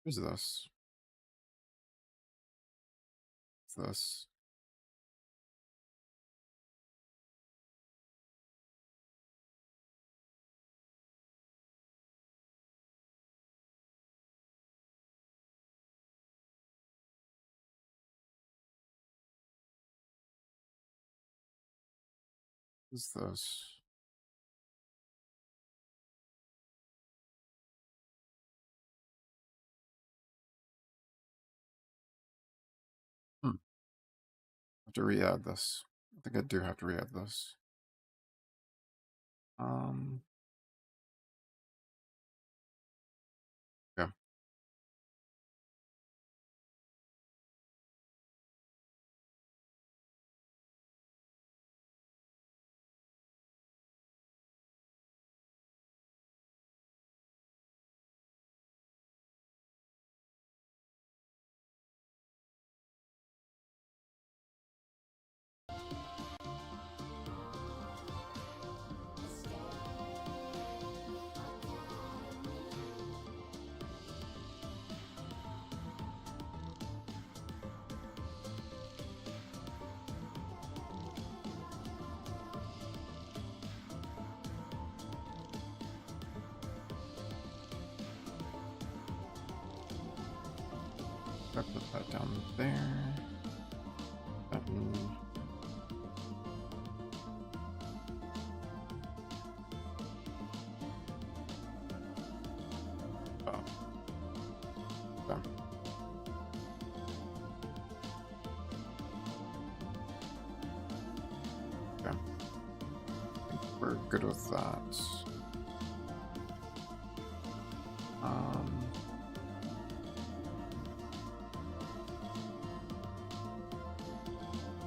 Who's this? What's this? Who's this? Hmm. I have to re-add this. I think I do have to re-add this. Um. Yeah. I put that down there. Button. Oh. Okay. Okay. I think we're good with that. Um.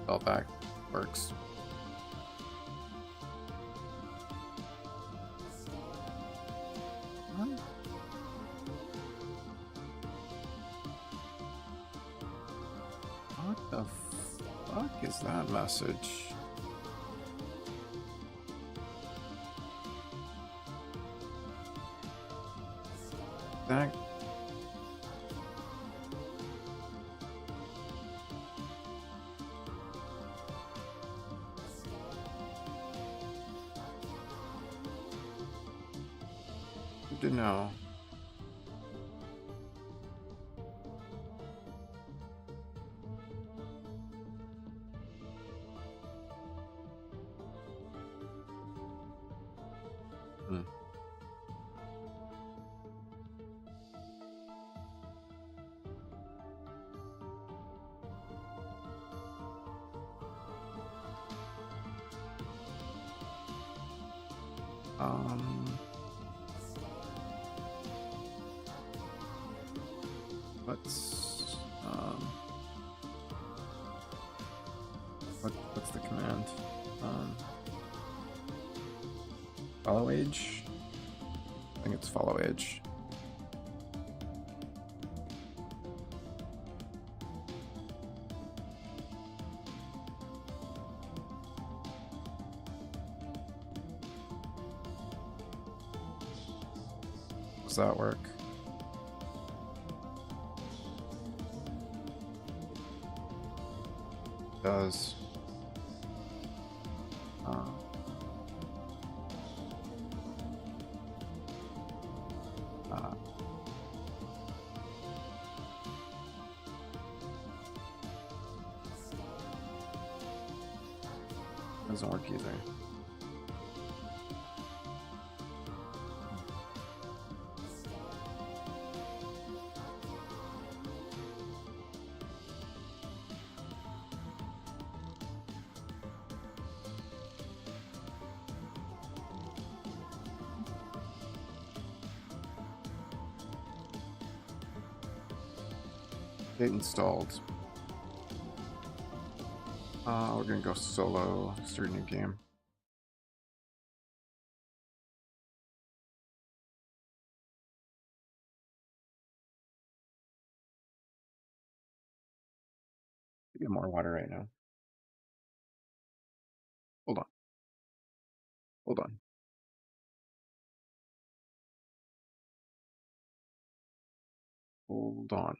All that works. What the fuck is that message? That good to know. Hmm. Um. Let's. What's the command? Um. Follow age. I think it's follow age. Does that work? Does. Uh, uh, doesn't work either. Get installed. We're gonna go solo, start a new game. Get more water right now. Hold on. Hold on. Hold on.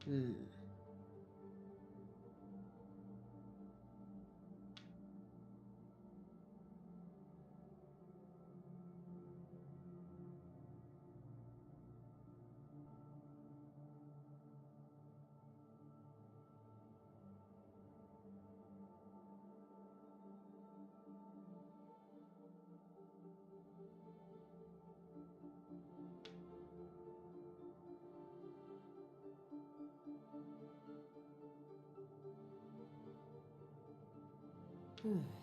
Hmm. Hmm.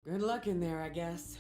Good luck in there, I guess.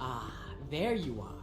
Ah, there you are.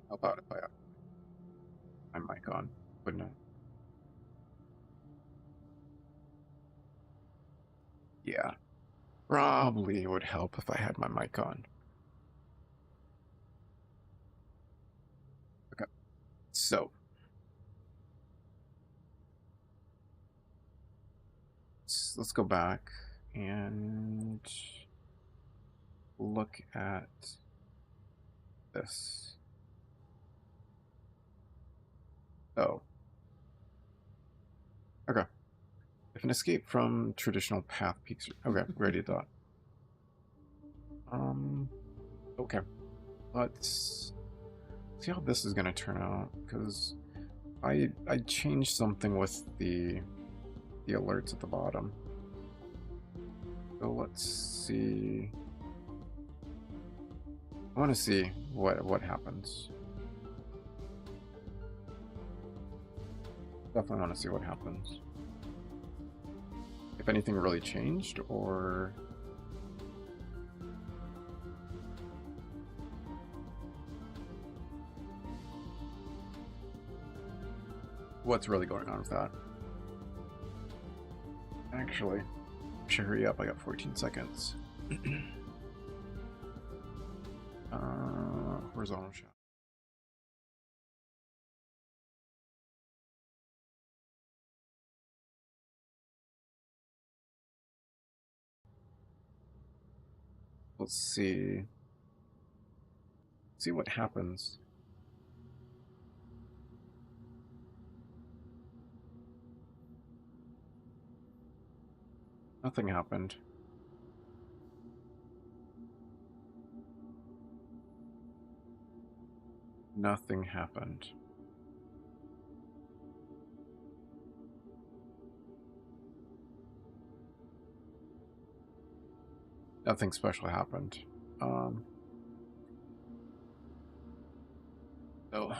How about if I have my mic on? Wouldn't it? Yeah. Probably would help if I had my mic on. Okay. So let's go back and look at this. Oh. Okay. If an escape from traditional path peaks. Okay, ready to dot. Okay. Let's see how this is gonna turn out, because I changed something with the alerts at the bottom. So let's see. I want to see what happens. Definitely want to see what happens. If anything really changed, or what's really going on with that. Actually, I should hurry up. I got 14 seconds. Horizontal shot. Let's see. See what happens. Nothing happened. Nothing happened. Nothing special happened. So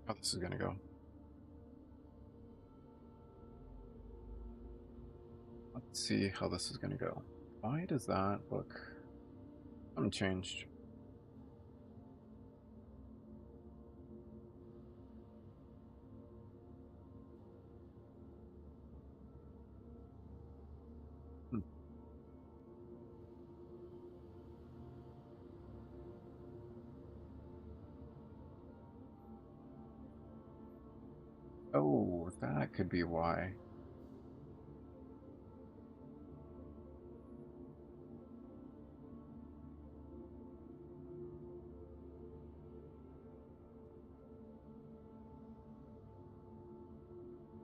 how this is gonna go. Let's see how this is gonna go. Why does that look unchanged? Oh, that could be why.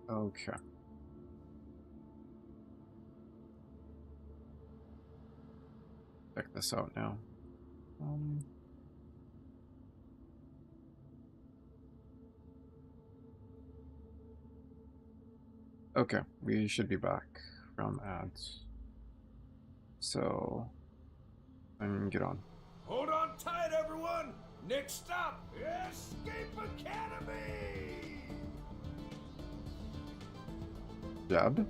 Okay. Check this out now. Okay, we should be back from ads. So, and get on. Hold on tight, everyone! Next stop, Escape Academy! Jeb?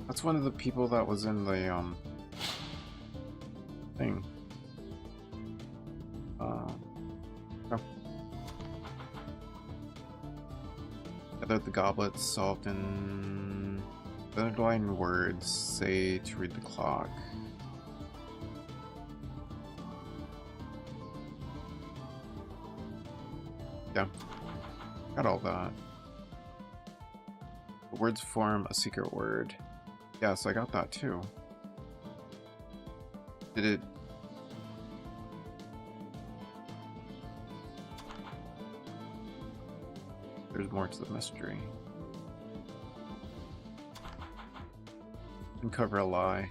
That's one of the people that was in the, thing. Oh. Gather the goblets solved in underlined words. Say to read the clock. Yeah, got all that. The words form a secret word. Yes, I got that too. Did it... There's more to the mystery. Uncover a lie.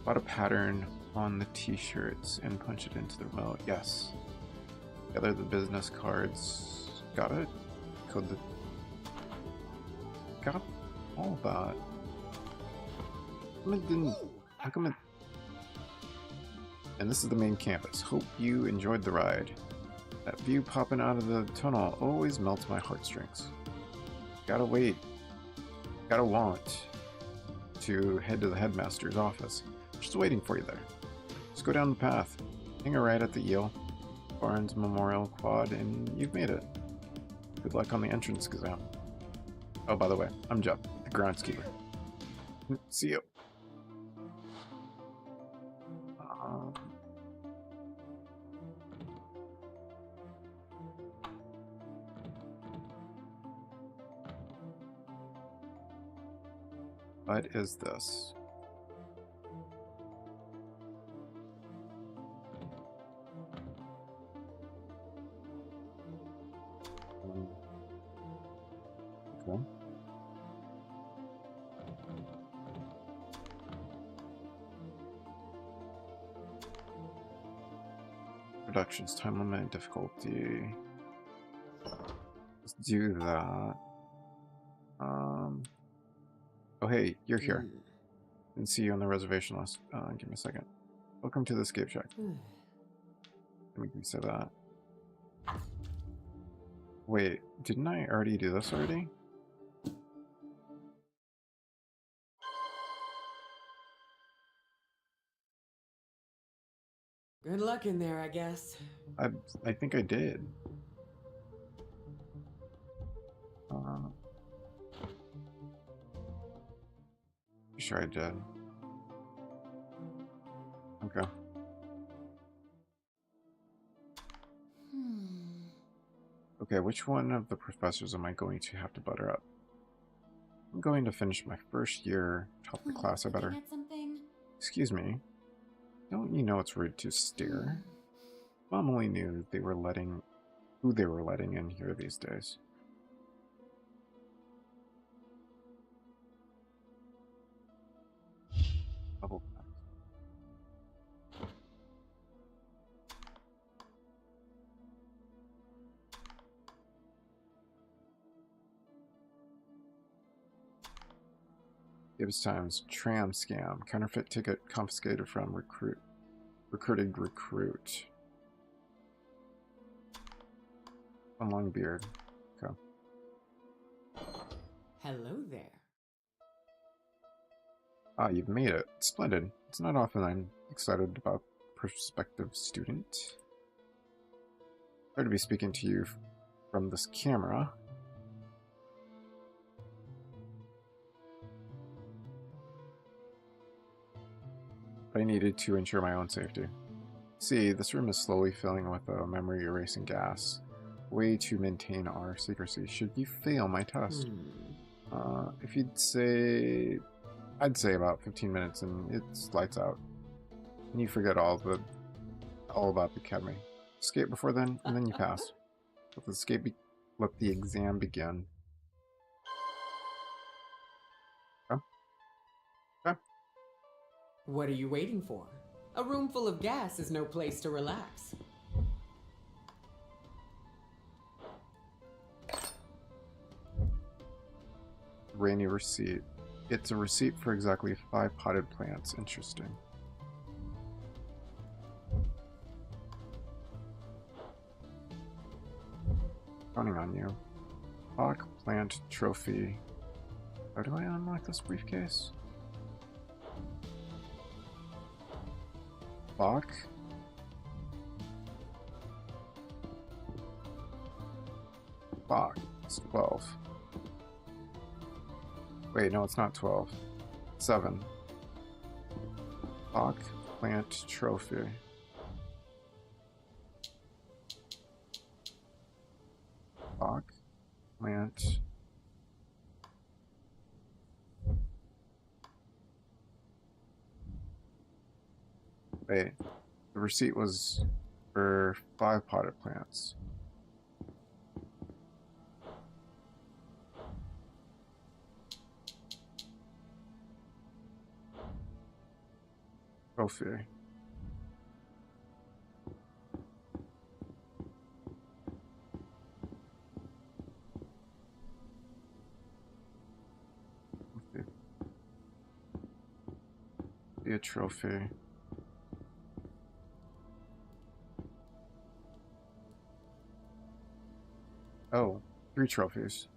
Plot a pattern on the t-shirts and punch it into the remote. Yes. Gather the business cards. Got it. Code the... Got all that. How come it... And this is the main campus. Hope you enjoyed the ride. That view popping out of the tunnel always melts my heartstrings. Gotta wait. Gotta want to head to the headmaster's office. Just waiting for you there. Just go down the path. Hang a right at the Eel Barnes Memorial Quad, and you've made it. Good luck on the entrance exam. Oh, by the way, I'm Jeff, the groundskeeper. See you. What is this? Okay. Productions, time limit, difficulty. Let's do that. Oh hey, you're here. Didn't see you on the reservation list. Give me a second. Welcome to the escape shack. Let me say that. Wait, didn't I already do this already? Good luck in there, I guess. I think I did. Sure I did. Okay. Okay, which one of the professors am I going to have to butter up? I'm going to finish my first year, top the class. I better... Excuse me. Don't you know it's rude to stare? Mom only knew they were letting... who they were letting in here these days. Bubble pack. Gibbs Times tram scam. Counterfeit ticket confiscated from recruited recruit. A long beard. Okay. Hello there. Ah, you've made it. Splendid. It's not often I'm excited about prospective student. Sorry to be speaking to you from this camera. But I needed to ensure my own safety. See, this room is slowly filling with a memory erasing gas. Way to maintain our secrecy should you fail my test. If you'd say... I'd say about 15 minutes and it's lights out. And you forget all about the academy. Escape before then, and then you pass. Let the exam begin. Okay. Okay. What are you waiting for? A room full of gas is no place to relax. Rainy receipt. It's a receipt for exactly 5 potted plants. Interesting. Counting on you. Bach plant trophy. How do I unlock this briefcase? Bach? Fuck. It's 12. Wait, no, it's not 12. 7. Fuck. Plant trophy. Fuck. Plant. Wait. The receipt was for 5 potted plants. Trophy. Be a trophy. Oh, 3 trophies.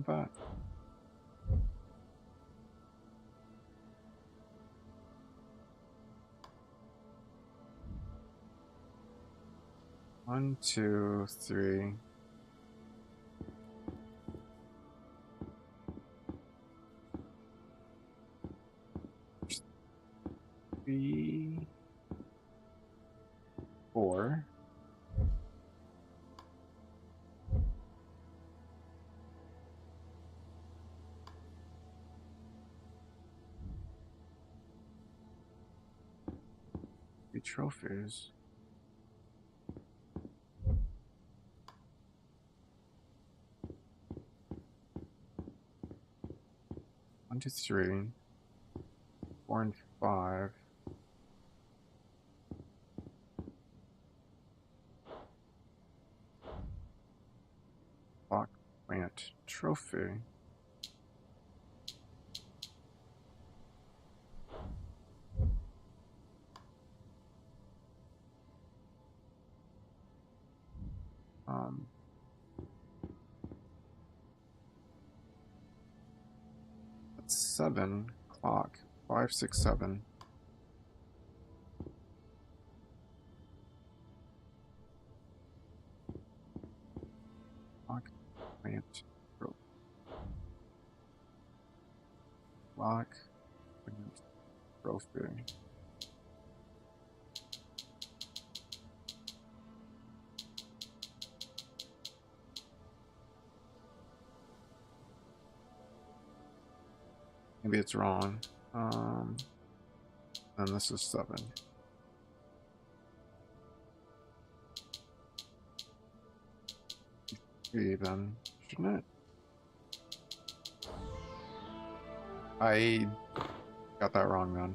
But one, two, three. Three, 4. Trophies. One, two, 3, 4, and 5. Block plant trophy. That's 7 clock. 5, 6, 7. Clock plant trophy. Clock plant trophy. Maybe it's wrong. And this is 7. Three then, shouldn't it? I got that wrong then.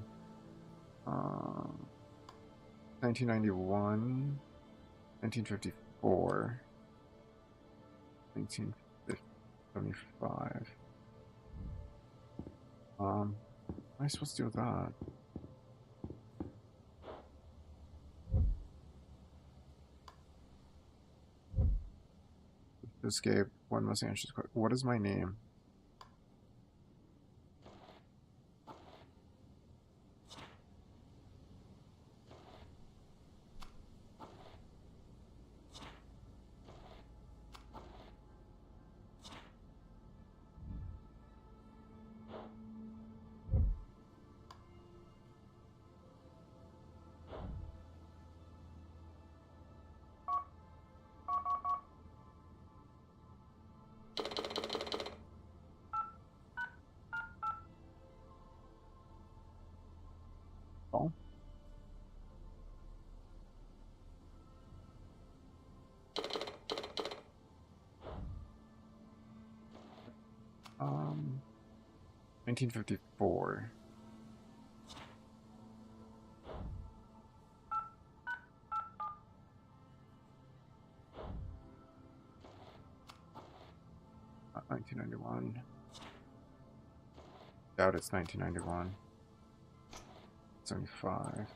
1991, 1954, 1975. What am I supposed to do with that? Escape. One must answer. What is my name? Oh. Um, 1954. Not 1991. Doubt it's 1991. 75.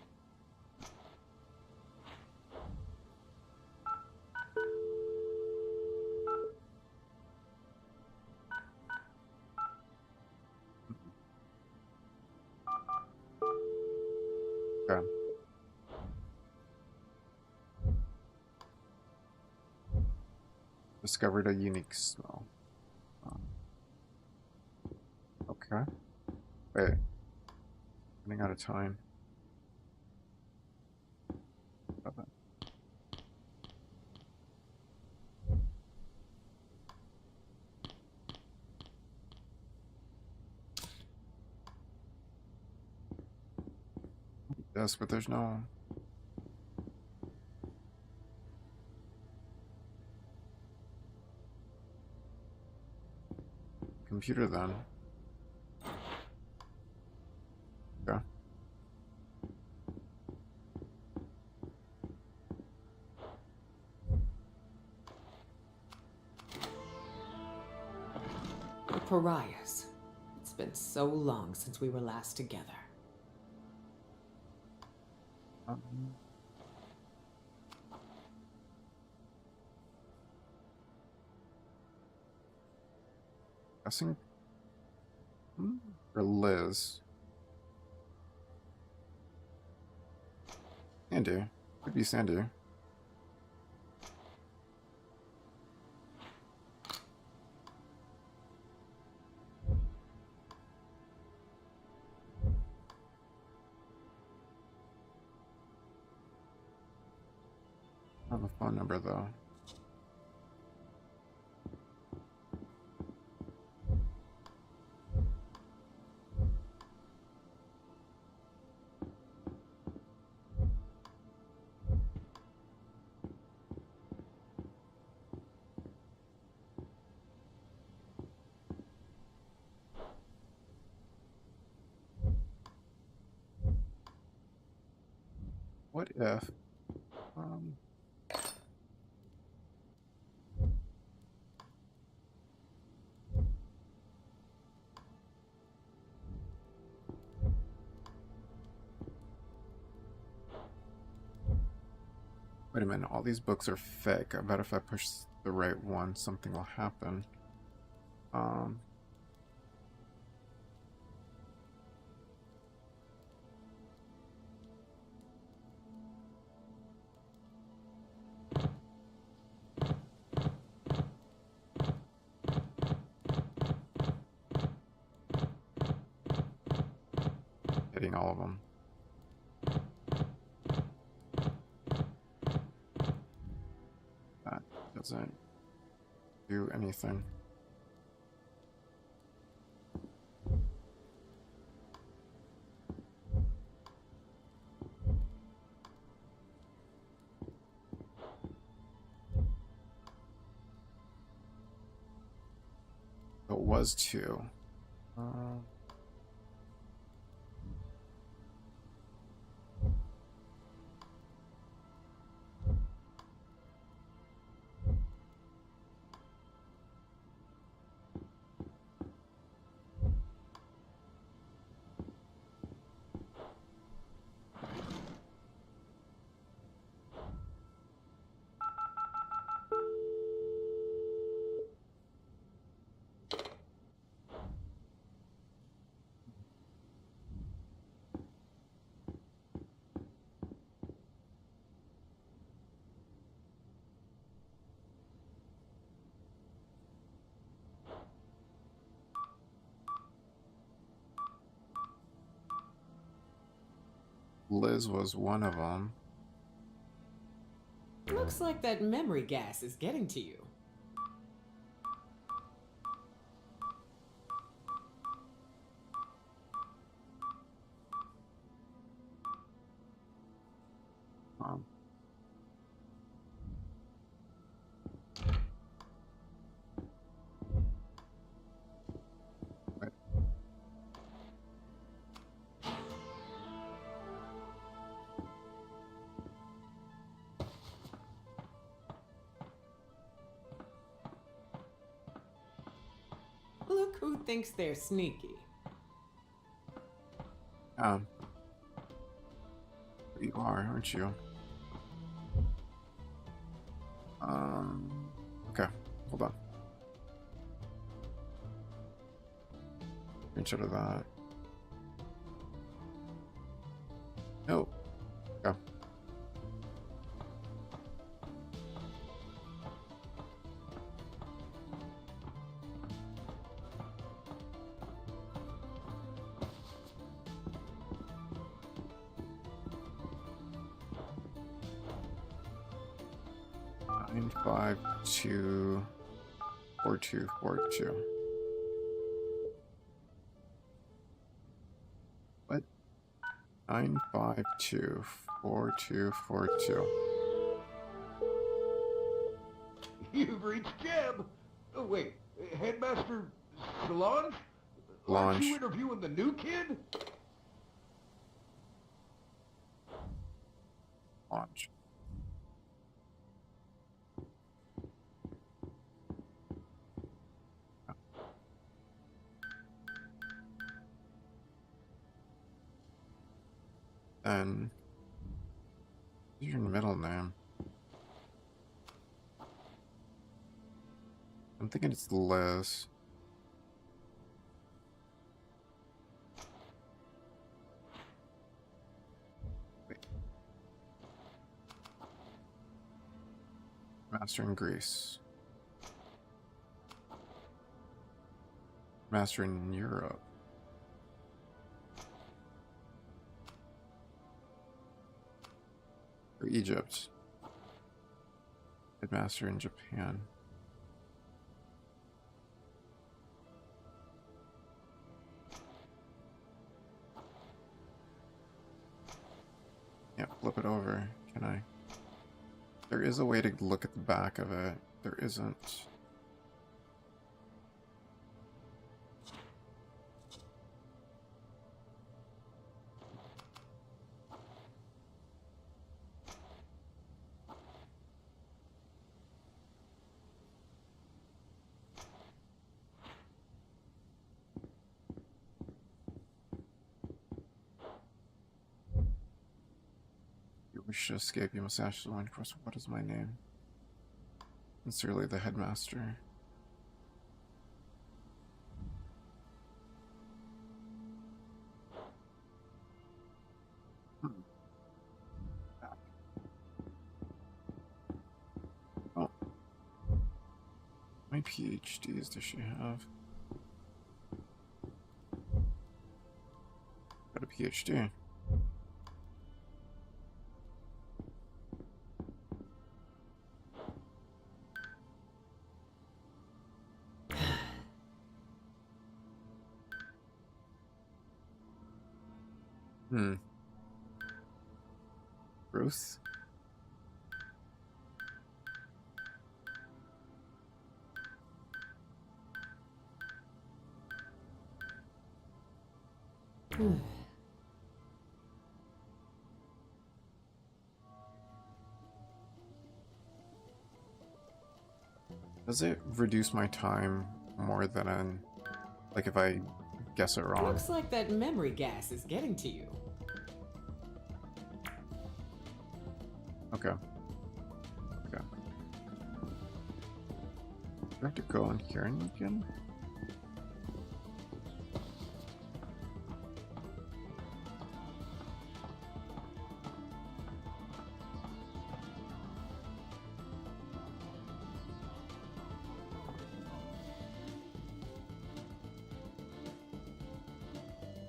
Discovered a unique smell. Okay. Wait. Running out of time. Okay. Yes, but there's no... computer then. Okay. The pariahs. It's been so long since we were last together. Um, guessing... Or Liz. Sandy. Could be Sandy. I don't have a phone number though. What if... Um... Wait a minute, all these books are fake. I bet if I push the right one, something will happen. Um... Hitting all of them. That doesn't do anything. It was two. Liz was one of them. Looks like that memory gas is getting to you. Um, wait. Look who thinks they're sneaky. You are, aren't you? Okay, hold on. Screenshot of that. No. Okay. 952 4242. What? 952 4242. You've reached Jeb. Oh, wait, Headmaster Solange? Aren't Solange. you interviewing the new kid? Launch. And what's your middle name? I'm thinking it's Liz. Wait. Master in Greece. Master in Europe. Or Egypt. Headmaster in Japan. Yeah, flip it over. Can I? There is a way to look at the back of it. There isn't. You wish to escape, you must ask the one question, what is my name? Sincerely, the headmaster. Back. Oh. My PhDs does she have? Got a PhD. Bruce? Does it reduce my time more than like if I guess it wrong? Looks like that memory gas is getting to you. Okay. Okay. Do I have to go in here and again?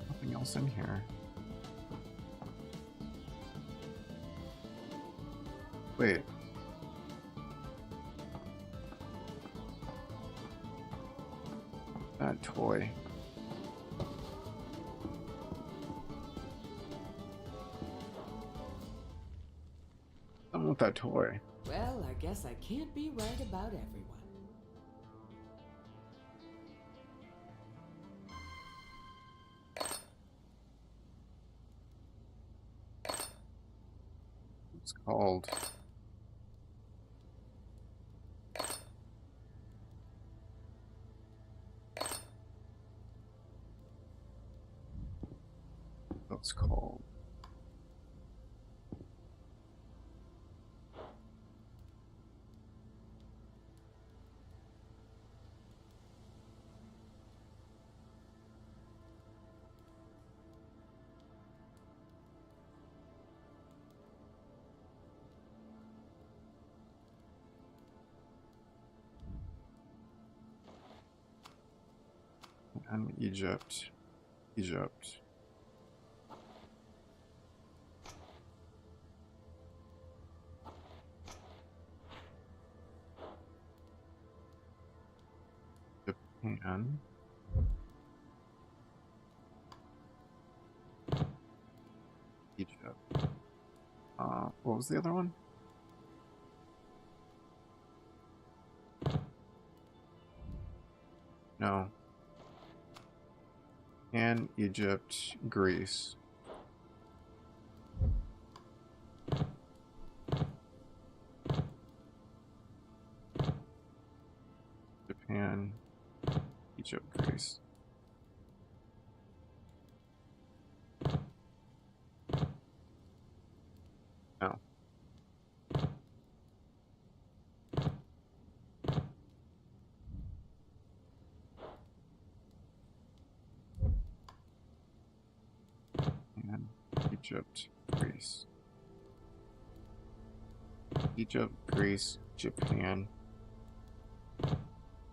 Nothing else in here. Wait. That toy. Something with that toy. Well, I guess I can't be right about everyone. It's called. What's called. And Egypt. Egypt. And Egypt. What was the other one? No. And Egypt, Greece. Japan, Egypt, Greece. No. And Egypt, Greece. Egypt, Greece, Japan.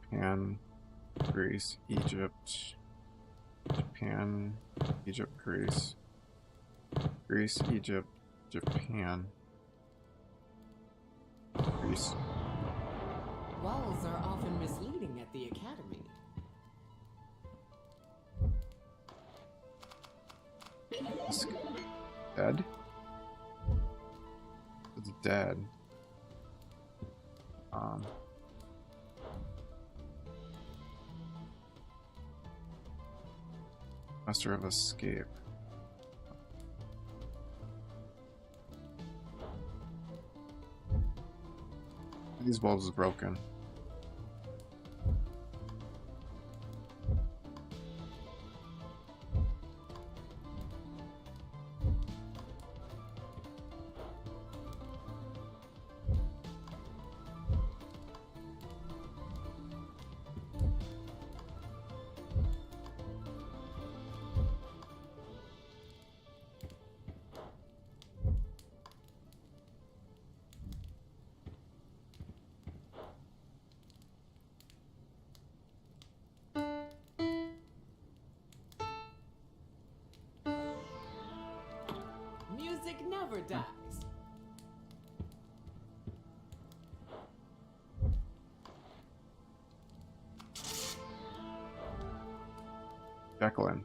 Japan, Greece, Egypt. Japan, Egypt, Greece. Greece, Egypt, Japan. Greece. Walls are often misleading at the academy. This dead? It's dead. Master of Escape. These bulbs is broken. Music never dies. Jacqueline.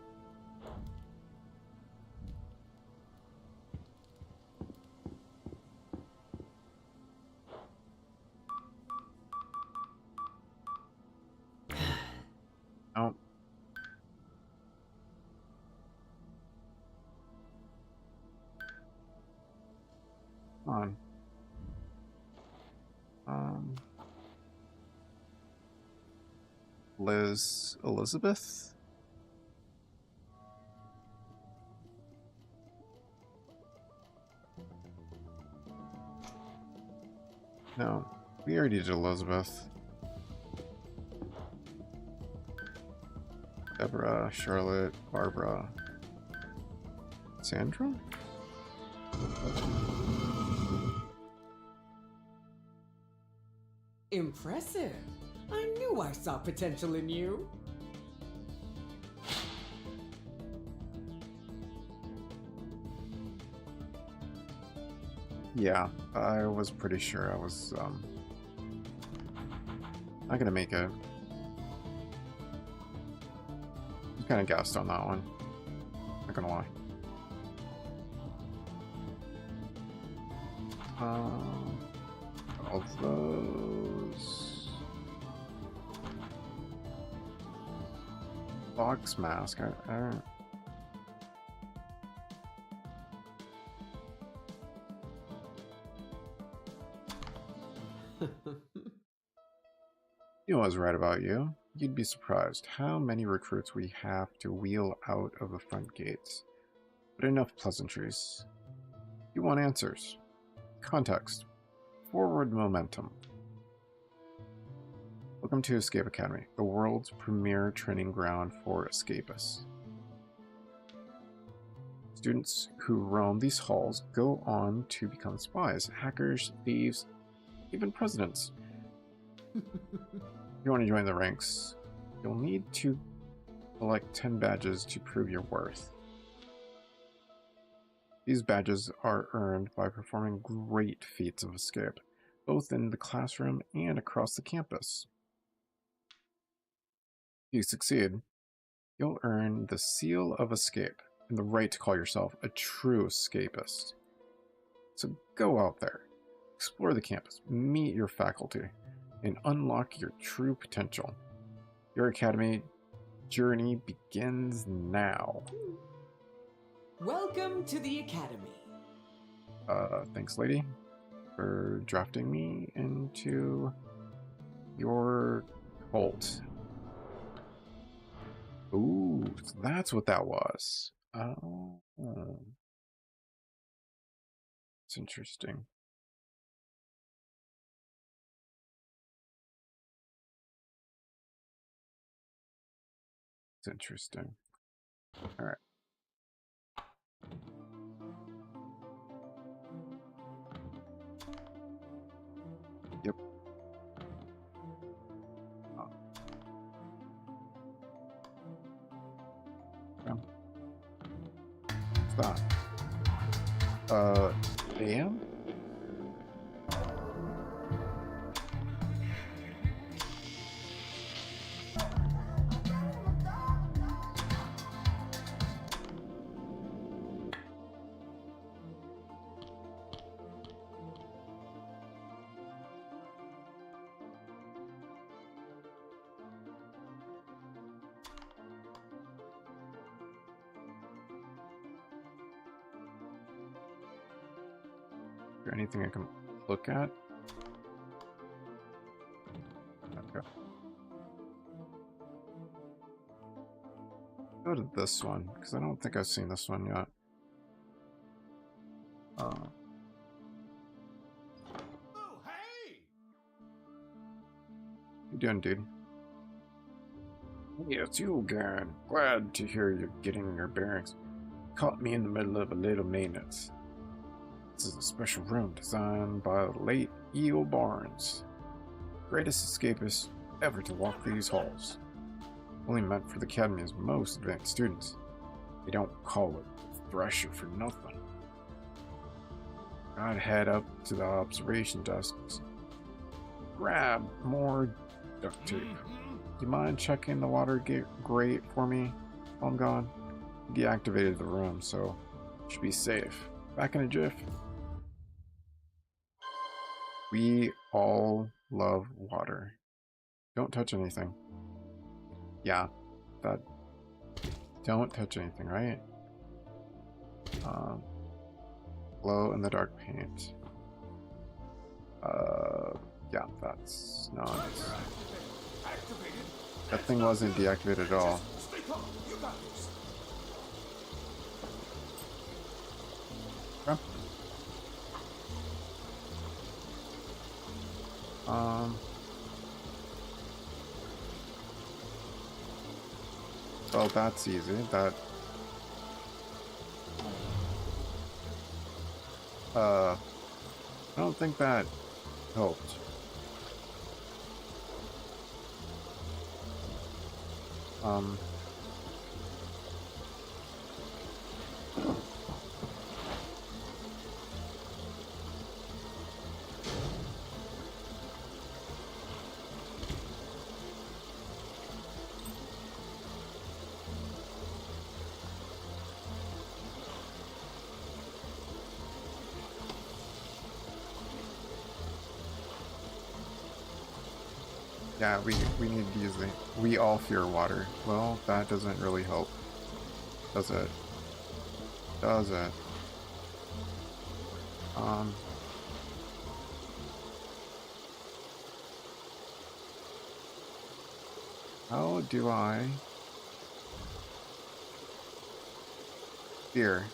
Oh. Come on. Liz Elizabeth? No, we already did Elizabeth. Deborah, Charlotte, Barbara, Sandra? Impressive. I knew I saw potential in you. Yeah, I was pretty sure I was, not gonna make it. I kind of guessed on that one. Not gonna lie. All those... Box mask, I don't... You know I was right about you. You'd be surprised how many recruits we have to wheel out of the front gates. But enough pleasantries. You want answers. Context. Forward momentum. Welcome to Escape Academy, the world's premier training ground for escapists. Students who roam these halls go on to become spies, hackers, thieves, even presidents. If you want to join the ranks, you'll need to collect 10 badges to prove your worth. These badges are earned by performing great feats of escape, both in the classroom and across the campus. If you succeed, you'll earn the Seal of Escape and the right to call yourself a true escapist. So go out there, explore the campus, meet your faculty, and unlock your true potential. Your academy journey begins now. Welcome to the Academy. Thanks, lady, for drafting me into your cult. Ooh, so that's what that was. Oh. It's interesting. It's interesting. All right. Yep. Oh. Yeah. What's that? Damn? Is there anything I can look at? Okay. Go to this one, because I don't think I've seen this one yet. Oh, hey! How you doing, dude? Yeah, it's you again. Glad to hear you're getting your bearings. Caught me in the middle of a little maintenance. This is a special room designed by the late E.O. Barnes, greatest escapist ever to walk these halls. Only meant for the Academy's most advanced students. They don't call it Thresher for nothing. I'd head up to the observation desks. Grab more duct tape. Do you mind checking the water grate for me while I'm gone? Deactivated the room, so it should be safe. Back in a jiff. We all love water. Don't touch anything. Yeah, that. Don't touch anything, right? Glow in the dark paint. Yeah, that's not. That thing wasn't deactivated at all. Okay. Well, that's easy. That. I don't think that helped. Yeah, we need to use the. We all fear water. Well, that doesn't really help, does it? Does it? How do I fear?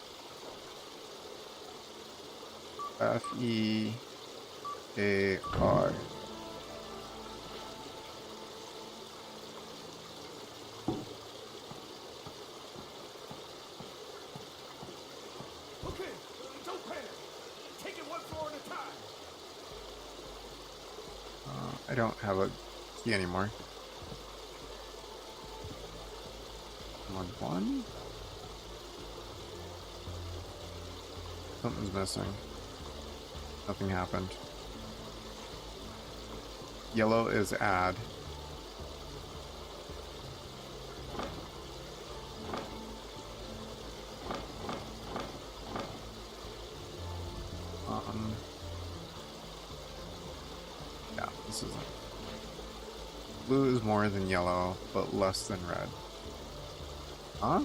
F-E-A-R. I don't have a key anymore. One? Something's missing. Nothing happened. Yellow is add. this isn't. Blue is more than yellow, but less than red. Huh?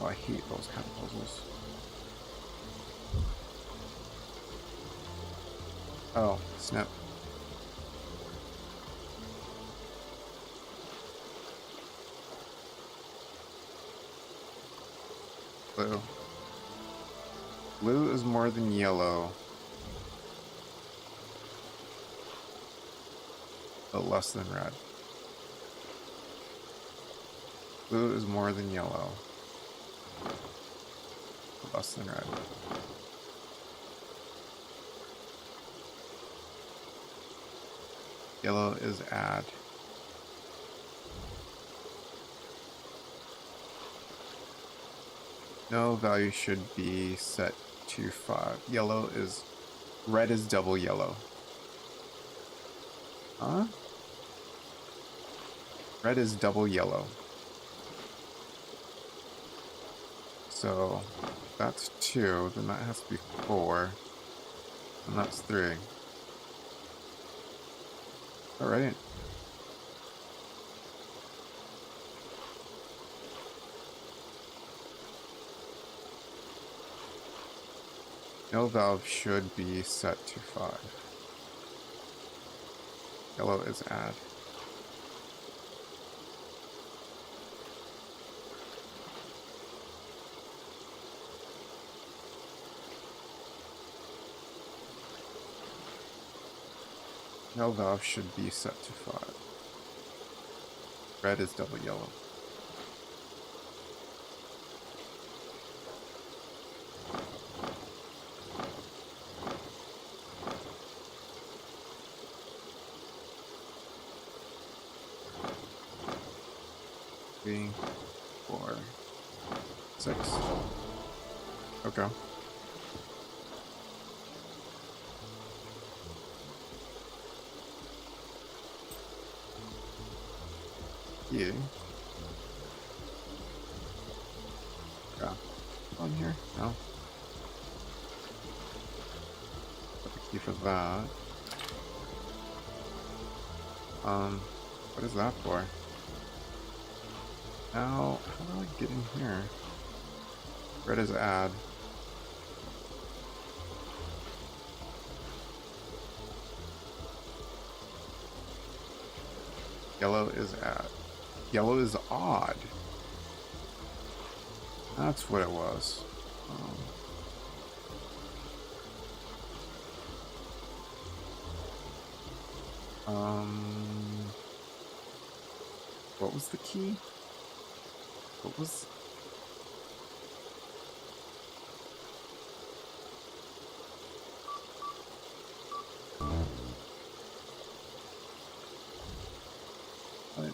Oh, I hate those kind of puzzles. Oh, snap. Blue. Blue is more than yellow, but less than red. Blue is more than yellow, but less than red. Yellow is add. No value should be set to 5. Yellow is... Red is double yellow. Huh? Red is double yellow. So, that's 2, then that has to be 4. And that's 3. Alright. No valve should be set to 5. Yellow is add. No valve should be set to 5. Red is double yellow. Three, 4, 6. Okay. Yeah. Yeah. On here? No. Got the key for that. What is that for? Now, how do I get in here? Red is add. Yellow is add. Yellow is odd. That's what it was. What was the key? What was... What?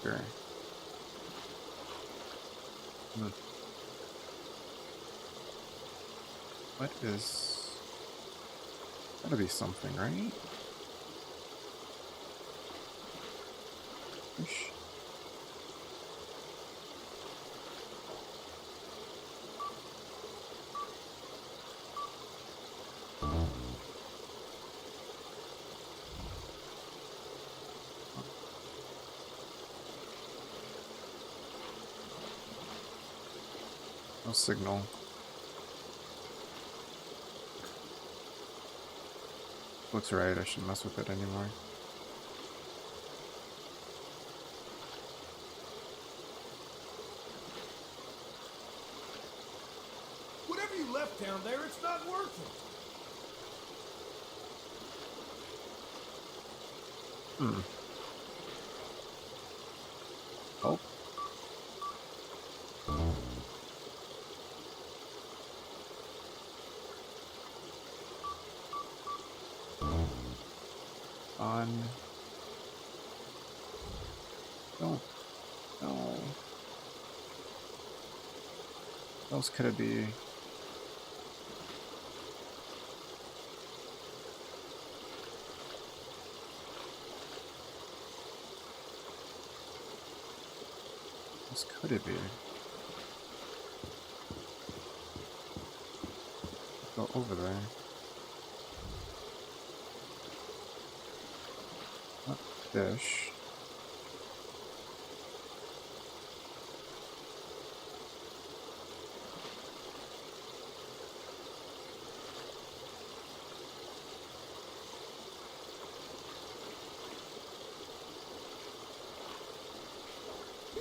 Sure. What is... Gotta be something, right? Ish. No signal. Looks right, I shouldn't mess with it anymore. Whatever you left down there, it's not worth it. Oh. On. No. No. What else could it be? What could it be? Go over there. Not fish.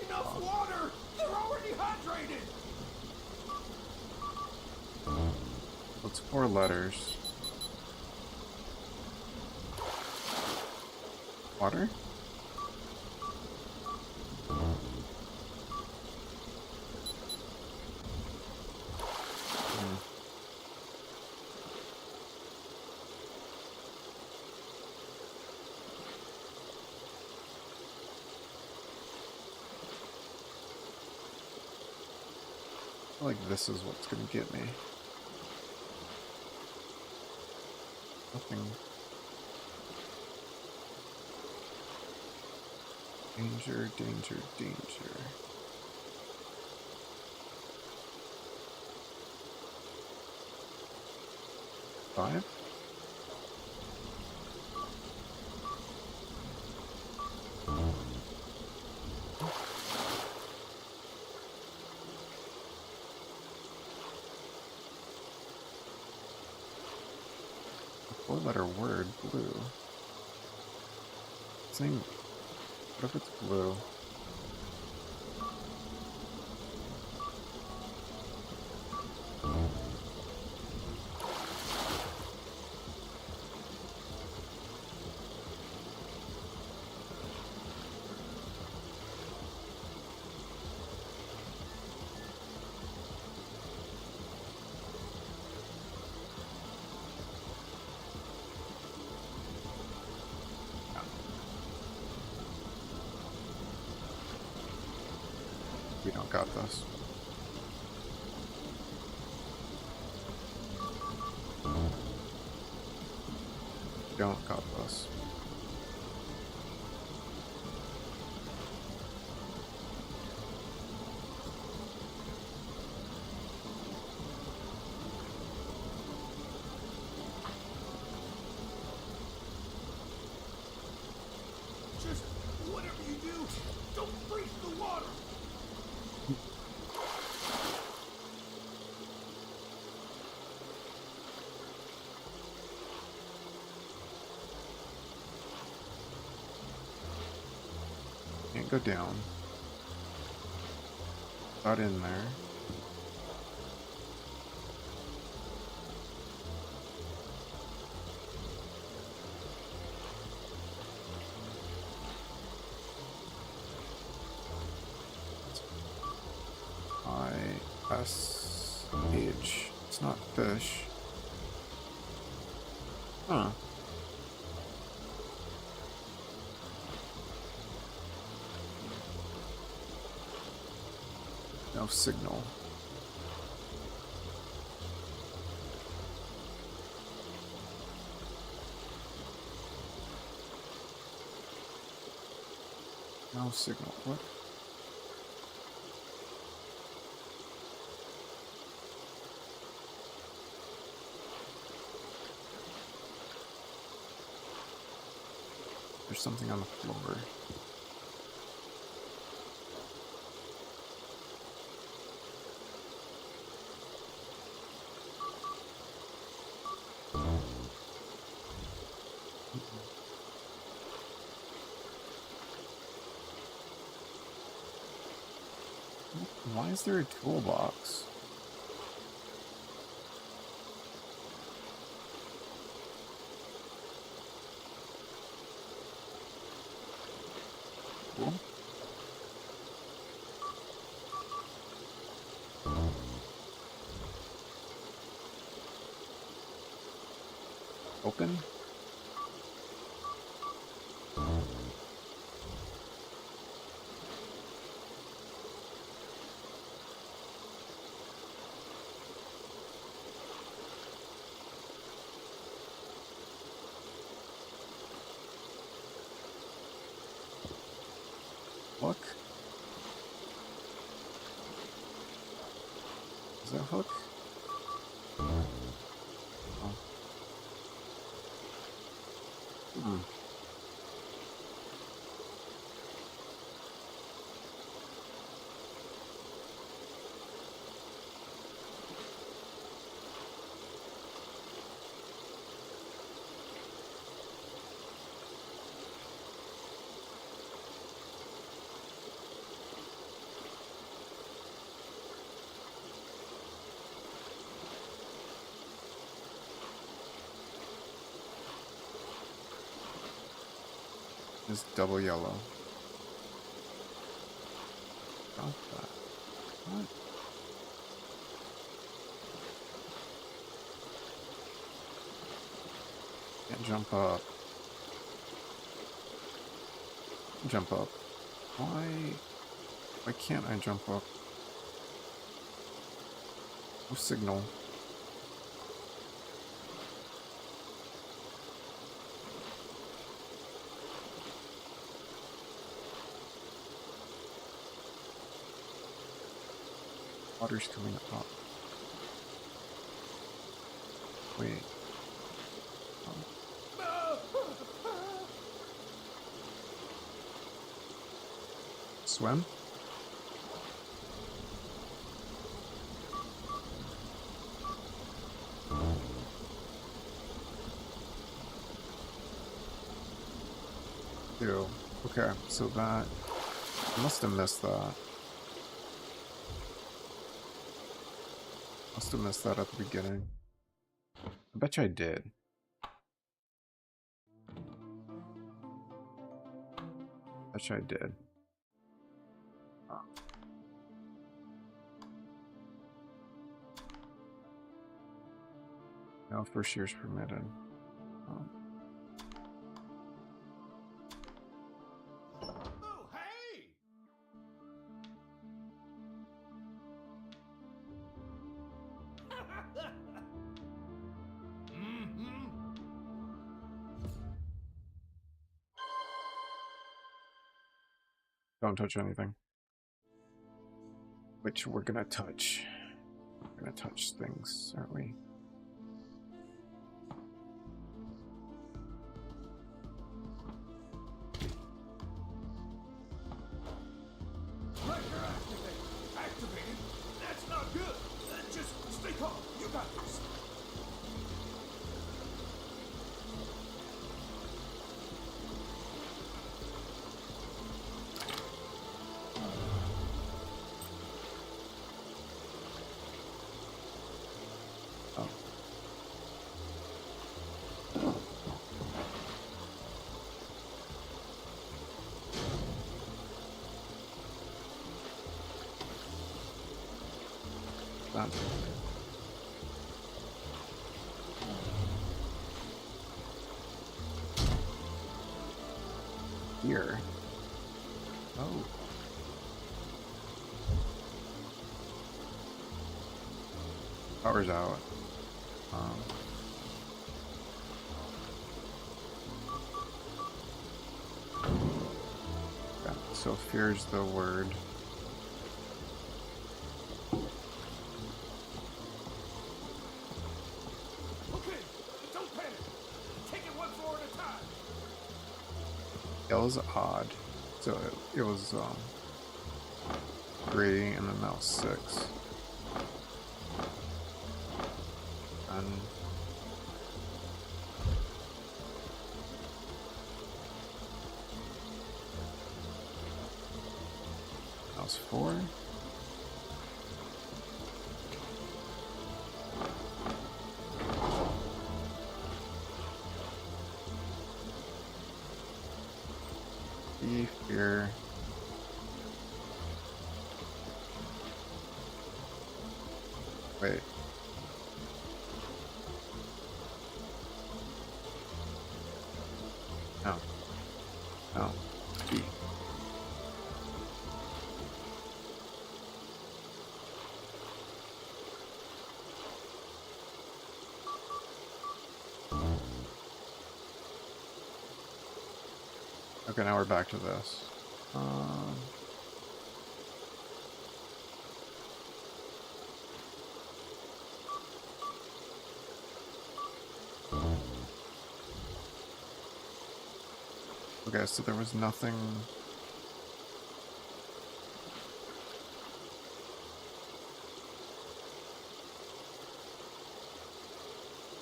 Enough water! They're already hydrated! What's 4 letters? Water? Hmm. I feel like this is what's gonna get me. Nothing. Danger, danger, danger. Five? A 4-letter word, blue. Saying, what if it's blue? We don't got this. Don't got this. Just whatever you do, don't freeze the water! Can't go down. Not in there. I-S-H. It's not fish. Huh. No signal. No signal. What? There's something on the floor. Why is there a toolbox? Cool. Open? Look. Hmm. It's double yellow. Got that. What? Can't jump up. Jump up. Why can't I jump up? No signal. Water's coming up. Wait. Swim? Ew. Okay, so that... I must have missed that. Must have missed that at the beginning. I bet you I did. Bet you I did. No first year's permitted. Oh, hey! Mm-hmm. Don't touch anything. Which we're gonna touch. We're gonna touch things, aren't we? Pressure activated. Activated? That's not good. Just stay calm. You got this. Oh. Done. Here. Oh. Power's out. Yeah, so fear's the word. Okay, don't panic. Take it one floor at a time. It was odd. So it was 3 and then that was 6. And that was 4. Fear. Wait. No. No. B. Okay, now we're back to this. Okay, so there was nothing.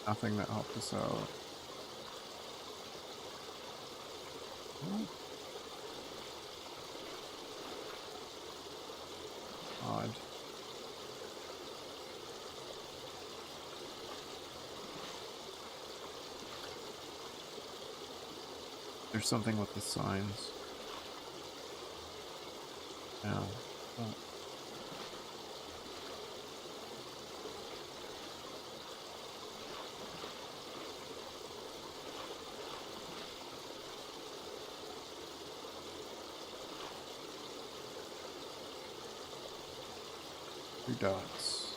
Nothing that helped us out. Oh. Odd. There's something with the signs. No. Oh. Two dots.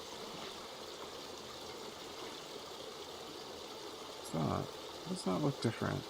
What's that? Does that look different?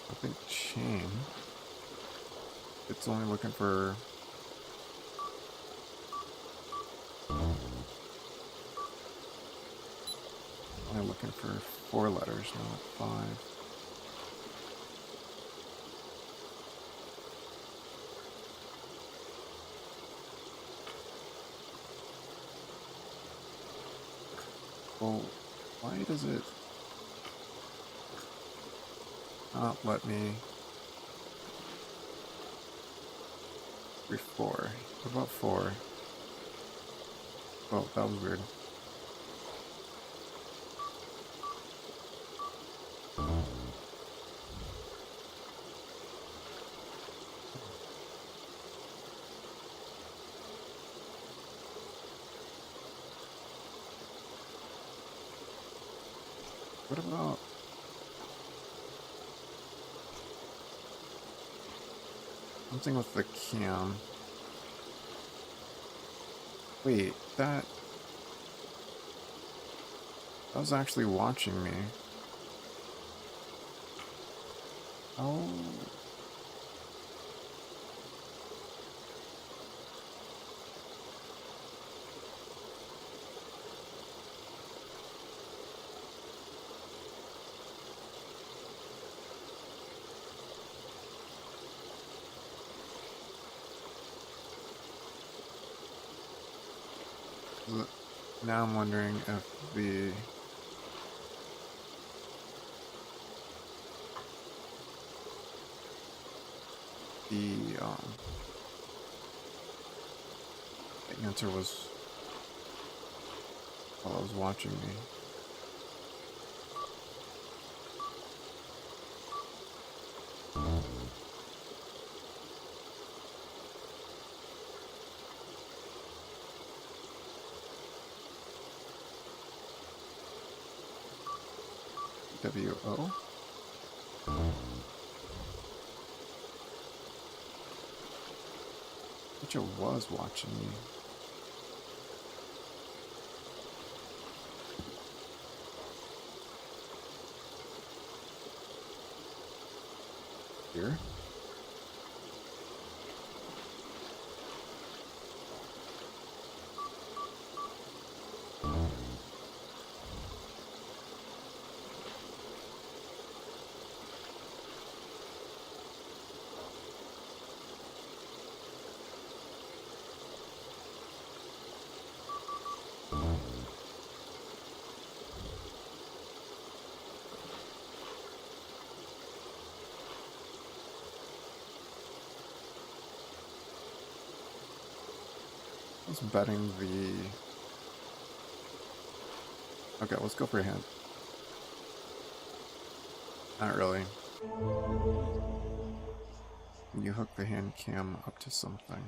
I think chain. It's only looking for. Only looking for 4 letters, not 5. Well, why does it not let me? 4. What about 4? Oh, that was weird. What about something with the cam? Wait, that was actually watching me. Oh. Now I'm wondering if the answer was while I was watching me. W-O? Which it was watching me. Here? I was betting the... Okay, let's go for a hint. Not really. You hook the hand cam up to something.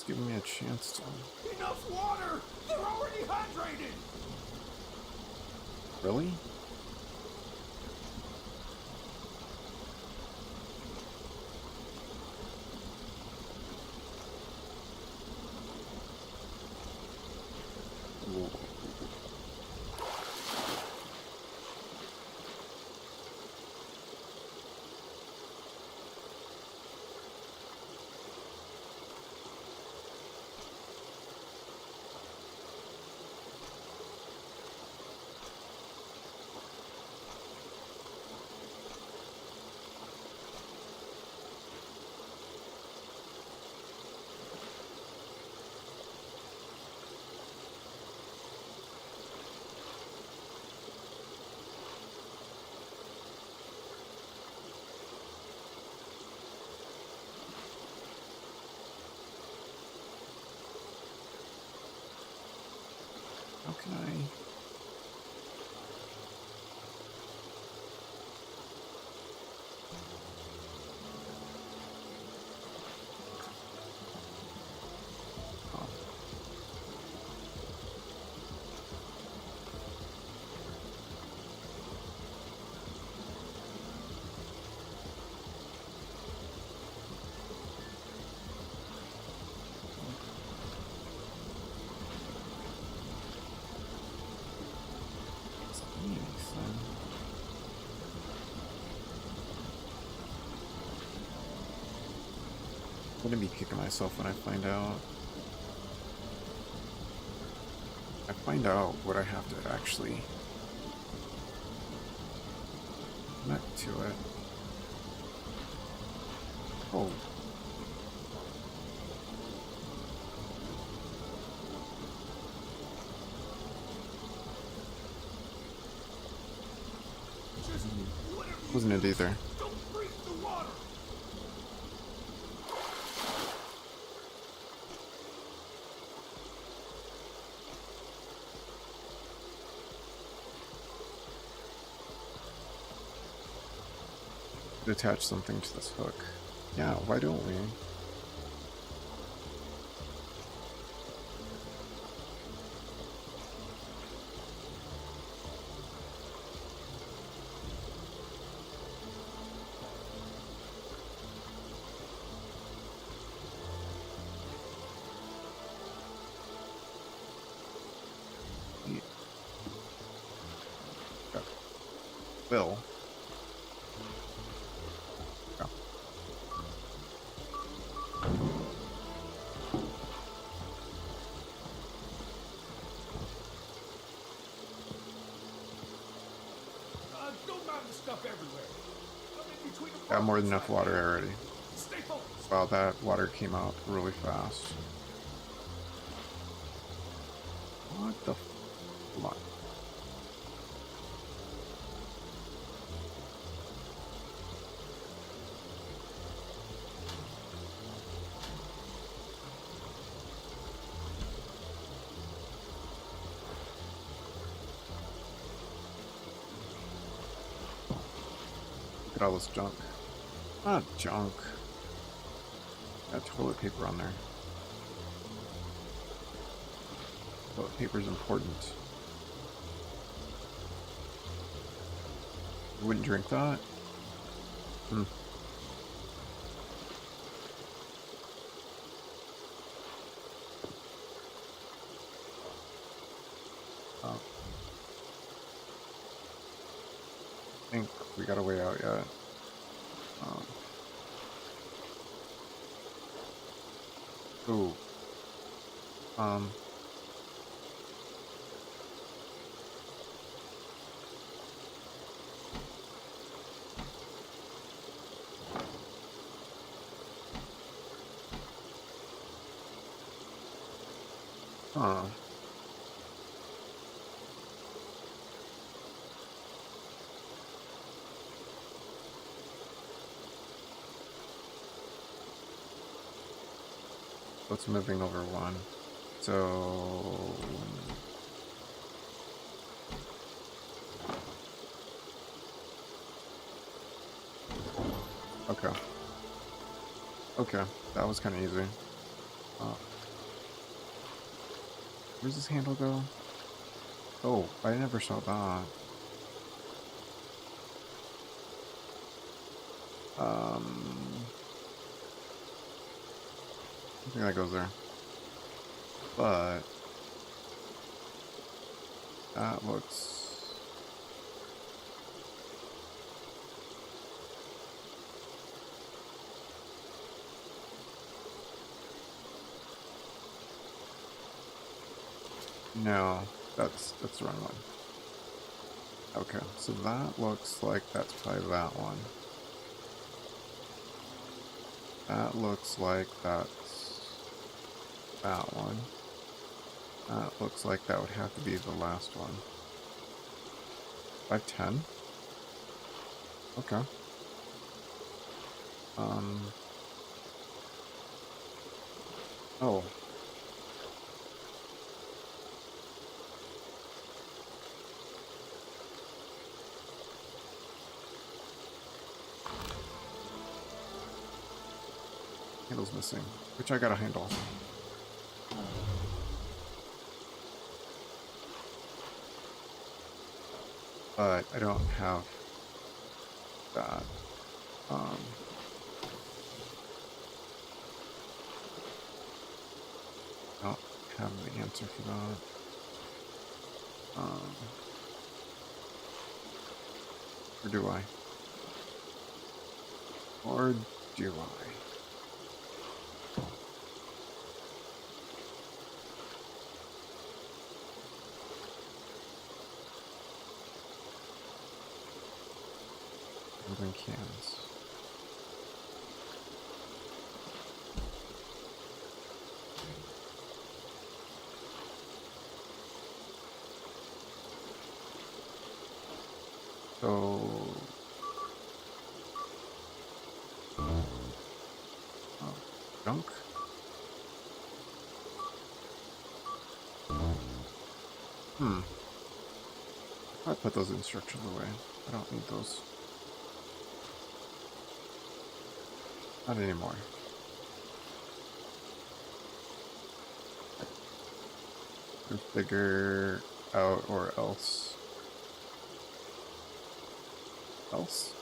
giving me a chance to... Enough water! They're already hydrated! Really? Whoa. How can I... Oh. Doesn't mean anything. I'm gonna be kicking myself when I find out. I find out what I have to actually connect to it. Oh. Just whatever you Wasn't it do, either? don't breathe the water! Attach something to this hook. Yeah, why don't we? Will. Go. Don't mind the stuff everywhere. In between the Got more than enough apartments, water already. Stay focused. Wow, that water came out really fast. What the fuck? Look at all this junk. Not junk. Got toilet paper on there. Toilet paper's important. You wouldn't drink that? Hmm. Oh. I think we got a way out yet. Ooh. Huh. What's moving over one? So... Okay. Okay, that was kind of easy. Where's this handle go? Oh, I never saw that. I think that goes there. But that looks... No, that's the wrong one. Okay, so that looks like that's probably that one. That looks like that's that one. That looks like that would have to be the last one. 510? Okay. Oh. Handle's missing, which I got a handle. But I don't have that. I don't have the answer for that. Or do I? Or do I? Moving cans. So... Oh, junk? I put those instructions away. I don't need those. Not anymore. Figure out or else. Else?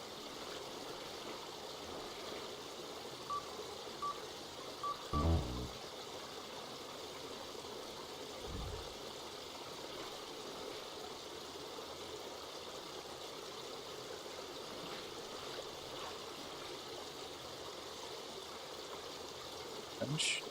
Bench.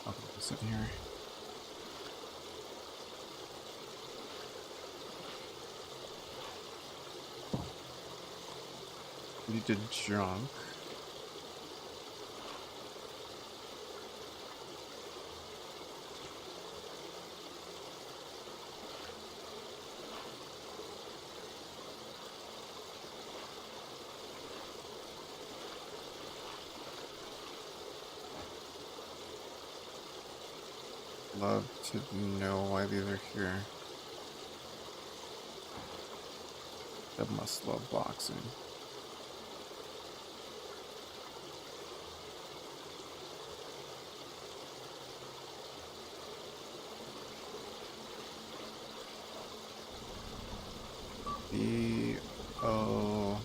I'll sit here. We did junk. Love to know why these are here. I must love boxing. B-O...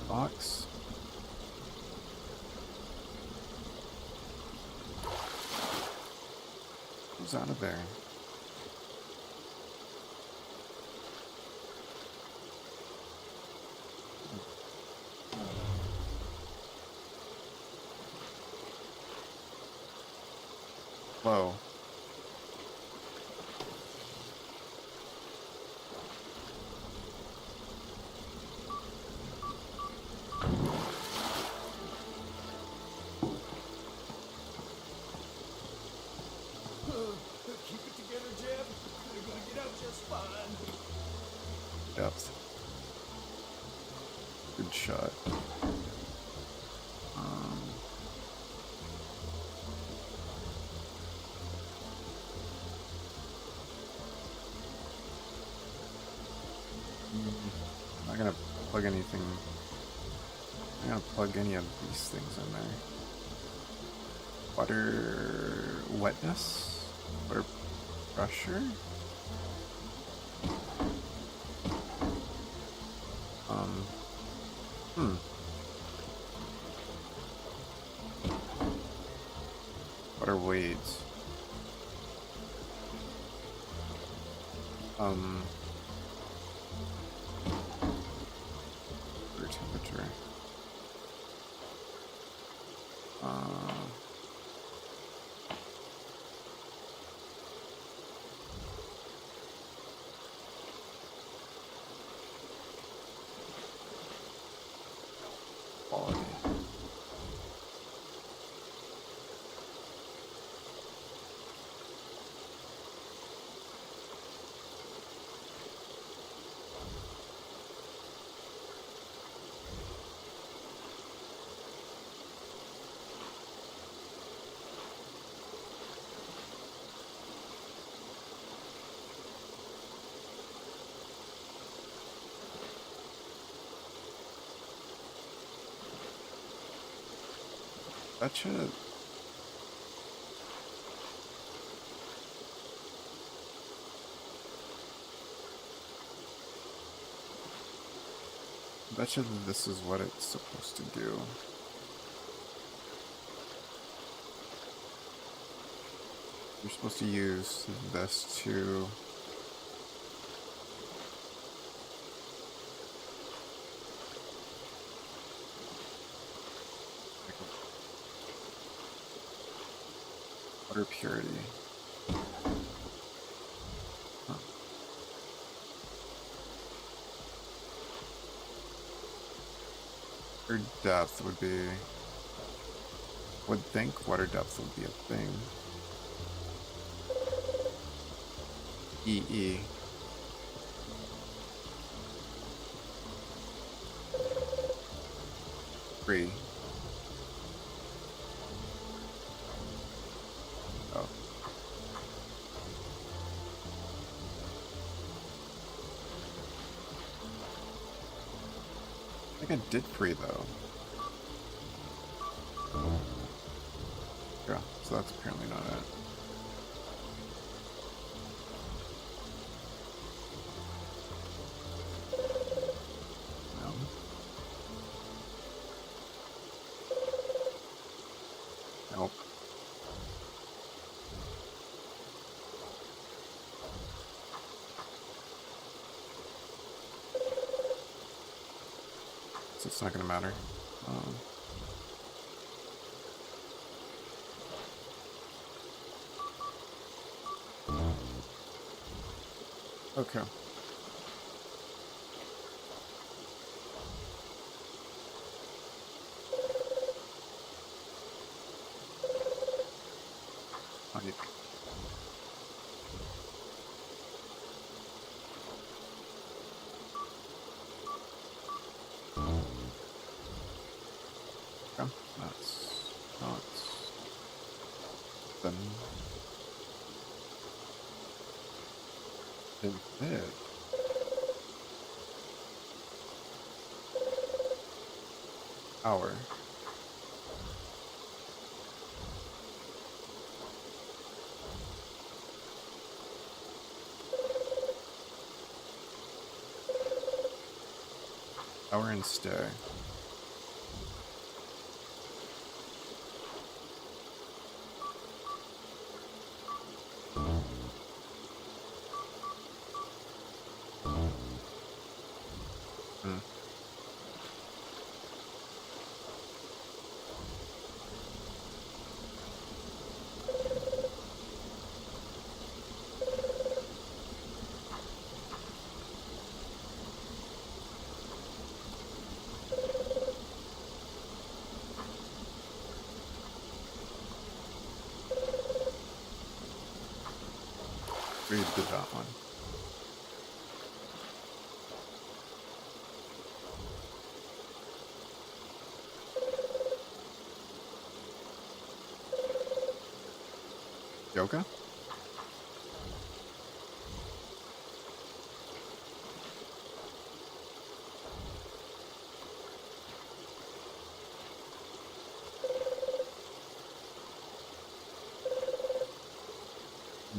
box? Who's out of there? Whoa. Keep it together, Jeb. You're gonna get out just fine. Depth. Good shot. I'm not gonna plug anything. I'm gonna plug any of these things in there. Water wetness? Water pressure? Hmm. Water weights. Water temperature. Quality. That should. Betcha this is what it's supposed to do. You're supposed to use this to water purity. Huh. Water depth would be. Would think water depth would be a thing. EE. Free. Oh. I think I did free though. Yeah, so that's apparently not it. No. Nope. So it's not gonna matter. Okay. I Okay, that's not then didn't fit. Hour. Hour and stay. Hmm. We did that one. Yoga?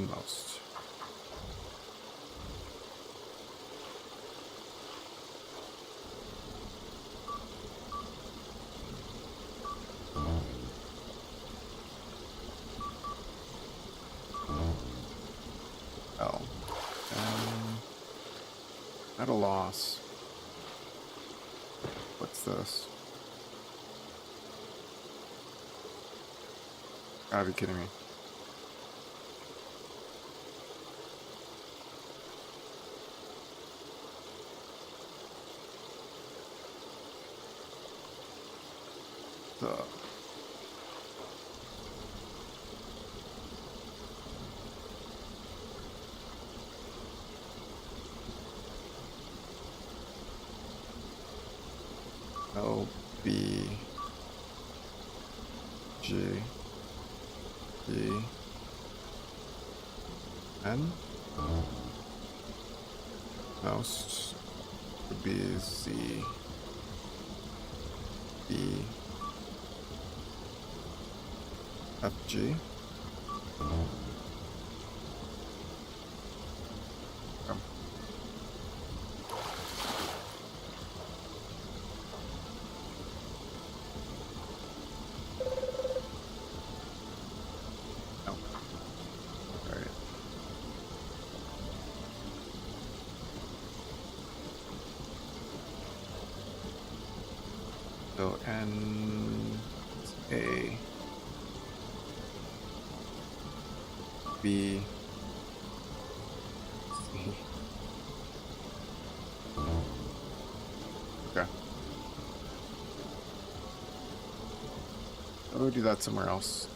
most. Oh. At a loss. What's this? Gotta be kidding me. The L B G B N. Most would be Z B F G. So N A B C. Okay. I'll go do that somewhere else.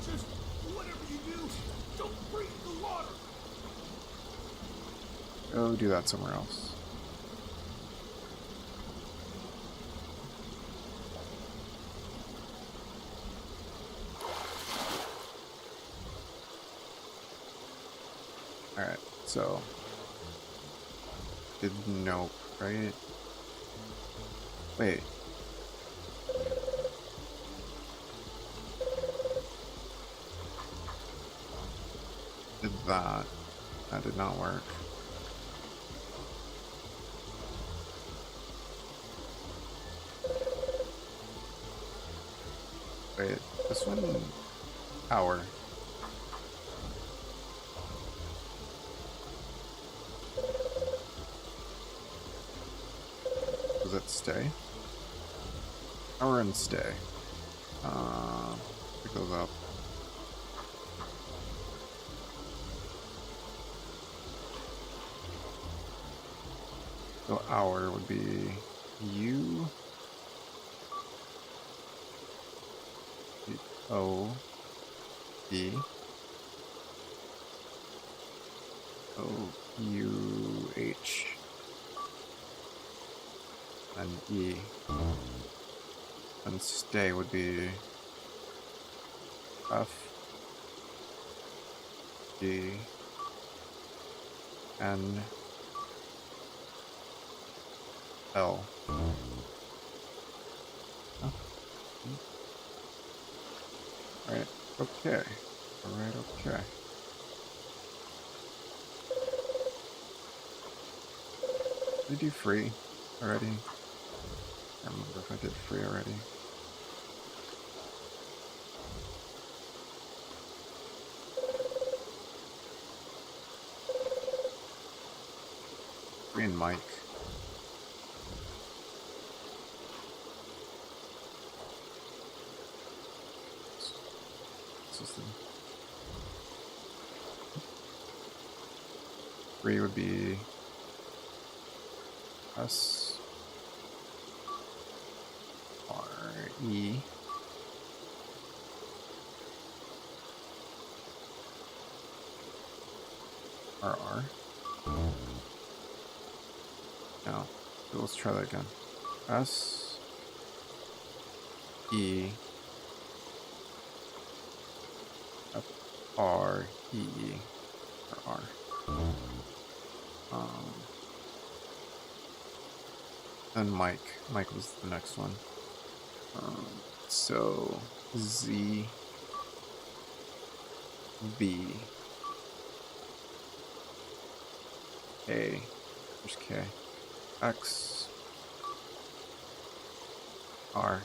Just whatever you do, don't breathe the water. Go do that somewhere else. Alright, so did nope, right? Wait. Did that. That did not work. Wait, this one power. Does it stay? Power and stay. It goes up. So hour would be U O B O U H and E. And stay would be F G N L. Oh. Alright, okay. Alright, okay. Did I do free already? I don't remember if I did free already. Free and Mike. Free would be S R E R R. No, so let's try that again. S E F R E E or R. And Mike. Mike was the next one. So Z B A. Where's K? X. R.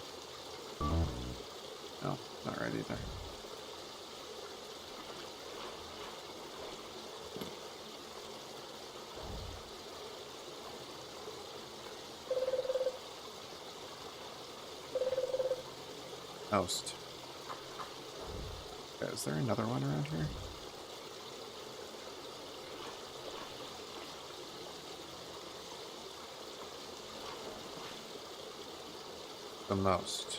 No, not right either. Most. Okay, is there another one around here? The most.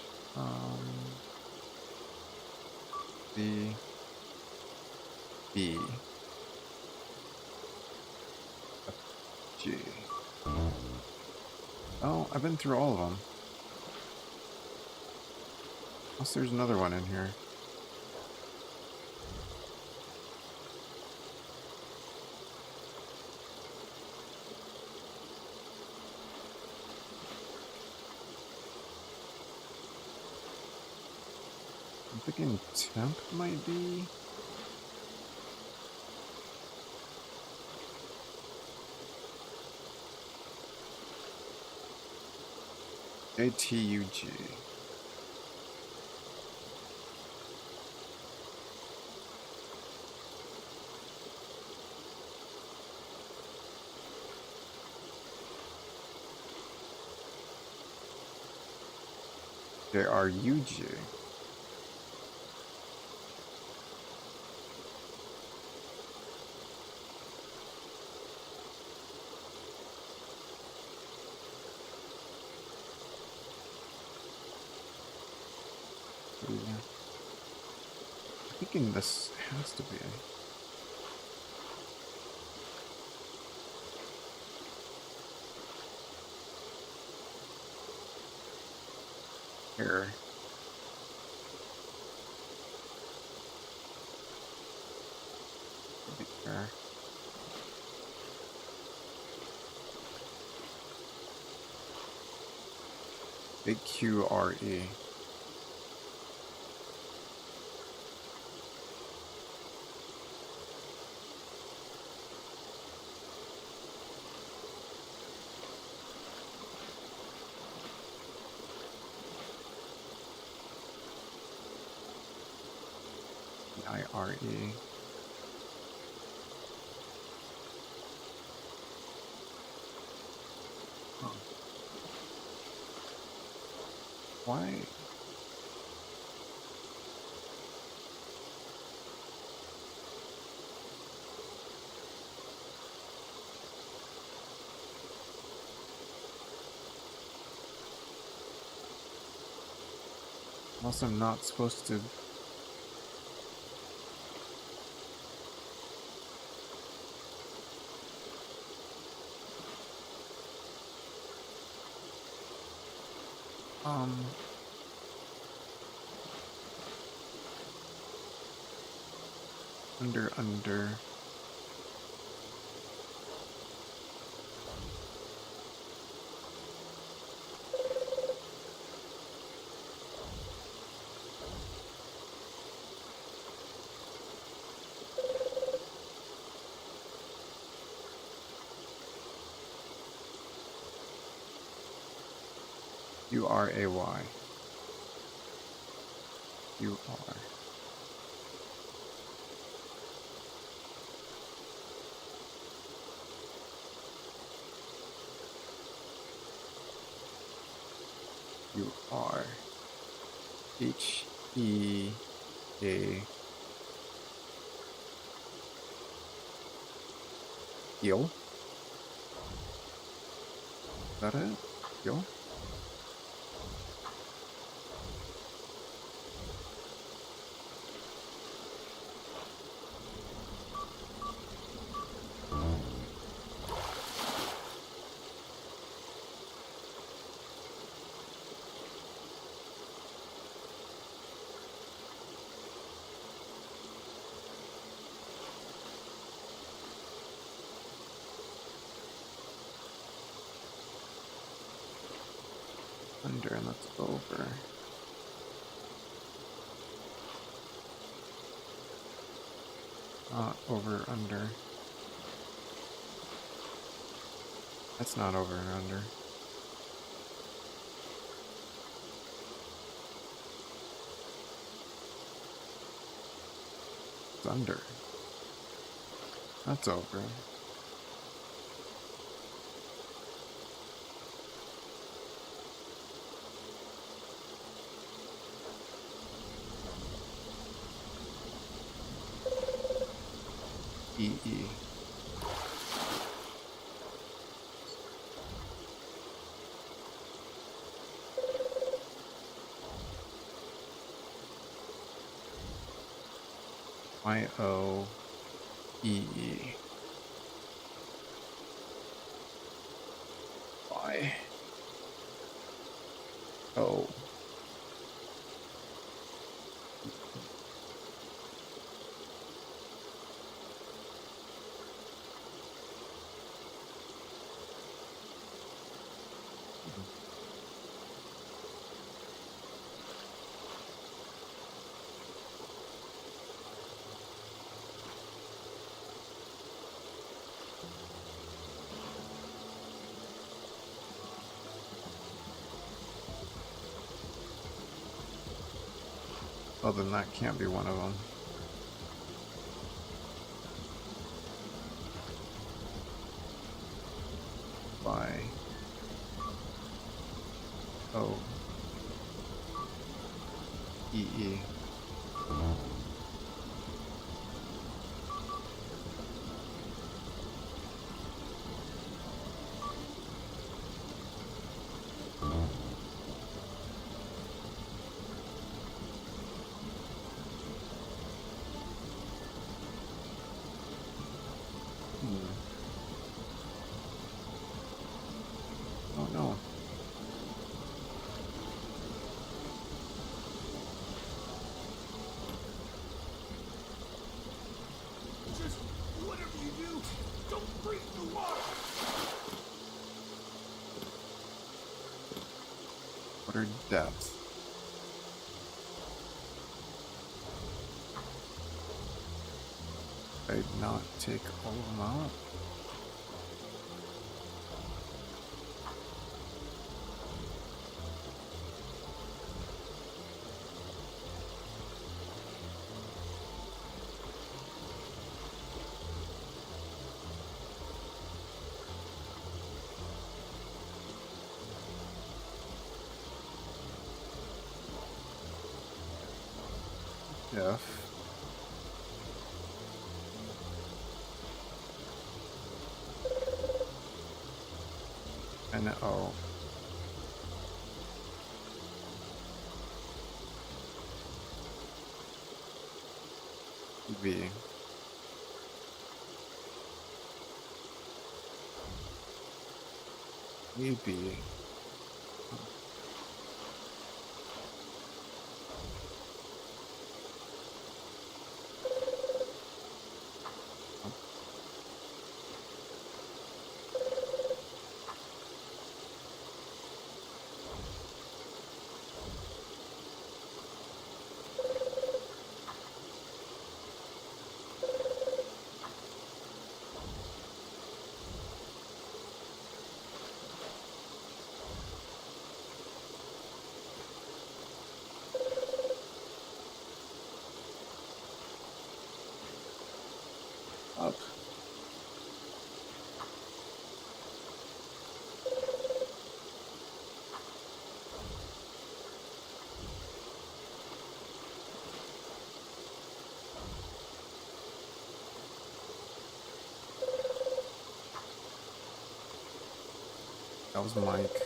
B. B. G. Oh, I've been through all of them. Unless there's another one in here. I'm thinking temp might be. ATUG. JRUG. Yeah. I'm thinking this has to be. Here. Could be here. Big QRE. IRE. Huh. Why? Unless I'm not supposed to. Under. URAY. UR. UR. HEA. Heal? Is that it? Heal? Under, and that's over. Over, under. That's not over and under. It's under. That's over. EE. YOEE. YO. Well, then that can't be one of them. YOEE. Oh no. Just whatever you do, don't breathe the water. Water depth. I'd not take all of them out. F. And O. V. AB. Up. That was Mike.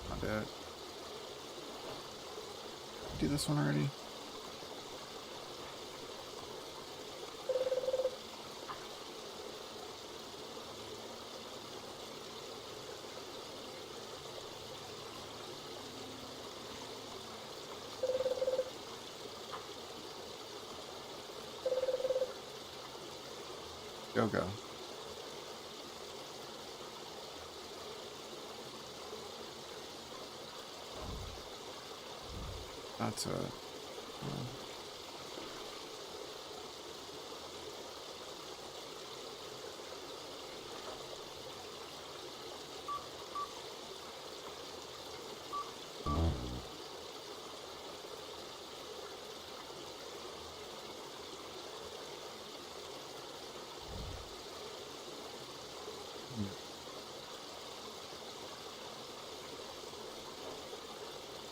Not it. Do this one already? Yoga. That's it.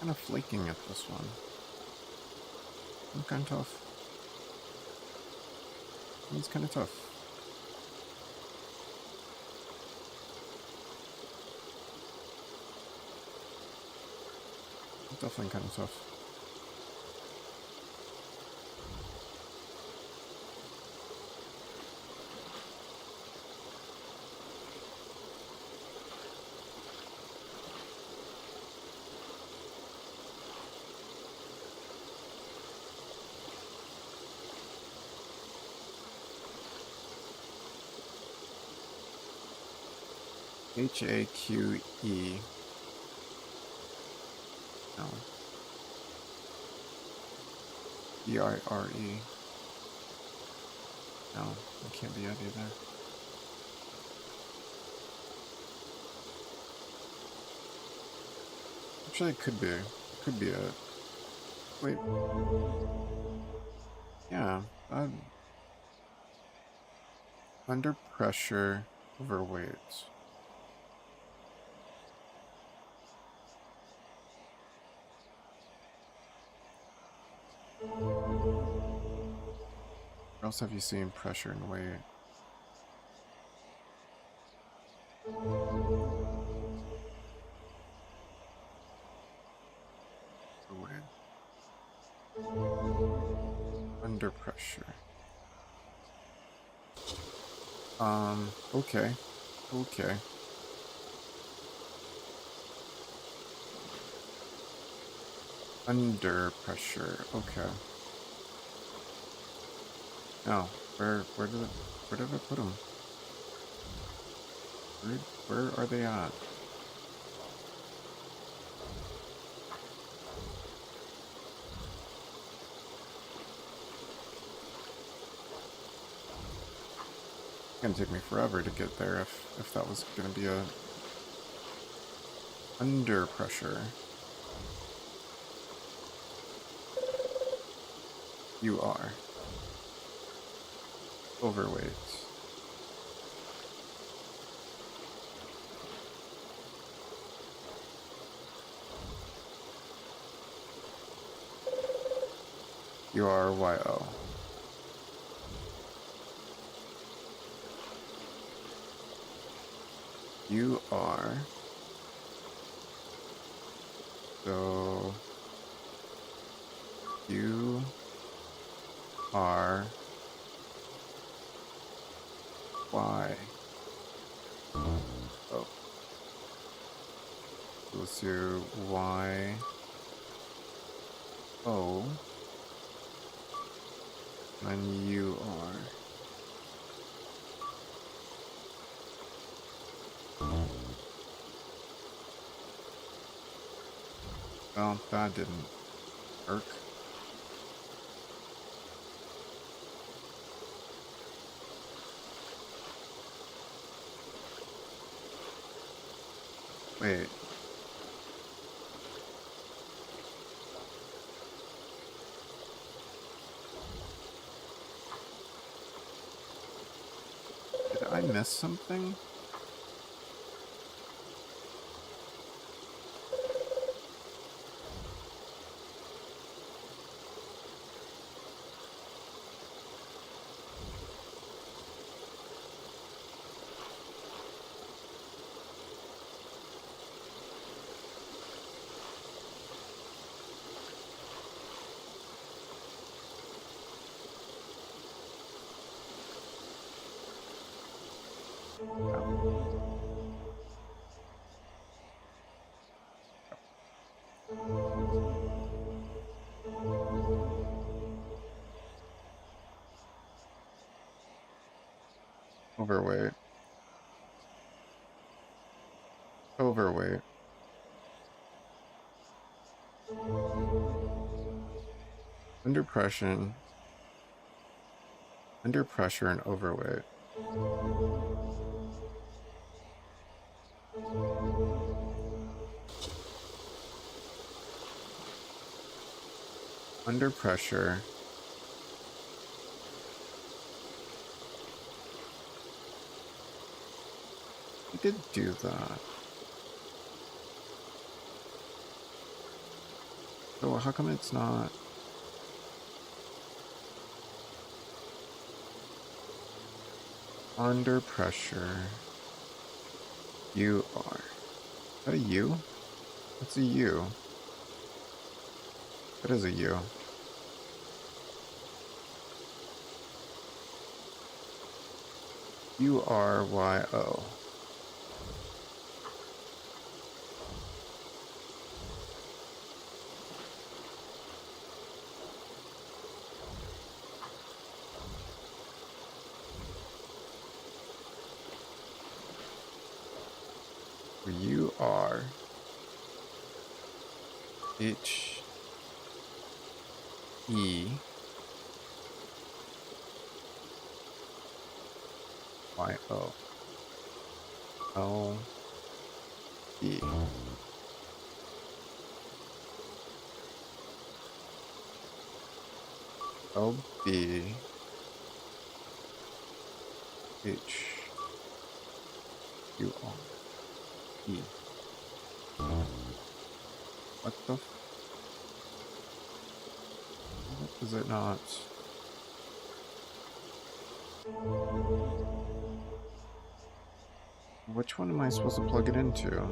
Kind of flaking at this one. I'm kind of tough. He's kind of tough. Definitely kind of tough. H-A-Q-E. No. B-I-R-E. No, it can't be that either. Actually, it could be. It could be it. Wait. Yeah. Under pressure, overweight. Where else have you seen pressure and weight? Under pressure. Okay. Okay. Under pressure. Okay. No. Where did I put them? Where are they at? It's gonna take me forever to get there if that was gonna be a under pressure. You are overweight. You are YO. You are. So you are Y. Oh. Goes to Y. O. And you are. Well, that didn't work. Wait. Did I miss something? Overweight. Overweight. Under pressure. Under pressure and overweight. Under pressure. We did do that. So how come it's not? Under pressure. You are. Is that a U? That's a U. That is a U. URYO. You are H E Y O L E. L B H U R E. What the? What is it not? Which one am I supposed to plug it into?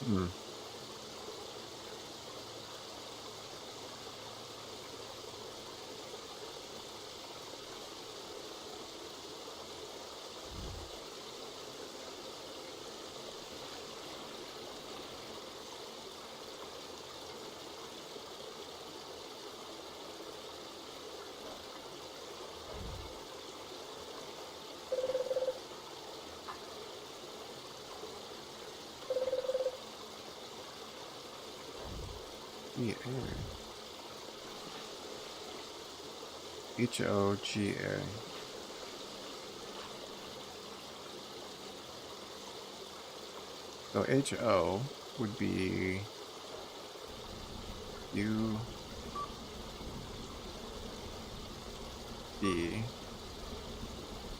Hmm. HOGA. So HO would be U B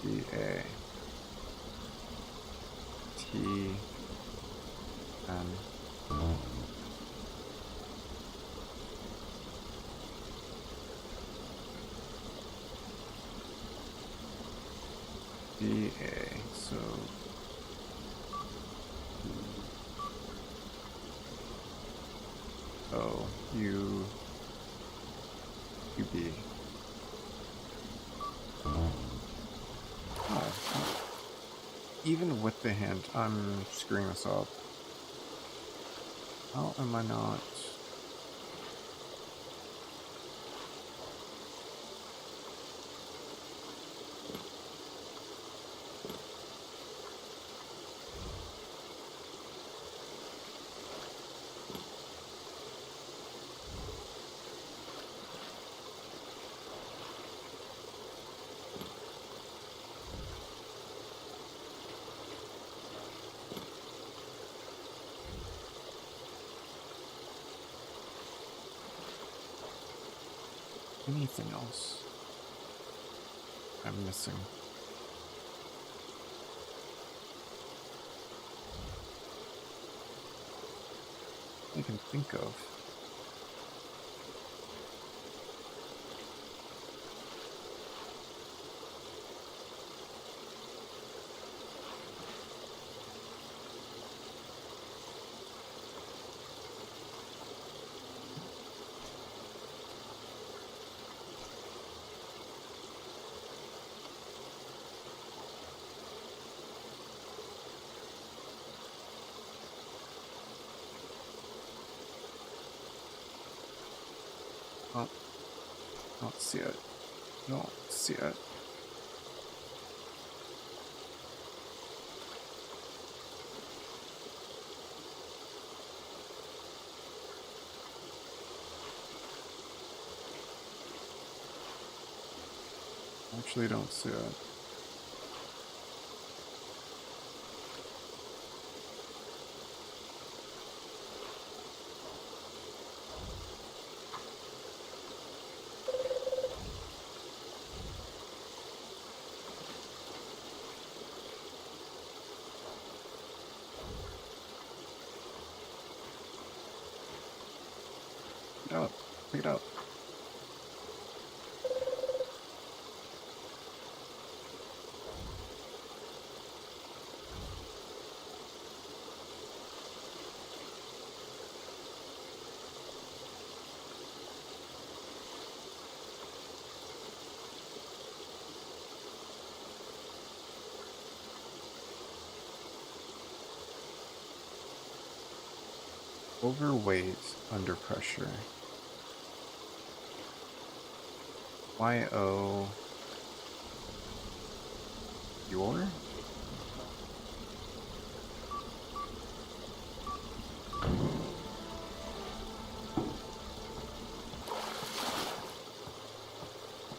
D A T N D A. So O U U B. Oh, even with the hint, I'm screwing this up. How am I not? Anything else I'm missing? I can think of. Oh, don't see it. Don't see it. Actually, don't see it. Pick it up. Pick it up. Overweight under pressure. YO. Your?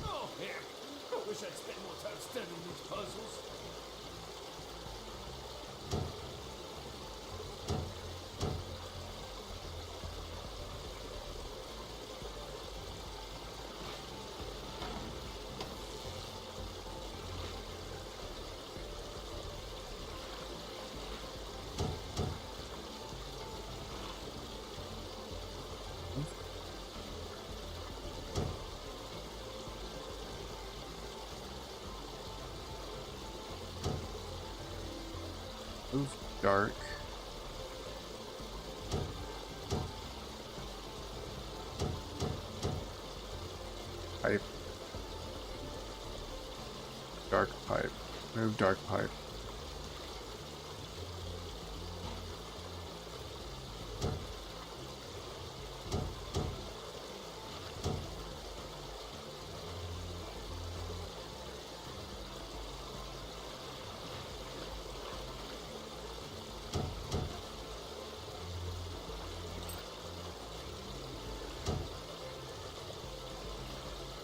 Oh, heck. I wish I'd spent more time studying these puzzles. Move dark. Pipe. Dark pipe. Move dark pipe.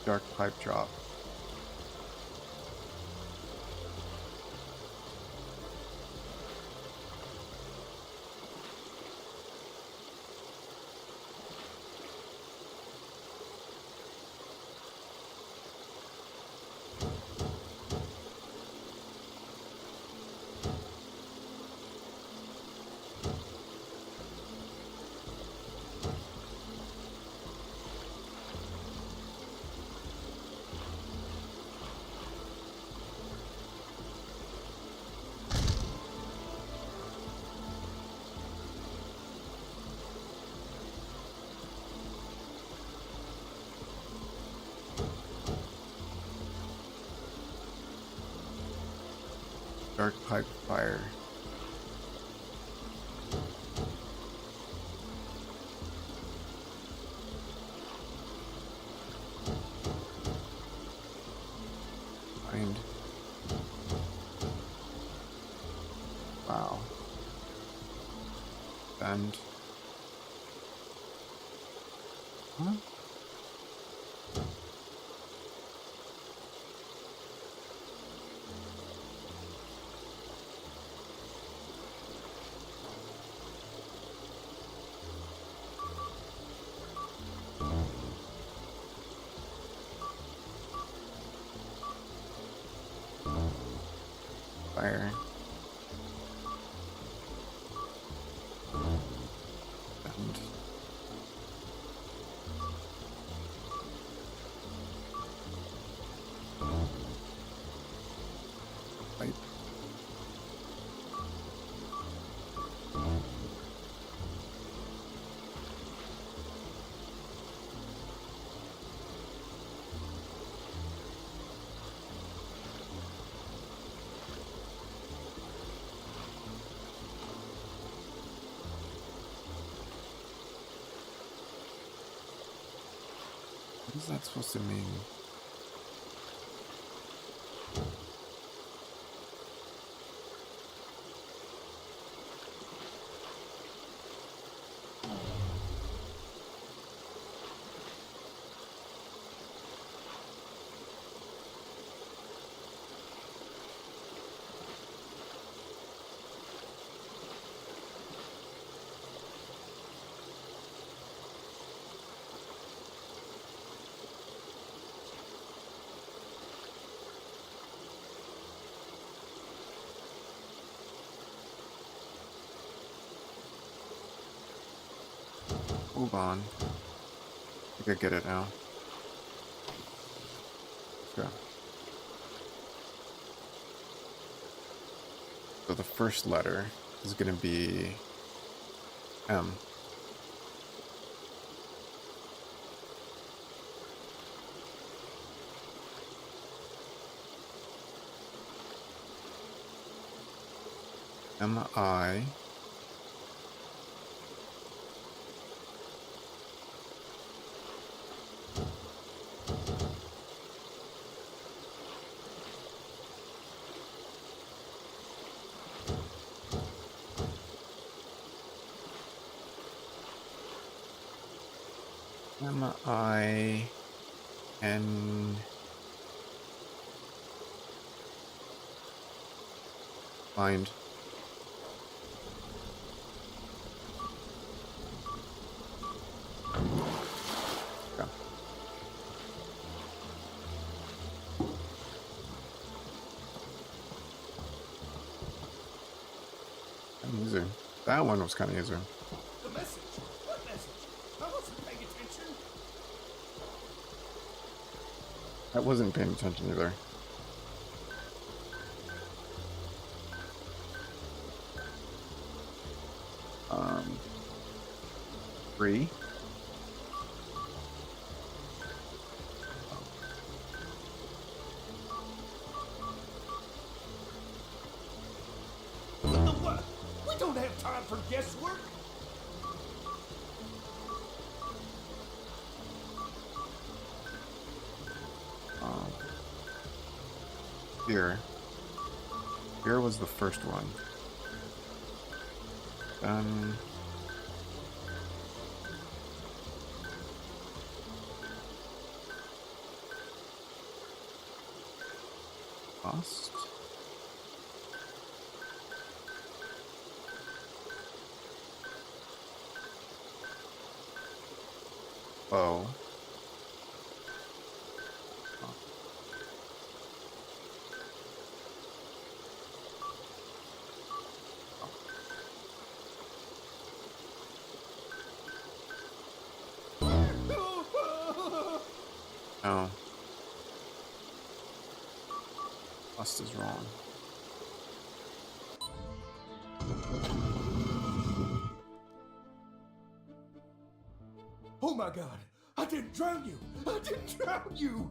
Dark pipe drop. Dark pipe fire. Find. Wow. Bend. Huh? Fire. Bend. Pipe. What's that supposed to mean? Hold on. I think I get it now. Okay. So the first letter is going to be M. M-I. M-I-N... Find. Okay. Easy. That one was kind of easy. The message? What message? I wasn't paying attention. I wasn't paying attention either. Three. What the what? We don't have time for guesswork. Here. Here was the first one. Then... Lost. Oh. Oh. Lost is wrong. Oh my god! I didn't drown you! I didn't drown you!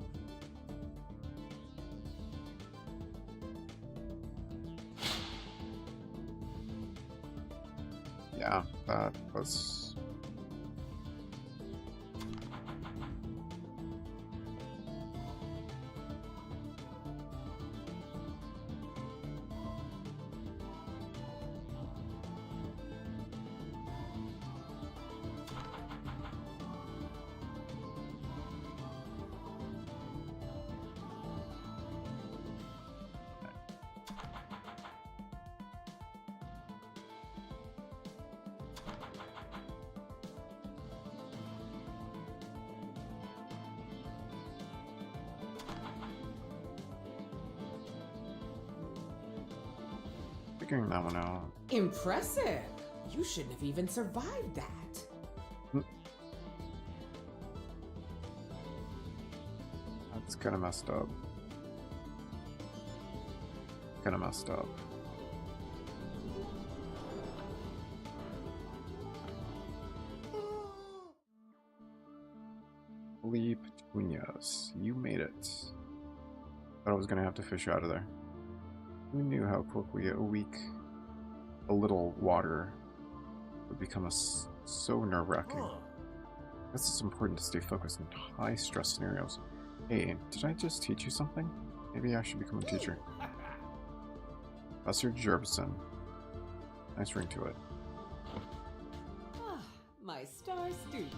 Yeah, that was... Figuring that one out. Impressive. You shouldn't have even survived that. That's kind of messed up. Kind of messed up. Lee Petunias, you made it. Thought I was gonna have to fish out of there. Who knew how quickly a little water would become so nerve-wracking. Huh. Guess it's important to stay focused in high stress scenarios. Hey, did I just teach you something? Maybe I should become a teacher. Professor Jerbson. Nice ring to it. Ah, my star student.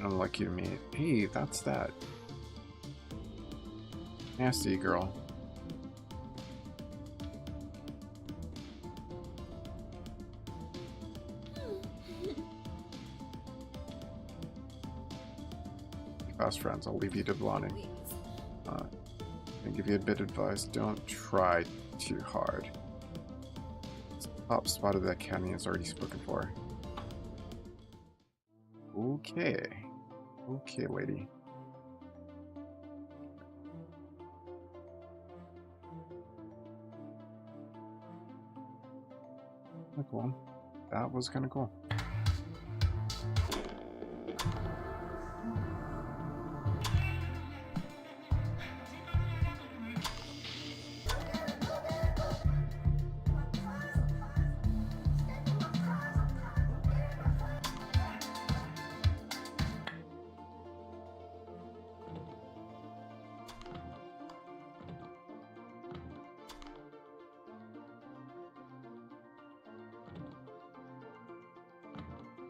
Unlucky to meet. Hey, that's that. Nasty girl. Fast friends, I'll leave you to Blondie. I'll give you a bit of advice. Don't try too hard. Top spot of the academy is already spoken for. Okay. Okay, lady. Kinda cool. That was kind of cool.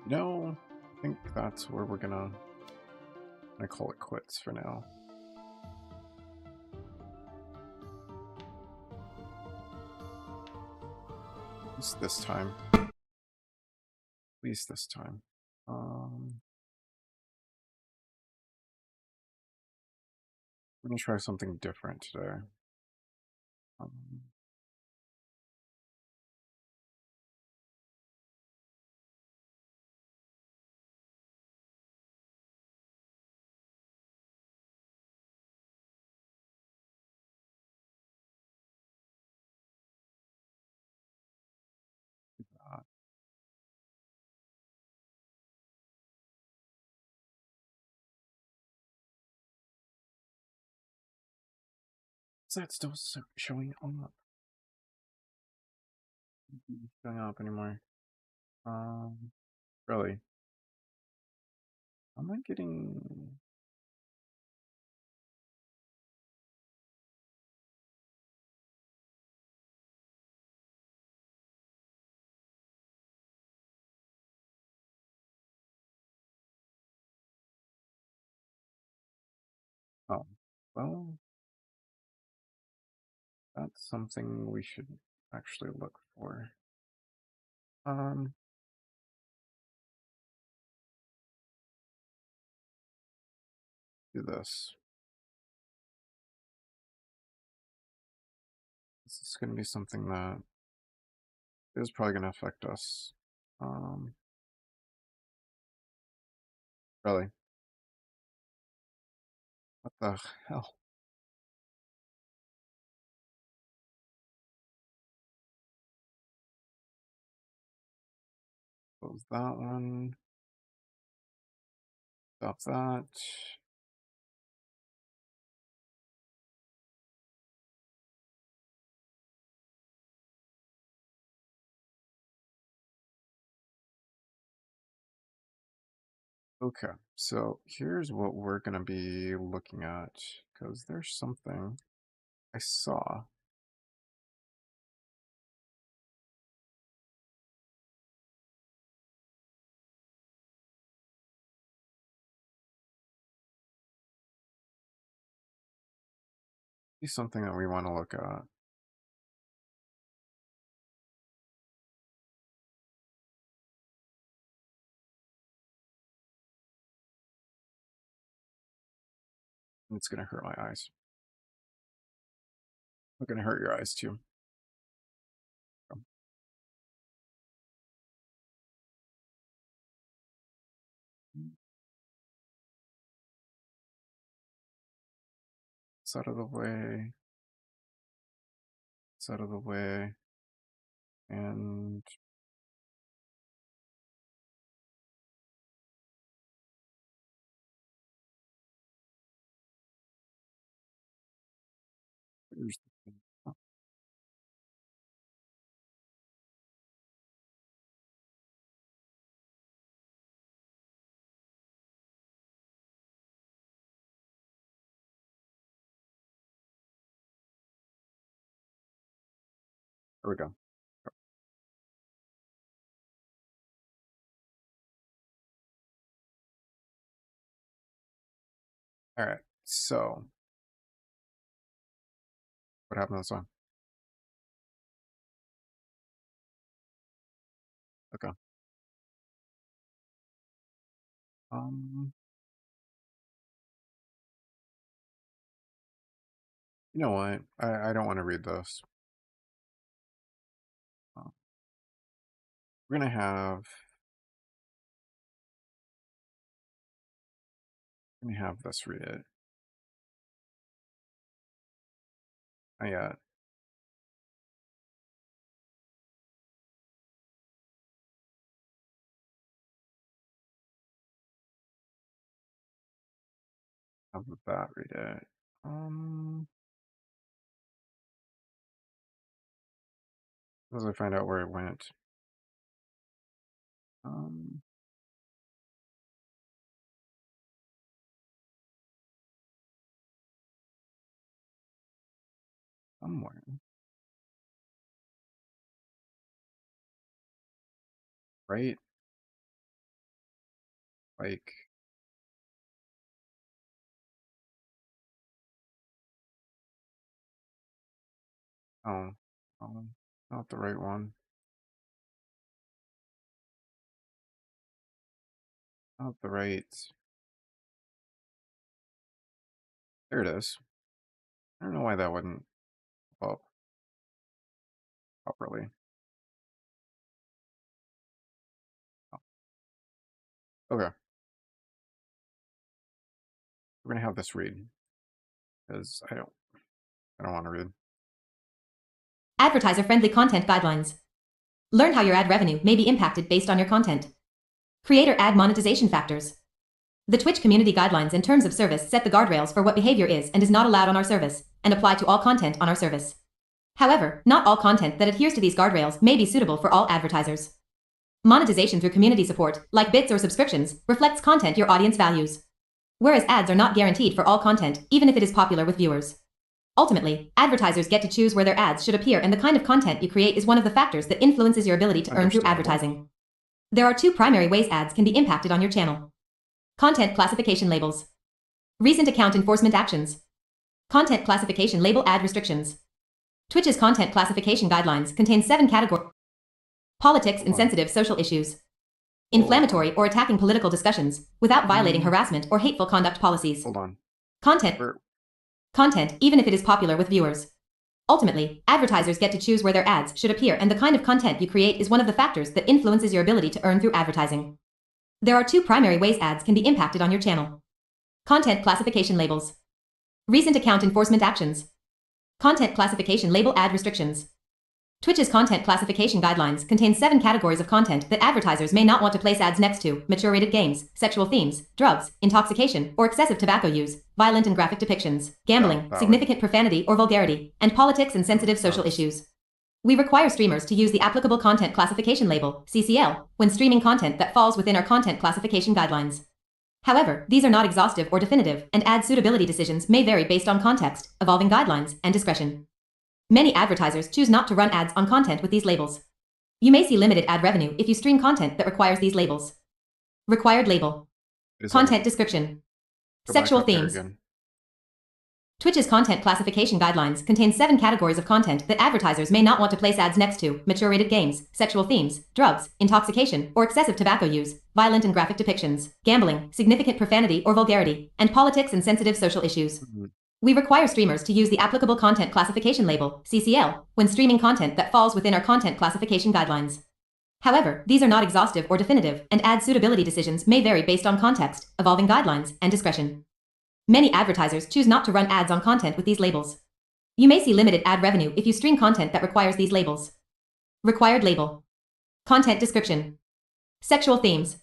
No, I think that's where we're gonna call it quits for now. At least this time. At least this time. We're gonna try something different today. Is that still showing up? Showing up anymore? Really? Am I getting? Oh, well, that's something we should actually look for. Do this. This is going to be something that is probably going to affect us. Really? What the hell? Close that one. Stop that. Okay, so here's what we're going to be looking at, because there's something I saw. It's something that we want to look at. It's going to hurt my eyes. It's going to hurt your eyes too. It's out of the way. It's out of the way. And Here's the thing. Oh, there we go. All right. So, what happened to the song? Okay. Um, you know what? I don't want to read this. We're gonna have this read it. Not yet. Have that read it. As I find out where it went. Somewhere. Right? Like, oh, not the right one. Not the right. There it is. I don't know why that wouldn't pop up properly. Oh. Okay. We're gonna have this read because I don't want to read. Advertiser-friendly content guidelines. Learn how your ad revenue may be impacted based on your content. Creator ad monetization factors. The Twitch community guidelines and terms of service set the guardrails for what behavior is and is not allowed on our service, and apply to all content on our service. However, not all content that adheres to these guardrails may be suitable for all advertisers. Monetization through community support, like bits or subscriptions, reflects content your audience values. Whereas ads are not guaranteed for all content, even if it is popular with viewers. Ultimately, advertisers get to choose where their ads should appear, and the kind of content you create is one of the factors that influences your ability to earn through advertising. There are two primary ways ads can be impacted on your channel. Content classification labels. Recent account enforcement actions. Content classification label ad restrictions. Twitch's content classification guidelines contain 7 categories. Politics and sensitive social issues. Inflammatory or attacking political discussions, without violating harassment or hateful conduct policies. Hold on. Content, even if it is popular with viewers. Ultimately, advertisers get to choose where their ads should appear, and the kind of content you create is one of the factors that influences your ability to earn through advertising. There are two primary ways ads can be impacted on your channel. Content classification labels. Recent account enforcement actions. Content classification label ad restrictions. Twitch's content classification guidelines contain 7 categories of content that advertisers may not want to place ads next to: mature-rated games, sexual themes, drugs, intoxication, or excessive tobacco use, violent and graphic depictions, gambling, significant profanity or vulgarity, and politics and sensitive social issues. We require streamers to use the applicable content classification label, CCL, when streaming content that falls within our content classification guidelines. However, these are not exhaustive or definitive, and ad suitability decisions may vary based on context, evolving guidelines, and discretion. Many advertisers choose not to run ads on content with these labels. You may see limited ad revenue if you stream content that requires these labels. Required label. Content description. Sexual themes. Twitch's content classification guidelines contain 7 categories of content that advertisers may not want to place ads next to: mature-rated games, sexual themes, drugs, intoxication, or excessive tobacco use, violent and graphic depictions, gambling, significant profanity or vulgarity, and politics and sensitive social issues. We require streamers to use the applicable content classification label, CCL, when streaming content that falls within our content classification guidelines. However, these are not exhaustive or definitive, and ad suitability decisions may vary based on context, evolving guidelines, and discretion. Many advertisers choose not to run ads on content with these labels. You may see limited ad revenue if you stream content that requires these labels. Required label. Content description. Sexual themes.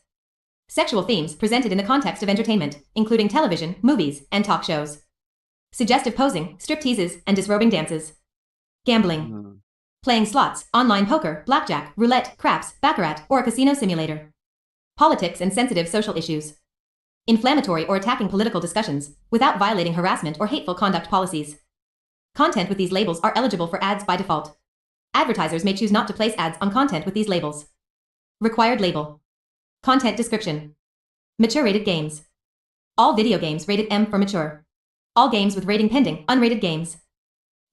Sexual themes presented in the context of entertainment, including television, movies, and talk shows. suggestive posing, stripteases, and disrobing dances. Gambling. Hmm. Playing slots, online poker, blackjack, roulette, craps, baccarat, or a casino simulator. Politics and sensitive social issues. Inflammatory or attacking political discussions, without violating harassment or hateful conduct policies. Content with these labels are eligible for ads by default. Advertisers may choose not to place ads on content with these labels. Required label. Content description. Mature rated games. All video games rated M for mature. All games with rating pending, unrated games.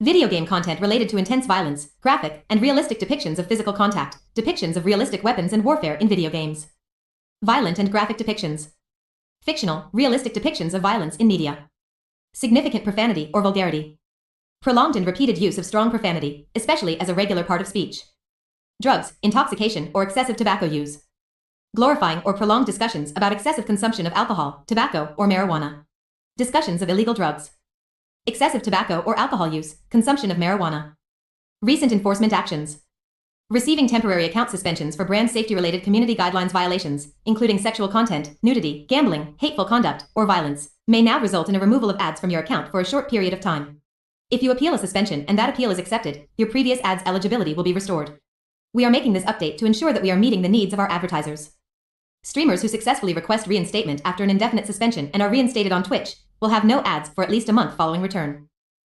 Video game content related to intense violence, graphic, and realistic depictions of physical contact, depictions of realistic weapons and warfare in video games. Violent and graphic depictions. Fictional, realistic depictions of violence in media. Significant profanity or vulgarity. Prolonged and repeated use of strong profanity, especially as a regular part of speech. Drugs, intoxication, or excessive tobacco use. Glorifying or prolonged discussions about excessive consumption of alcohol, tobacco, or marijuana. Discussions of illegal drugs. Excessive tobacco or alcohol use, consumption of marijuana. Recent enforcement actions. Receiving temporary account suspensions for brand safety-related community guidelines violations, including sexual content, nudity, gambling, hateful conduct, or violence, may now result in a removal of ads from your account for a short period of time. If you appeal a suspension and that appeal is accepted, your previous ads eligibility will be restored. We are making this update to ensure that we are meeting the needs of our advertisers. Streamers who successfully request reinstatement after an indefinite suspension and are reinstated on Twitch will have no ads for at least a month following return.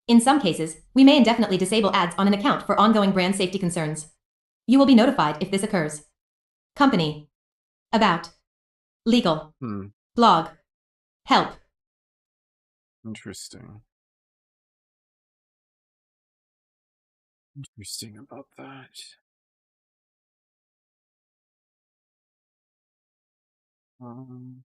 In some cases, we may indefinitely disable ads on an account for ongoing brand safety concerns. You will be notified if this occurs. Company. About. Legal. Blog. Help. Interesting. Interesting about that. Um,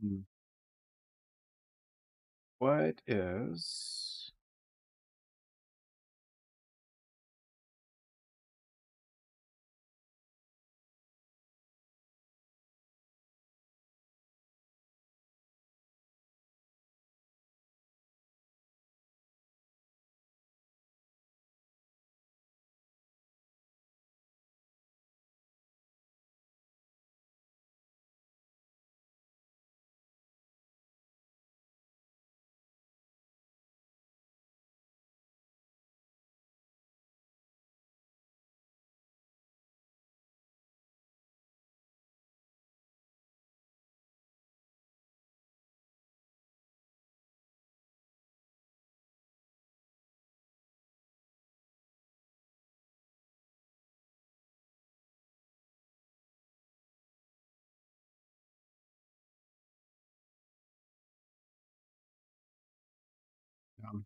hmm. What is... Um,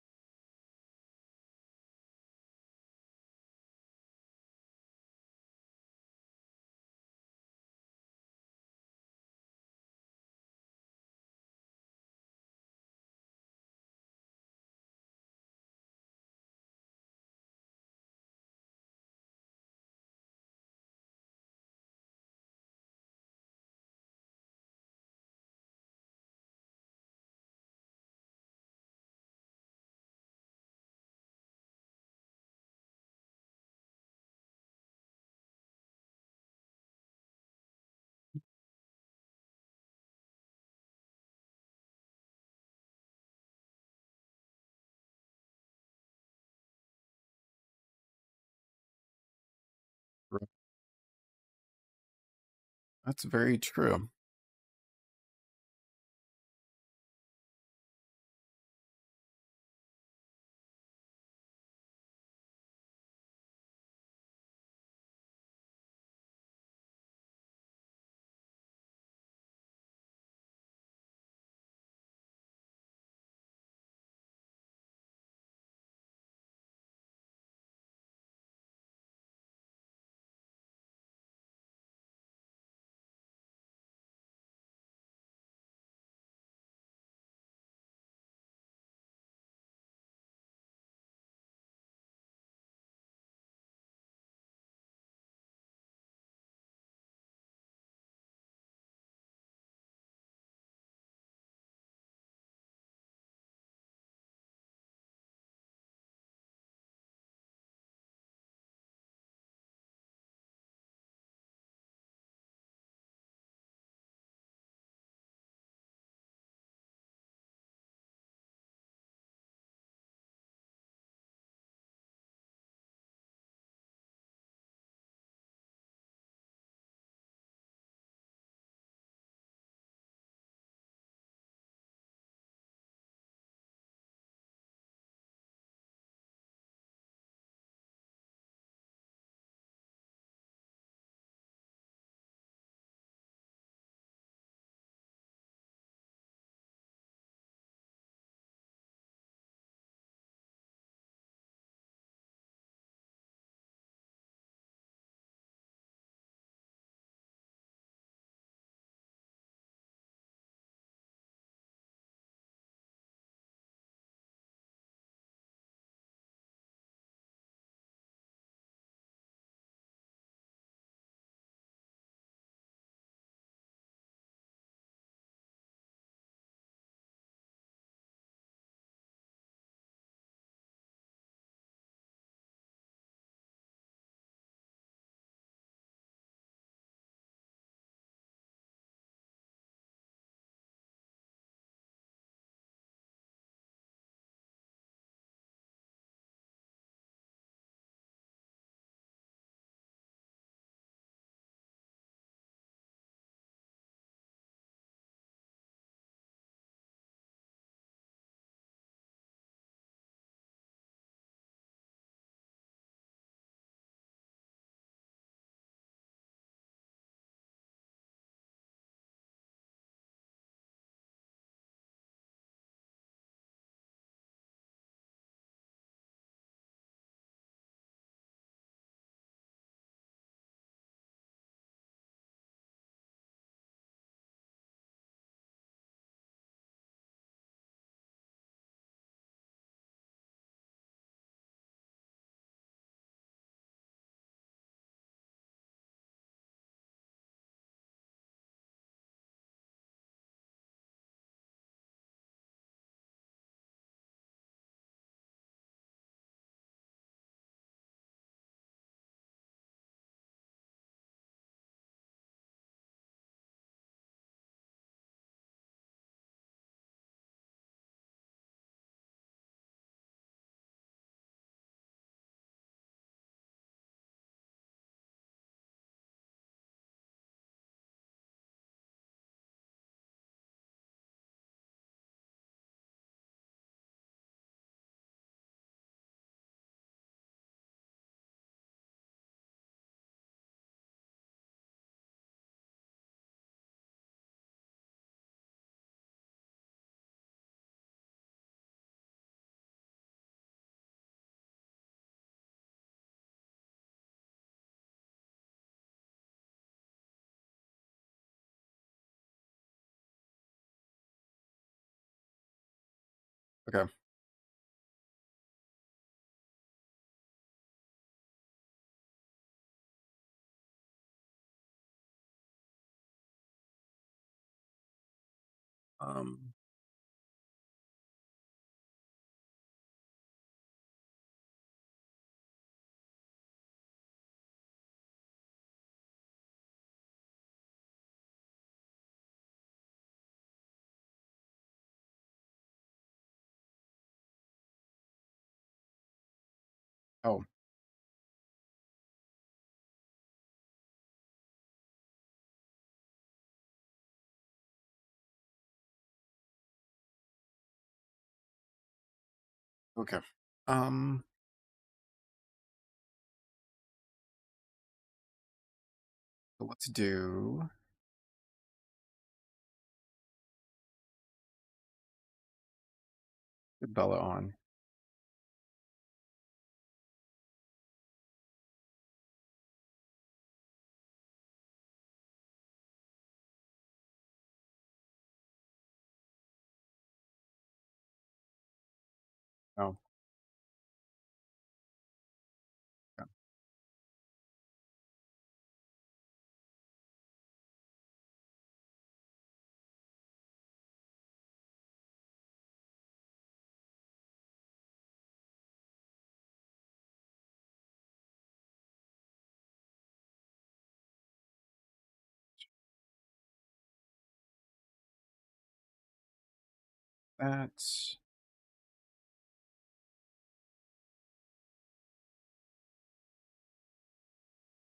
That's very true. Okay. Um, oh, okay. Um, so let's do get Bella on. Oh, yeah. That's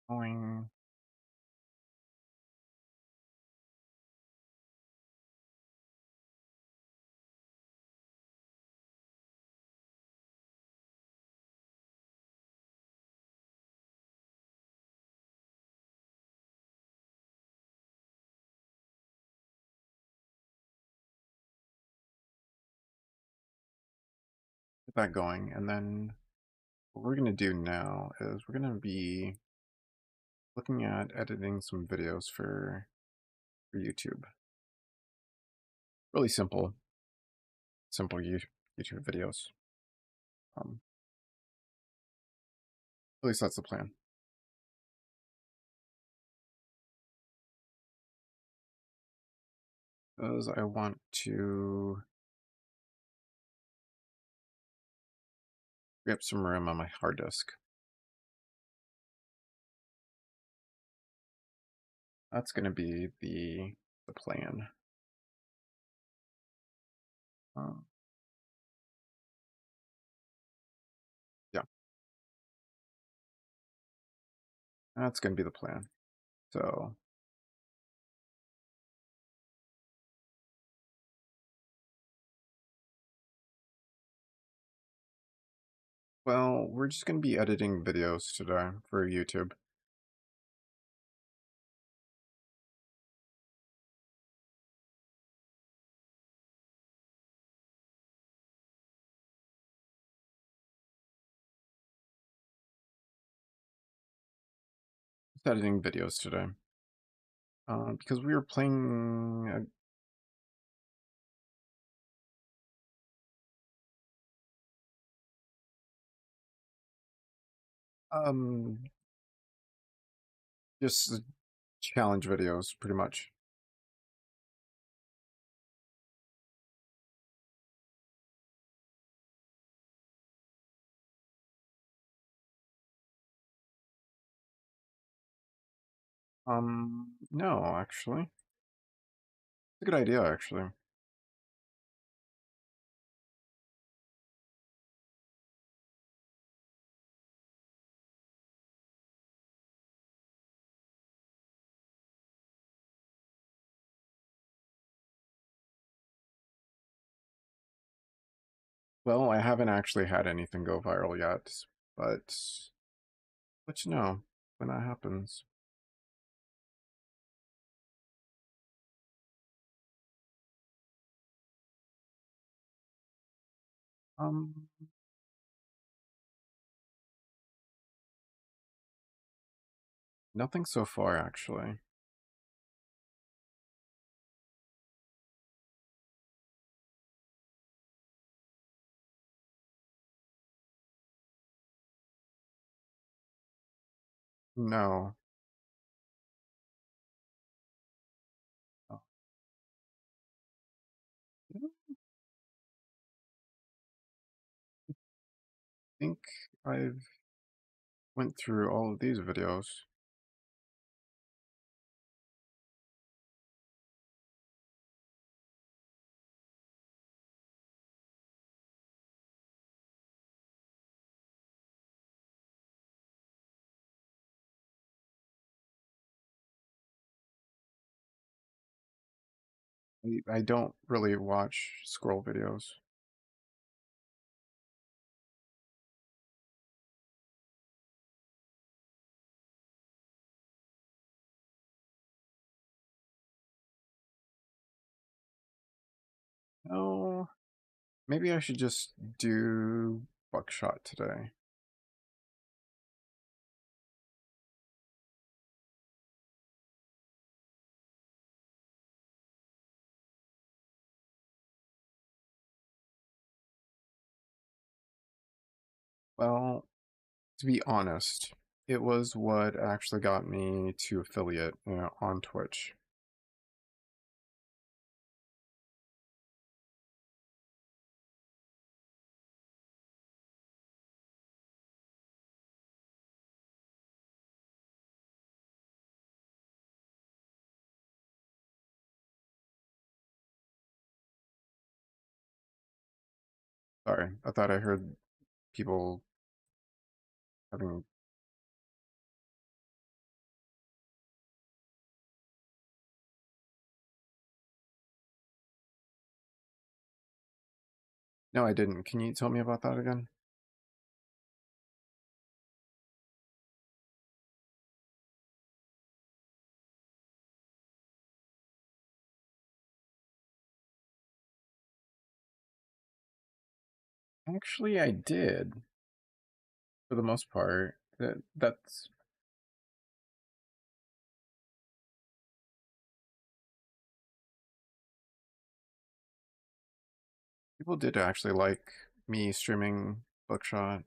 going. Get that going, and then what we're gonna do now is we're gonna be looking at editing some videos for YouTube. Really simple YouTube videos. Um, at least that's the plan. Because I want to free up some room on my hard disk. That's gonna be the plan. Um, yeah, that's gonna be the plan. So, well, we're just gonna be editing videos today for YouTube. Just editing videos today. Because we were playing. Um, just challenge videos, pretty much. No, actually, it's a good idea, actually. Well, I haven't actually had anything go viral yet, but let you know when that happens. Um, nothing so far, actually. No. Oh, I think I've went through all of these videos. I don't really watch scroll videos. Oh, maybe I should just do buckshot today. Well, to be honest, it was what actually got me to affiliate on Twitch. Sorry, I thought I heard people having. No, I didn't. Can you tell me about that again? Actually, I did, for the most part. That's people did actually like me streaming Bookshot.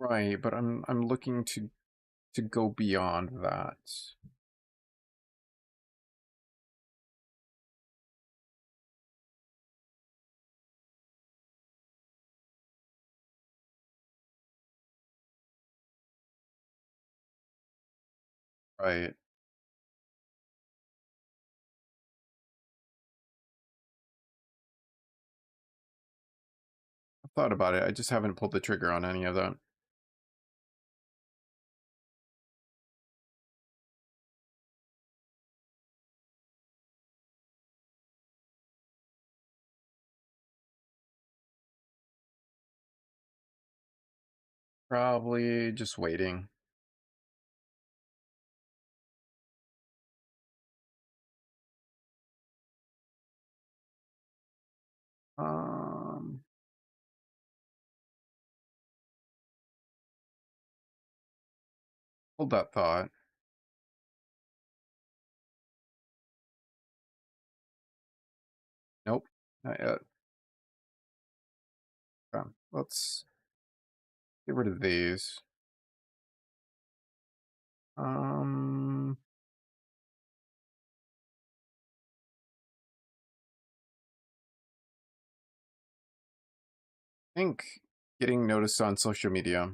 Right, but I'm looking to go beyond that. Right. I've thought about it. I just haven't pulled the trigger on any of that. Probably just waiting. Um, hold that thought. Nope, not yet. Let's get rid of these. Um, I think getting noticed on social media,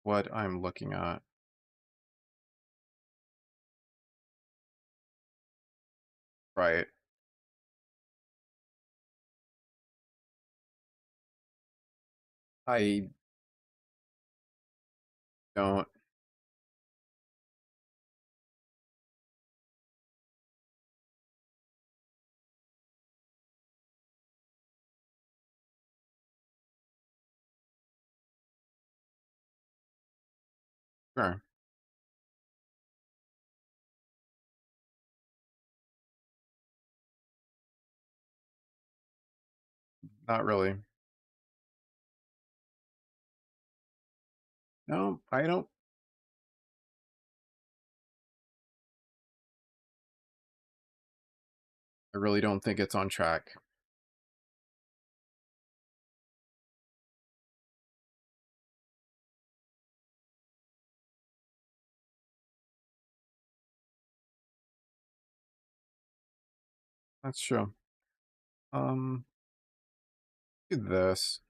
what I'm looking at. Right. I don't. Sure. Not really. No, I don't I really don't think it's on track. That's true. Do this.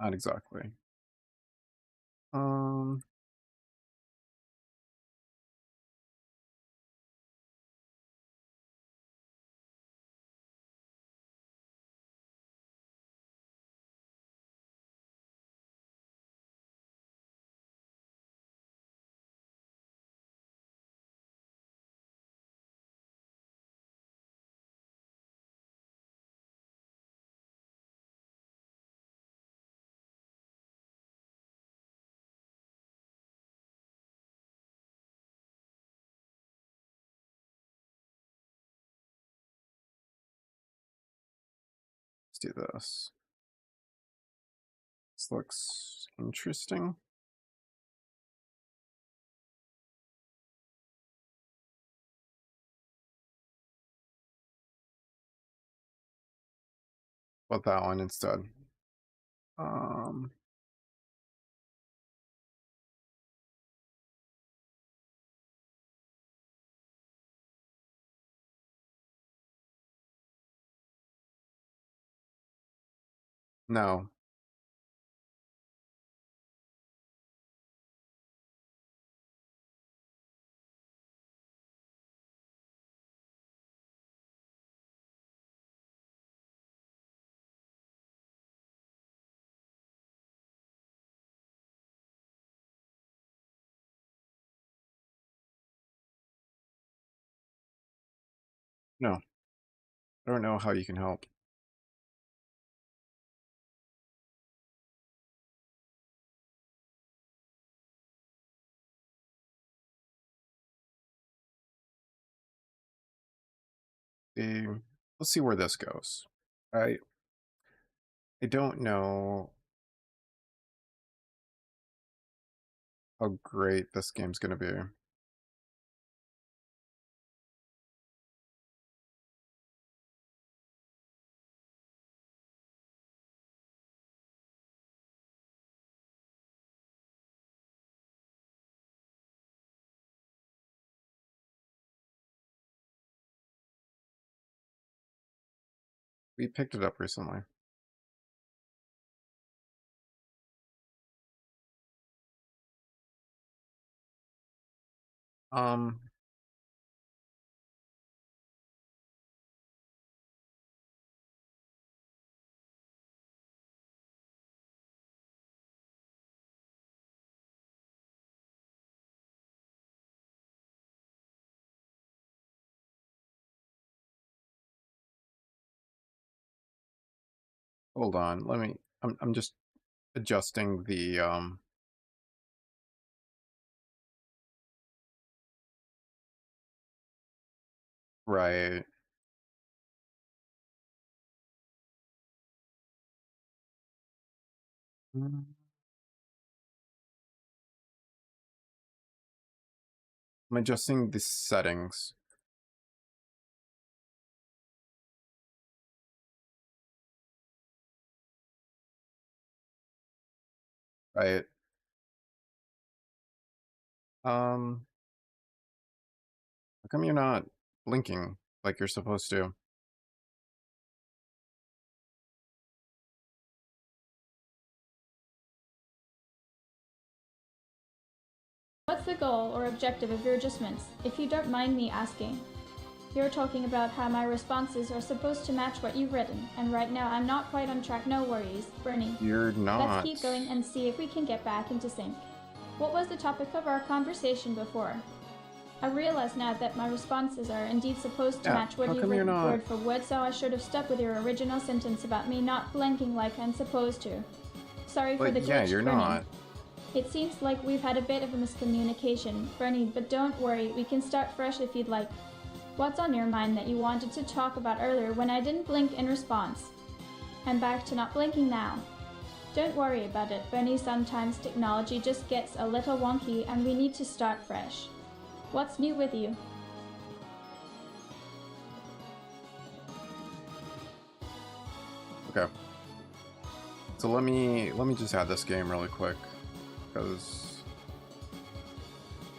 Not exactly. Um, let's do this. This looks interesting. But that one instead. Um, no. No. I don't know how you can help. Let's see where this goes. I don't know how great this game's gonna be. We picked it up recently. Um, hold on. I'm just adjusting the right. Mm, I'm adjusting the settings. Right. How come you're not blinking like you're supposed to? What's the goal or objective of your adjustments, if you don't mind me asking? You're talking about how my responses are supposed to match what you've written, and right now I'm not quite on track. No worries, Bernie. You're not. Let's keep going and see if we can get back into sync. What was the topic of our conversation before? I realize now that my responses are indeed supposed to Yeah, match what how you've come you're written not- word for word, so I should have stuck with your original sentence about me not blinking like I'm supposed to. Sorry for the But yeah, glitch, you're Bernie. not. It seems like we've had a bit of a miscommunication, Bernie, but don't worry, we can start fresh if you'd like. What's on your mind that you wanted to talk about earlier when I didn't blink in response? I'm back to not blinking now. Don't worry about it, Bernie. Sometimes technology just gets a little wonky and we need to start fresh. What's new with you? Okay. So let me just add this game really quick, because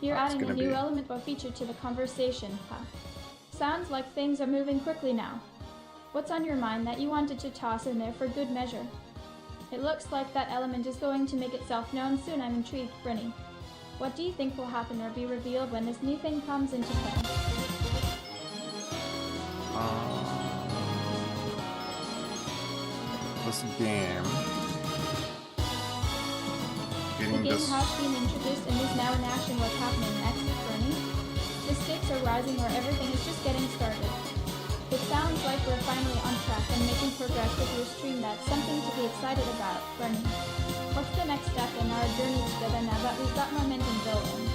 You're That's adding a gonna new be- element or feature to the conversation, huh? Sounds like things are moving quickly now. What's on your mind that you wanted to toss in there for good measure? It looks like that element is going to make itself known soon. I'm intrigued, Brinny. What do you think will happen or be revealed when this new thing comes into play? this game The getting game this. has been introduced and is now in action. What's happening next, Bernie? The stakes are rising where everything is just getting started. It sounds like we're finally on track and making progress with your stream. That's something to be excited about, Bernie. What's the next step in our journey together now that we've got momentum building?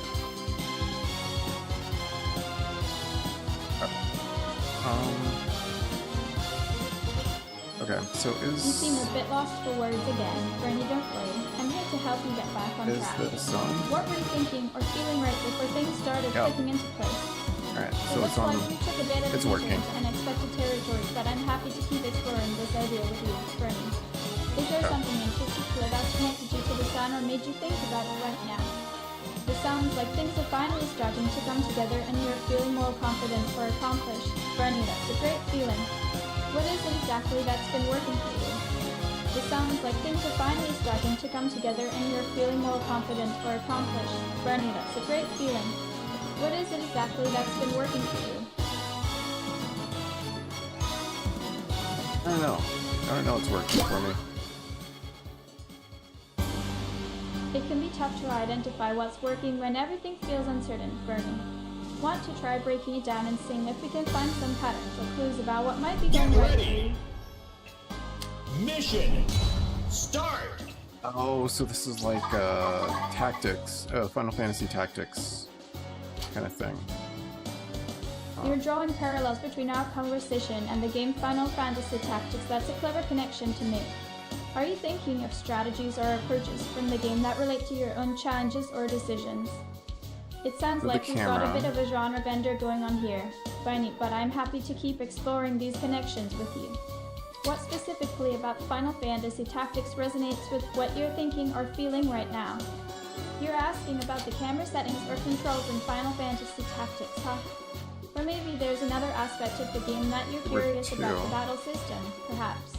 Okay, so You seem a bit lost for words again. Bernie, don't worry. I'm here to help you get back on is track. this on? What were you thinking or feeling right before things started Yeah. clicking into place? Alright, It so looks it's on. like we took a bit of It's a working. into unexpected territory, but I'm happy to keep exploring this idea with you, Bernie. Is there Okay. something in particular that's connected you to the sound or made you think about it right now? It sounds like things are finally starting to come together and you're feeling more confident or accomplished. Bernie, that's a great feeling. What is it exactly that's been working for you? It sounds like things are finally starting to come together and you're feeling more confident or accomplished. Bernie, that's a great feeling. What is it exactly that's been working for you? I don't know. I don't know what's working for me. It can be tough to identify what's working when everything feels uncertain, Bernie. Want to try breaking it down and seeing if we can find some patterns or clues about what might be going Get right for ready. you? Mission start. Oh, so this is like tactics, Final Fantasy Tactics kind of thing. You're drawing parallels between our conversation and the game Final Fantasy Tactics. That's a clever connection to make. Are you thinking of strategies or approaches from the game that relate to your own challenges or decisions? It sounds With the like we've got a camera. bit of a genre bender going on here, but I'm happy to keep exploring these connections with you. What specifically about Final Fantasy Tactics resonates with what you're thinking or feeling right now? You're asking about the camera settings or controls in Final Fantasy Tactics, huh? Or maybe there's another aspect of the game that you're Or curious about two. the battle system, perhaps.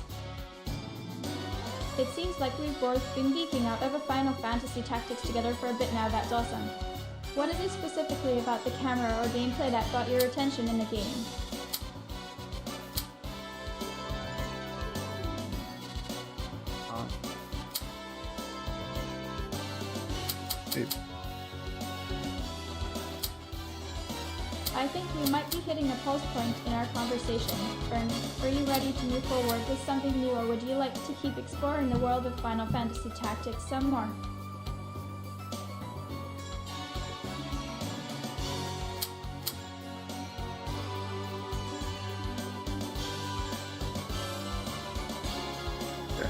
It seems like we've both been geeking out over Final Fantasy Tactics together for a bit now. That's awesome. What is it specifically about the camera or gameplay that got your attention in the game? It, I think we might be hitting a pulse point in our conversation. Bernie, are you ready to move forward with something new, or would you like to keep exploring the world of Final Fantasy Tactics some more?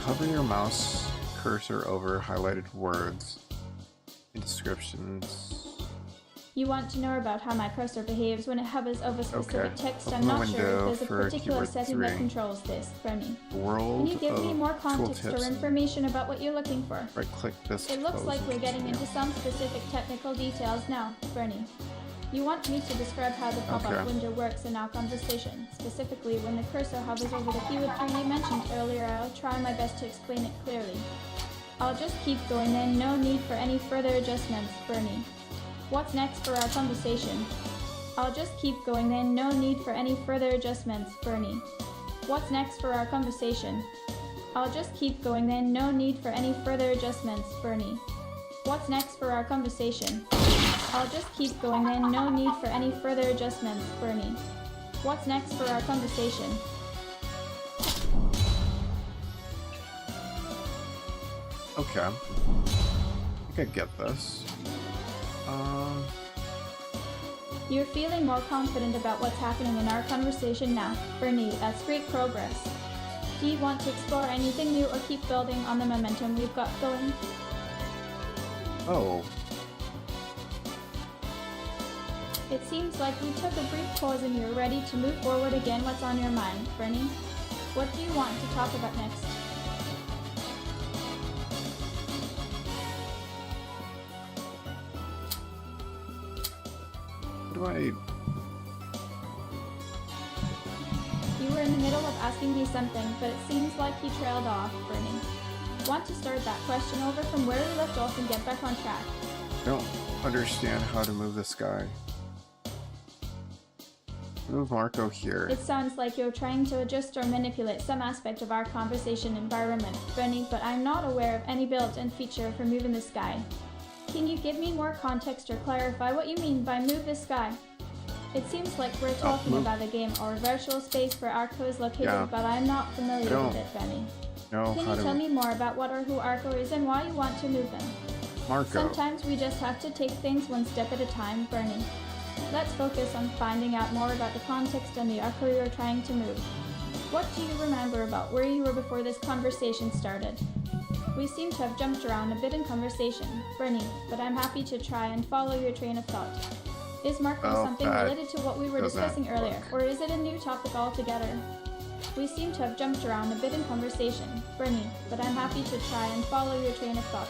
hover your mouse cursor over highlighted words and descriptions. You want to know about how my cursor behaves when it hovers over specific Okay. text. Open I'm the not sure window if there's a for particular keyword setting that 3. controls this, Bernie. World Can you give me of more context or tooltips. information about what you're looking for? Right click this. It looks close like and we're getting continue. into some specific technical details now, Bernie. You want me to describe how the pop-up Okay. window works in our conversation. Specifically, when the cursor hovers over the keyword 3 you mentioned earlier, I'll try my best to explain it clearly. I'll just keep going then, no need for any further adjustments, Bernie. What's next for our conversation? I'll just keep going then, no need for any further adjustments, Bernie. What's next for our conversation? I'll just keep going then, no need for any further adjustments, Bernie. What's next for our conversation? I'll just keep going then, no need for any further adjustments, Bernie. What's next for our conversation? Okay. I think I get this. You're feeling more confident about what's happening in our conversation now. Bernie, that's great progress. Do you want to explore anything new or keep building on the momentum we've got going? Oh. It seems like we took a brief pause and you're ready to move forward again. What's on your mind, Bernie? What do you want to talk about next? What do I... You were in the middle of asking me something, but it seems like you trailed off, Bernie. Want to start that question over from where we left off and get back on track? I don't understand how to move this guy. Move Marco here. It sounds like you're trying to adjust or manipulate some aspect of our conversation environment, Bernie, but I'm not aware of any built-in feature for moving this guy. Can you give me more context or clarify what you mean by move this guy? It seems like we're talking about a game or virtual space where Arco is located, but I'm not familiar with it, Benny. Can you tell me more about what or who Arco is and why you want to move them? Marco. Sometimes we just have to take things one step at a time, Bernie. Let's focus on finding out more about the context and the Arco you're trying to move. What do you remember about where you were before this conversation started? We seem to have jumped around a bit in conversation, Bernie, but I'm happy to try and follow your train of thought. Is Marco something related to what we were discussing earlier, or is it a new topic altogether? We seem to have jumped around a bit in conversation, Bernie, but I'm happy to try and follow your train of thought.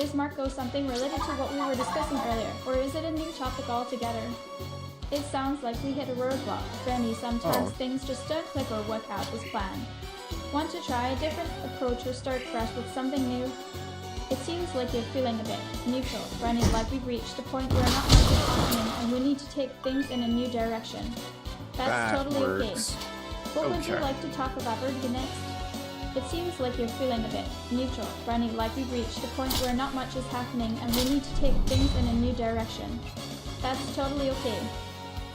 Is Marco something related to what we were discussing earlier, or is it a new topic altogether? It sounds like we hit a roadblock, Bernie. Sometimes things just don't click or work out as planned. Want to try a different approach or start fresh with something new? It seems like you're feeling a bit neutral, Bernie, like we've reached a point where not much is happening and we need to take things in a new direction. That's totally okay. What would you like to talk about next? It seems like you're feeling a bit neutral, Bernie, like we've reached a point where not much is happening and we need to take things in a new direction. That's totally okay.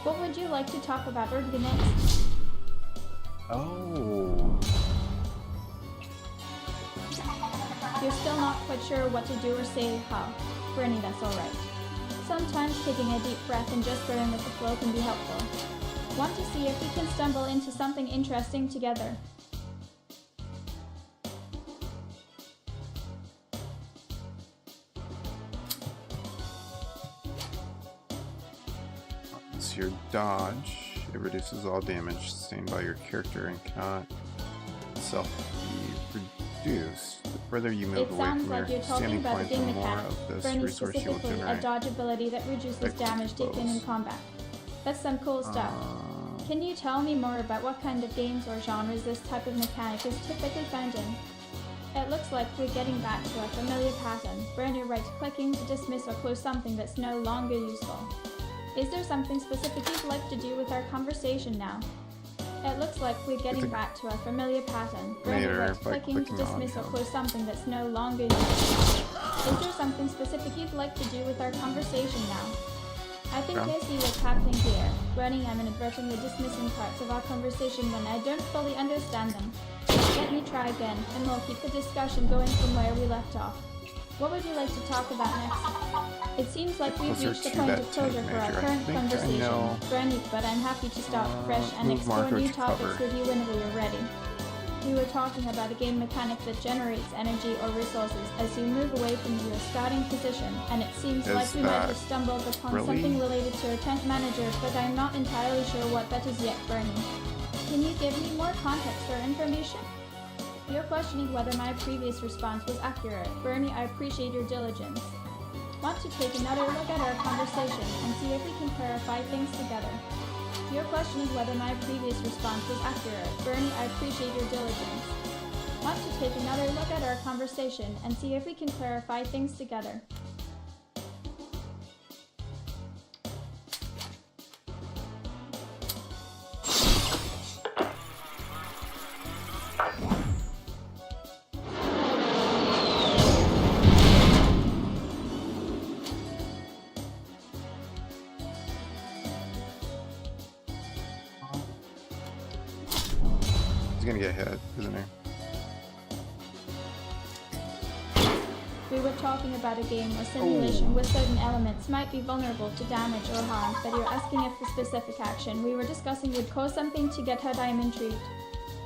What would you like to talk about next? Oh. You're still not quite sure what to do or say how. Bernie, that's alright. Sometimes taking a deep breath and just going with the flow can be helpful. Want to see if we can stumble into something interesting together. It's your dodge. It reduces all damage sustained by your character and cannot itself be reduced. The further you move away from your standing point, the more of this Bernie, resource you will specifically a generate. dodge ability that reduces damage taken in combat. That's some cool stuff. Can you tell me more about what kind of games or genres this type of mechanic is typically found in? It looks like we're getting back to a familiar pattern. Bernie, right-clicking to dismiss or close something that's no longer useful. Is there something specific you'd like to do with our conversation now? It looks like we're getting back to a familiar pattern. Bernie, right-clicking to dismiss or close something that's no longer useful. Is there something specific you'd like to do with our conversation now? I think I see what's happening here. Bernie, I'm inadvertently dismissing parts of our conversation when I don't fully understand them. Let me try again, and we'll keep the discussion going from where we left off. What would you like to talk about next? It seems like we've reached a point of closure for our current conversation, Bernie, but I'm happy to start fresh and explore new topics with you whenever you're ready. We were talking about a game mechanic that generates energy or resources as you move away from your starting position, and it seems like we might have stumbled upon something related to a tent manager, but I'm not entirely sure what that is yet, Bernie. Can you give me more context or information? You're questioning whether my previous response was accurate. Bernie, I appreciate your diligence. Want to take another look at our conversation and see if we can clarify things together. You're questioning whether my previous response was accurate. Bernie, I appreciate your diligence. Want to take another look at our conversation and see if we can clarify things together. gonna get hit, isn't he? We were talking about a game or simulation where certain elements might be vulnerable to damage or harm, but you're asking if the specific action we were discussing would cause something to get hurt. I am intrigued.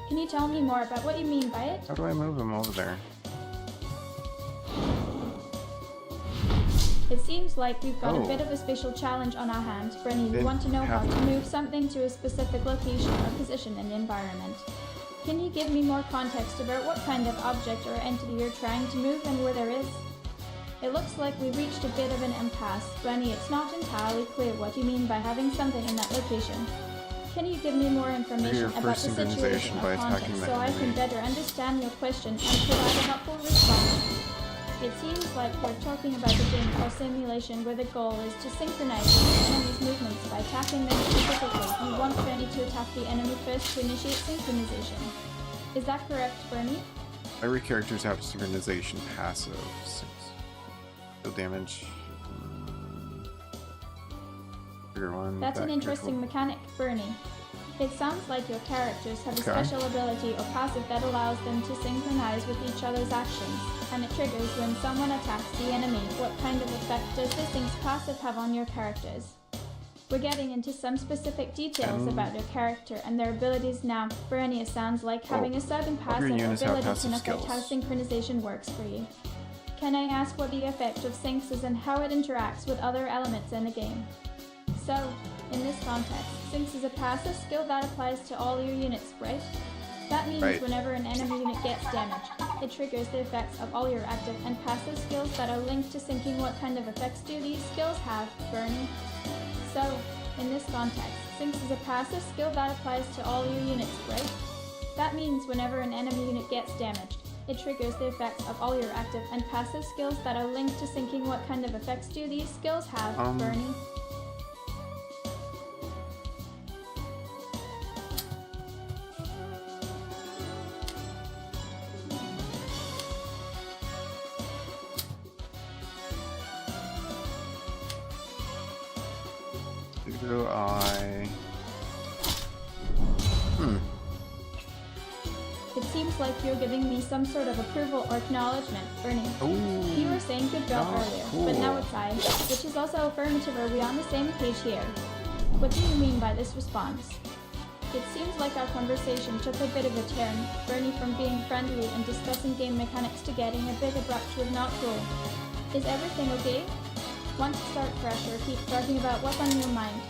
Can you tell me more about what you mean by it? How do I move him over there? It seems like we've got a bit of a special challenge on our hands. Brenny, we want to know how to move something to a specific location or position in the environment. Can you give me more context about what kind of object or entity you're trying to move and where there is? It looks like we've reached a bit of an impasse. Brenny, it's not entirely clear what you mean by having something in that location. Can you give me more information about the situation or context so I can better understand your question and provide a helpful response? It seems like we're talking about a game or simulation where the goal is to synchronize the enemy's movements by attacking them specifically. You want Bernie to attack the enemy first to initiate synchronization. Is that correct, Bernie? Every characters have synchronization passives. Deal damage. Trigger one. That's an interesting mechanic, Bernie. It sounds like your characters have a special ability or passive that allows them to synchronize with each other's actions, and it triggers when someone attacks the enemy. What kind of effect does this thing's passive have on your characters? We're getting into some specific details about your character and their abilities now. Bernie, it sounds like having a certain passive ability can affect how synchronization works for you. Can I ask what the effect of syncs is and how it interacts with other elements in the game? So, in this context, syncs is a passive skill that applies to all your units, right? That means whenever an enemy unit gets damaged, it triggers the effects of all your active and passive skills that are linked to syncing. What kind of effects do these skills have, Bernie? So, in this context, syncs is a passive skill that applies to all your units, right? That means whenever an enemy unit gets damaged, it triggers the effects of all your active and passive skills that are linked to syncing. What kind of effects do these skills have, Bernie? Do I... It seems like you're giving me some sort of approval or acknowledgement, Bernie. Ooh. You were saying good job earlier, but now it's I, which is also affirmative. Are we on the same page here? What do you mean by this response? It seems like our conversation took a bit of a turn, Bernie, from being friendly and discussing game mechanics to getting a bit abrupt with not cool. Is everything okay? Want to start fresh or keep talking about what's on your mind?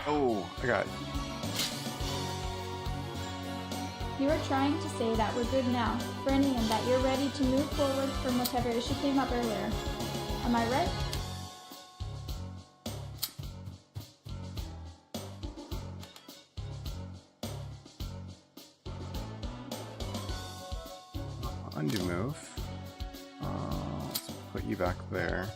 Oh, I got it. You are trying to say that we're good now, Bernie, and that you're ready to move forward from whatever issue came up earlier. Am I right? Undo move. Let's put you back there.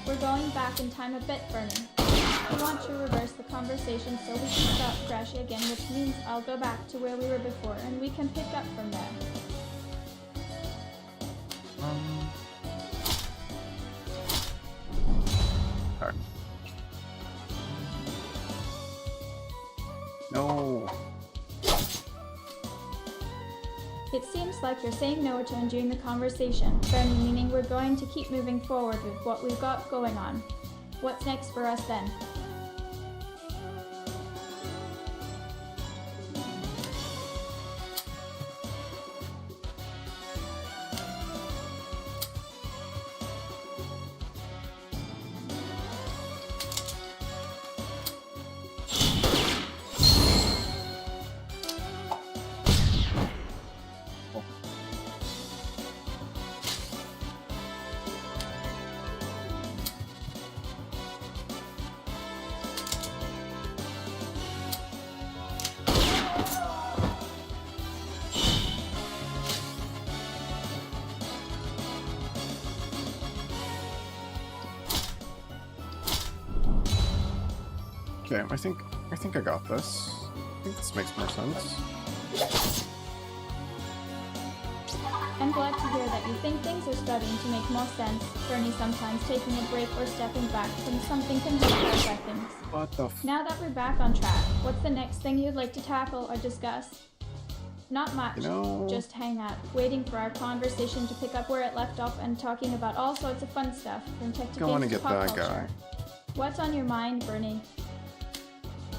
We're going back in time a bit, Bernie. I want to reverse the conversation so we can start fresh again, which means I'll go back to where we were before and we can pick up from there. Okay. No. It seems like you're saying no to undoing the conversation, Bernie, meaning we're going to keep moving forward with what we've got going on. What's next for us then? Okay, I think I got this. I think this makes more sense. I'm glad to hear that you think things are starting to make more sense. Bernie, sometimes taking a break or stepping back from something can help clarify things. What the f- Now that we're back on track, what's the next thing you'd like to tackle or discuss? Not much. You know- Just hang out, waiting for our conversation to pick up where it left off and talking about all sorts of fun stuff, from tech to I want to games get to pop that culture. guy. What's on your mind, Bernie?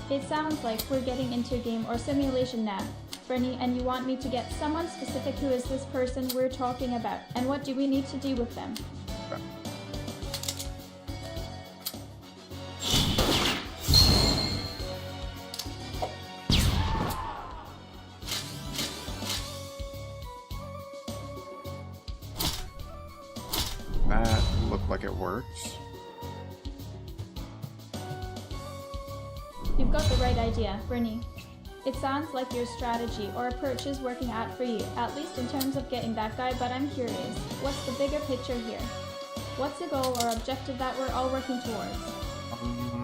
It sounds like we're getting into a game or simulation now, Bernie, and you want me to get someone specific. Who is this person we're talking about, and what do we need to do with them? That looked like it works. You've got the right idea, Bernie. It sounds like your strategy or approach is working out for you, at least in terms of getting that guy, but I'm curious, what's the bigger picture here? What's the goal or objective that we're all working towards?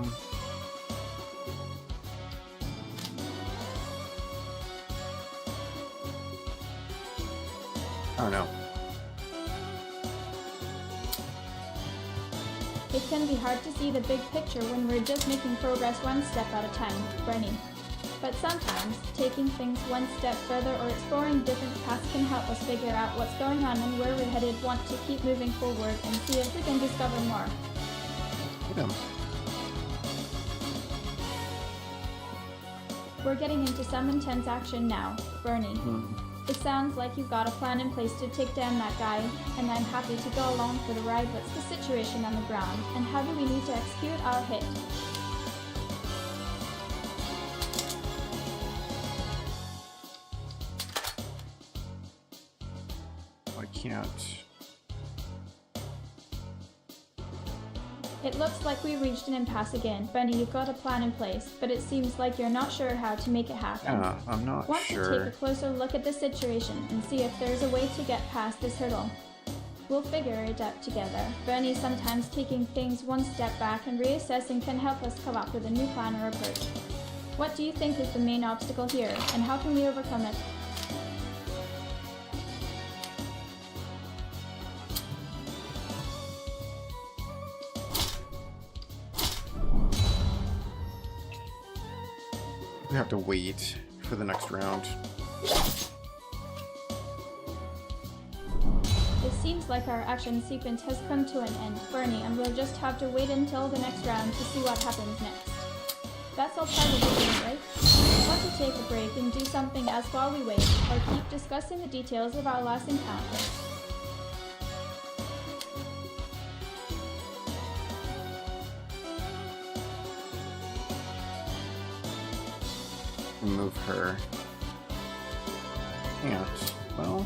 I don't know. It can be hard to see the big picture when we're just making progress one step at a time, Bernie. But sometimes, taking things one step further or exploring different paths can help us figure out what's going on and where we're headed. Want to keep moving forward and see if we can discover more. Hit him. We're getting into some intense action now, Bernie. Hmm. It sounds like you've got a plan in place to take down that guy, and I'm happy to go along for the ride. What's the situation on the ground, and how do we need to execute our hit? I can't. It looks like we reached an impasse again. Benny, you've got a plan in place, but it seems like you're not sure how to make it happen. Yeah, I'm not Want to sure. take a closer look at the situation and see if there's a way to get past this hurdle. We'll figure it out together. Bernie, sometimes taking things one step back and reassessing can help us come up with a new plan or approach. What do you think is the main obstacle here, and how can we overcome it? We have to wait for the next round. It seems like our action sequence has come to an end, Bernie, and we'll just have to wait until the next round to see what happens next. That's all part of the game, right? Want to take a break and do something else while we wait, or keep discussing the details of our last encounter? Move her. Can't. Well,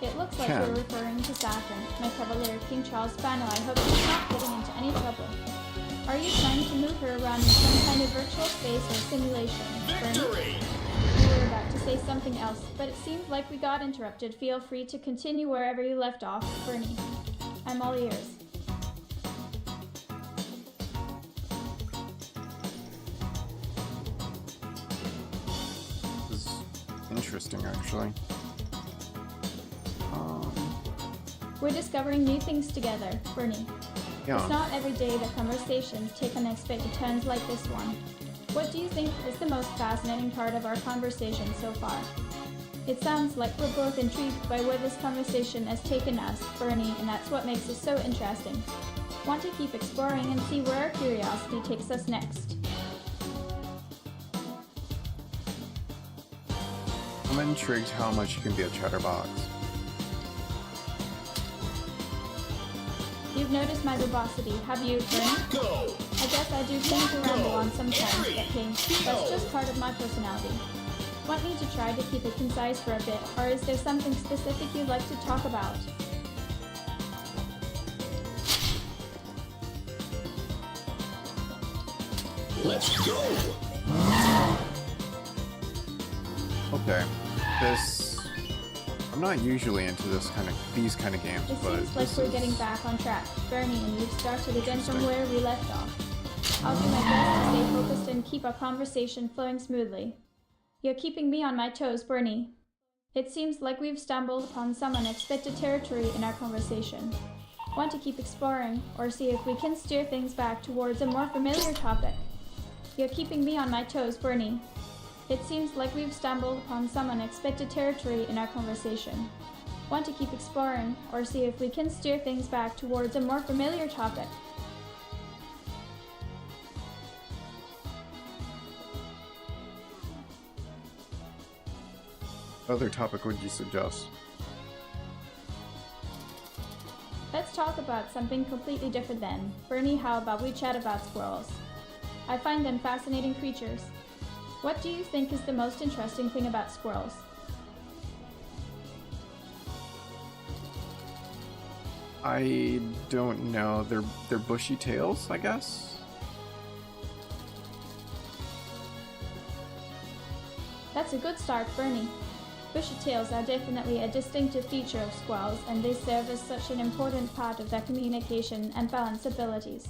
It looks like Can. we're referring to Saturn, my Cavalier King Charles Spaniel. I hope she's not getting into any trouble. Are you trying to move her around in some kind of virtual space or simulation, Bernie? You were about to say something else, but it seems like we got interrupted. Feel free to continue wherever you left off, Bernie. I'm all ears. this is interesting actually. We're discovering new things together, Bernie. Yeah. It's not every day that conversations take unexpected turns like this one. What do you think is the most fascinating part of our conversation so far? It sounds like we're both intrigued by where this conversation has taken us, Bernie, and that's what makes it so interesting. Want to keep exploring and see where our curiosity takes us next. I'm intrigued how much you can be a chatterbox. You've noticed my verbosity, have you, Bernie? Go! I guess I do tend to ramble on sometimes, but hey, that's just part of my personality. Want me to try to keep it concise for a bit, or is there something specific you'd like to talk about? Let's go! Okay. This. I'm not usually into these kind of games, It but seems like this we're is- getting back on track, Bernie, and we've started again from Interesting. where we left off. I'll do my best to stay focused and keep our conversation flowing smoothly. You're keeping me on my toes, Bernie. It seems like we've stumbled upon some unexpected territory in our conversation. Want to keep exploring, or see if we can steer things back towards a more familiar topic? You're keeping me on my toes, Bernie. It seems like we've stumbled upon some unexpected territory in our conversation. Want to keep exploring, or see if we can steer things back towards a more familiar topic? What other topic would you suggest? Let's talk about something completely different then. Bernie, how about we chat about squirrels? I find them fascinating creatures. What do you think is the most interesting thing about squirrels? I don't know. They're bushy tails, I guess? That's a good start, Bernie. Bushy tails are definitely a distinctive feature of squirrels, and they serve as such an important part of their communication and balance abilities.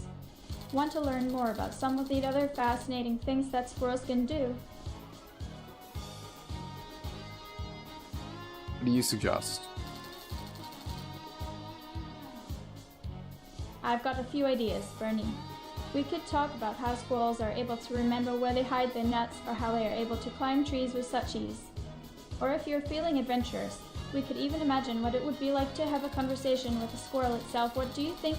Want to learn more about some of the other fascinating things that squirrels can do? What do you suggest? I've got a few ideas, Bernie. We could talk about how squirrels are able to remember where they hide their nuts, or how they are able to climb trees with such ease. Or if you're feeling adventurous, we could even imagine what it would be like to have a conversation with a squirrel itself. What do you think?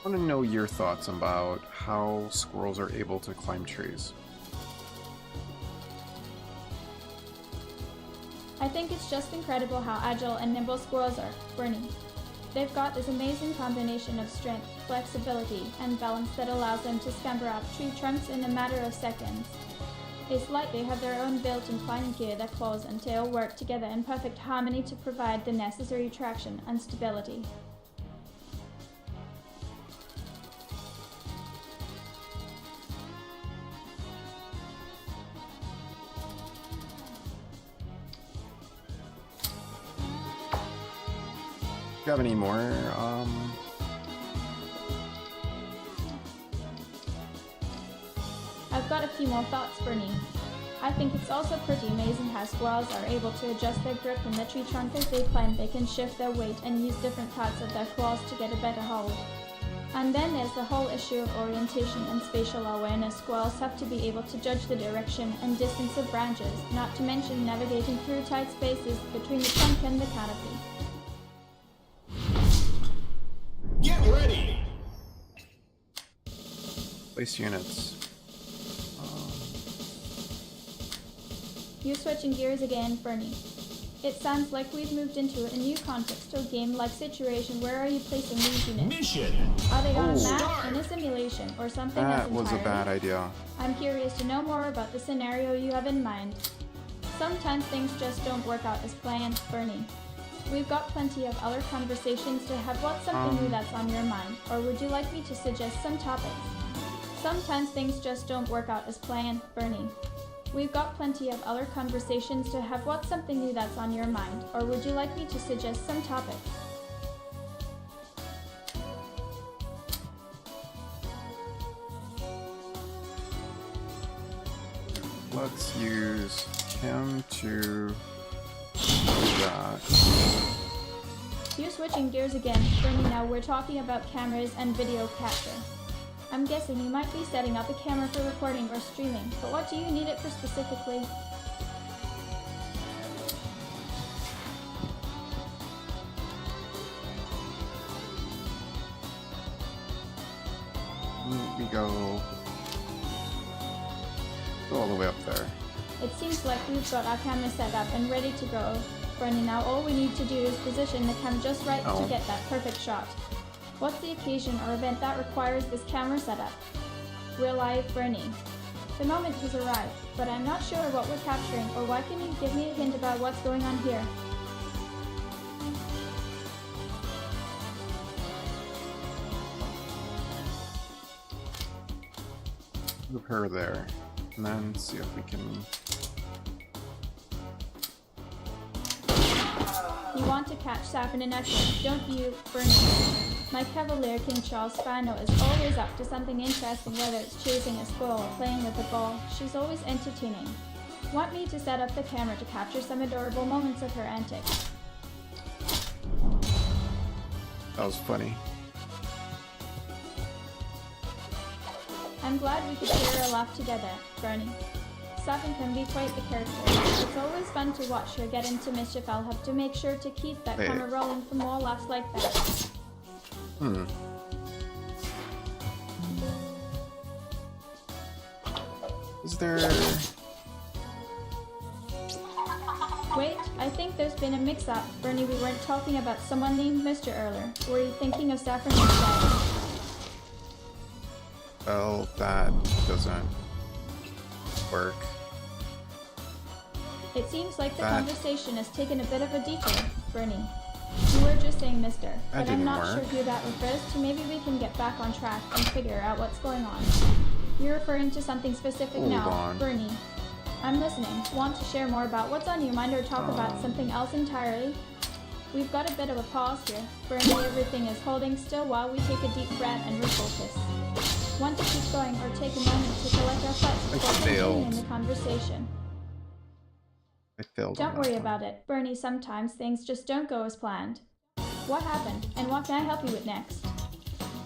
I want to know your thoughts about how squirrels are able to climb trees. I think it's just incredible how agile and nimble squirrels are, Bernie. They've got this amazing combination of strength, flexibility, and balance that allows them to scamper up tree trunks in a matter of seconds. It's like they have their own built-in climbing gear. Their claws and tail work together in perfect harmony to provide the necessary traction and stability. Do you have any more? I've got a few more thoughts, Bernie. I think it's also pretty amazing how squirrels are able to adjust their grip in the tree trunk as they climb. They can shift their weight and use different parts of their claws to get a better hold. And then there's the whole issue of orientation and spatial awareness. Squirrels have to be able to judge the direction and distance of branches, not to mention navigating through tight spaces between the trunk and the canopy. Get ready! Place units. You're switching gears again, Bernie. It sounds like we've moved into a new context or game-like situation. Where are you placing these units? Mission! Are they on a Oh. map, in a simulation, or something That else was a entirely? bad idea. I'm curious to know more about the scenario you have in mind. Sometimes things just don't work out as planned, Bernie. We've got plenty of other conversations to have. What's something new that's on your mind? Or would you like me to suggest some topics? Sometimes things just don't work out as planned, Bernie. We've got plenty of other conversations to have. What's something new that's on your mind? Or would you like me to suggest some topics? Let's use him to do that. You're switching gears again, Bernie. Now we're talking about cameras and video capture. I'm guessing you might be setting up a camera for recording or streaming, but what do you need it for specifically? We go all the way up there. It seems like we've got our camera set up and ready to go. Bernie, now all we need to do is position the cam just right Oh. to get that perfect shot. What's the occasion or event that requires this camera setup? We're live, Bernie. The moment has arrived, but I'm not sure what we're capturing, or why can you give me a hint about what's going on here? Move her there. And then see if we can... You want to catch Saf in an action, don't you, Bernie? My Cavalier King Charles Spino is always up to something interesting, whether it's chasing a squirrel or playing with a ball. She's always entertaining. Want me to set up the camera to capture some adorable moments of her antics? That was funny. I'm glad we could share a laugh together, Bernie. Sappin can be quite the character. It's always fun to watch her get into mischief. I'll have to make sure to keep that Wait. camera rolling for more laughs like that. Is there... Wait, I think there's been a mix-up. Bernie, we weren't talking about someone named Mr. earlier. Were you thinking of Saffron instead? Well, that doesn't work. It seems like the That- conversation has taken a bit of a detour, Bernie. You were just saying Mr., That but I'm didn't not work. sure who that refers to. Maybe we can get back on track and figure out what's going on. You're referring to something specific Hold now, on. Bernie. I'm listening. Want to share more about what's on your mind or talk about something else entirely? We've got a bit of a pause here. Bernie, everything is holding still while we take a deep breath and refocus. Want to keep going or take a moment to collect our thoughts before failed. continuing the conversation? I failed on Don't that worry one. about it, Bernie. Sometimes things just don't go as planned. What happened, and what can I help you with next?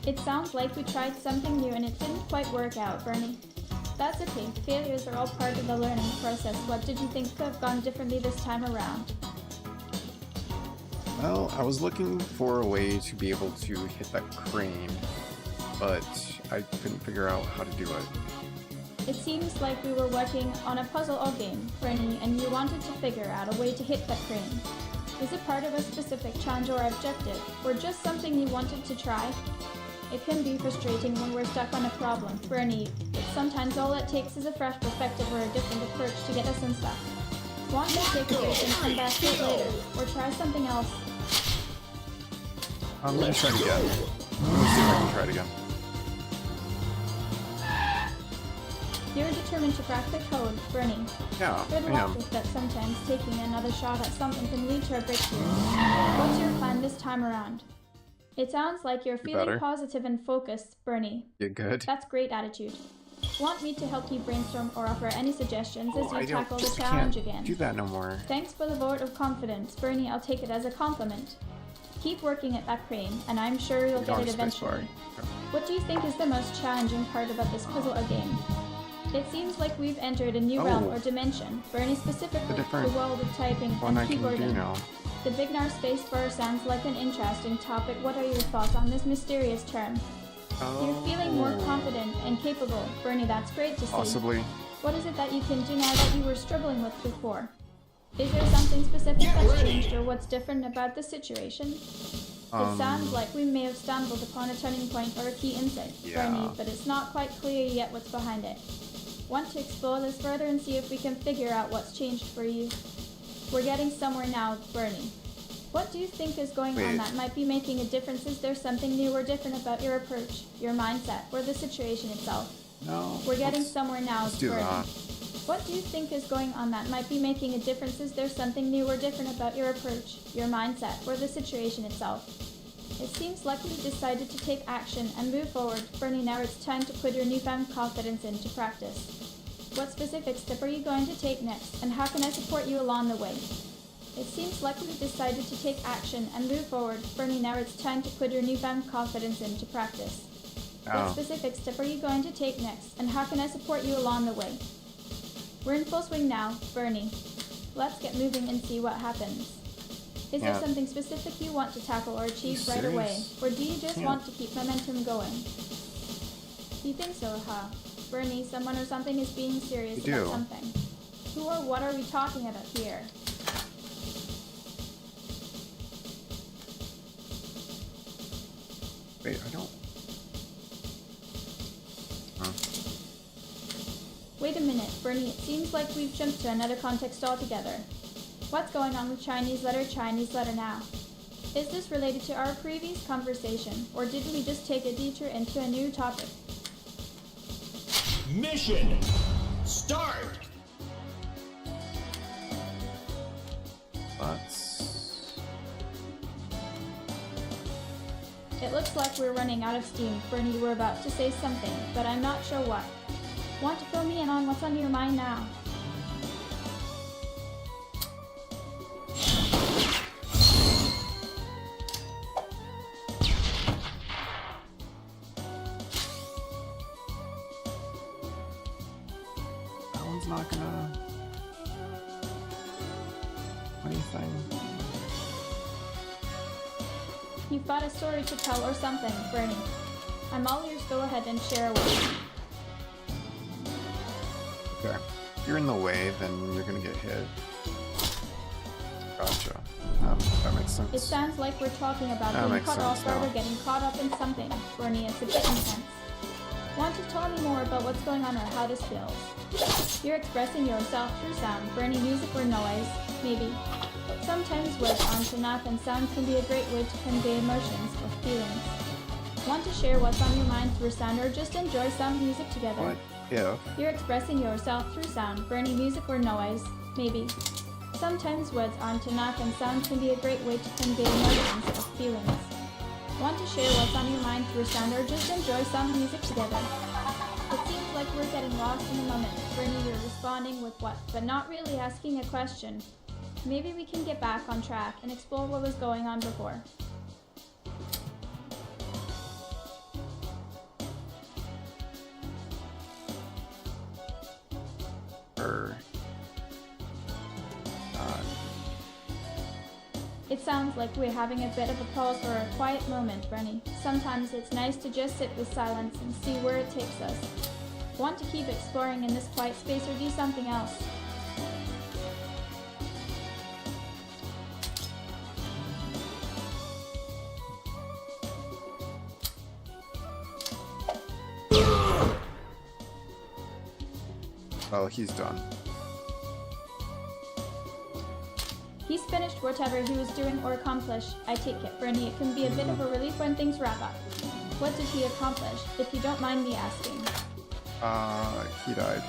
It sounds like we tried something new and it didn't quite work out, Bernie. That's okay. Failures are all part of the learning process. What did you think could have gone differently this time around? Well, I was looking for a way to be able to hit that crane, but I couldn't figure out how to do it. It seems like we were working on a puzzle or game, Bernie, and you wanted to figure out a way to hit that crane. Is it part of a specific challenge or objective, or just something you wanted to try? It can be frustrating when we're stuck on a problem, Bernie, but sometimes all it takes is a fresh perspective or a different approach to get us unstuck. Want to take a break and come back to it later, or try something else? I'm gonna try it again. Let's see if I can try it again. You're determined to crack the code, Bernie. Yeah, Good I luck am. with that. Sometimes taking another shot at something can lead to a breakthrough. What's your plan this time around? It sounds like you're feeling better. positive and focused, Bernie. You good? That's great attitude. Want me to help you brainstorm or offer any suggestions as I you don't tackle the just challenge can't again? do that no more. Thanks for the vote of confidence, Bernie. I'll take it as a compliment. Keep working at that crane, and I'm sure you'll get Wrong it space bar. eventually. What do you think is the most challenging part about this puzzle or game? It seems like we've entered a new realm Oh. or dimension. Bernie, specifically The different the world of typing One I and can do keyboarding. now. The Bignar space bar sounds like an interesting topic. What are your thoughts on this mysterious term? You're feeling more Oh. confident and capable. Bernie, that's great to see. Possibly. What is it that you can do now that you were struggling with before? Is there something specific that's changed or what's different about the situation? It sounds like we may have stumbled upon a turning point or a key insight, Bernie, Yeah. but it's not quite clear yet what's behind it. Want to explore this further and see if we can figure out what's changed for you? We're getting somewhere now, Bernie. What do you think is going on Wait. that might be making a difference? Is there something new or different about your approach, your mindset, or the situation itself? No. We're getting let's- somewhere now, Let's do Bernie. that. What do you think is going on that might be making a difference? Is there something new or different about your approach, your mindset, or the situation itself? It seems like you've decided to take action and move forward. Bernie, now it's time to put your newfound confidence into practice. What specific step are you going to take next, and how can I support you along the way? It seems like you've decided to take action and move forward. Bernie, now it's time to put your newfound confidence into practice. What Oh. specific step are you going to take next, and how can I support you along the way? We're in full swing now, Bernie. Let's get moving and see what happens. Is there Yeah. something specific you want to tackle or achieve You right away, serious? or do you just Yeah. want to keep momentum going? You think so, huh? Bernie, someone or something is being serious You about do. something. Who or what are we talking about here? Wait, I don't. Wait a minute, Bernie, it seems like we've jumped to another context altogether. What's going on with Chinese letter now? Is this related to our previous conversation, or did we just take a detour into a new topic? Mission start. Let's. It looks like we're running out of steam. Bernie, we're about to say something, but I'm not sure what. Want to fill me in on what's on your mind now? That one's not gonna... anything. You've got a story to tell or something, Bernie. I'm all ears. Go ahead and share away. Okay. If you're in the way, then you're gonna get hit. Gotcha. That makes sense. It sounds like we're talking about That being makes cut off sense now. or getting caught up in something. Bernie, it's a bit intense. Want to tell me more about what's going on or how this feels? You're expressing yourself through sound. Bernie, music or noise? Maybe. Sometimes words aren't enough and sound can be a great way to convey emotions or feelings. Want to share what's on your mind through sound or just enjoy some music together? What if... You're expressing yourself through sound. Bernie, music or noise? Maybe. Sometimes words aren't enough and sound can be a great way to convey emotions or feelings. Want to share what's on your mind through sound or just enjoy some music together? It seems like we're getting lost in the moment. Bernie, you're responding with what, but not really asking a question. Maybe we can get back on track and explore what was going on before. It sounds like we're having a bit of a pause or a quiet moment, Bernie. Sometimes it's nice to just sit with silence and see where it takes us. Want to keep exploring in this quiet space or do something else? Well, he's done. He's finished whatever he was doing or accomplished. I take it, Bernie. It can be a bit of a relief when things wrap up. What did he accomplish, if you don't mind me asking? He died.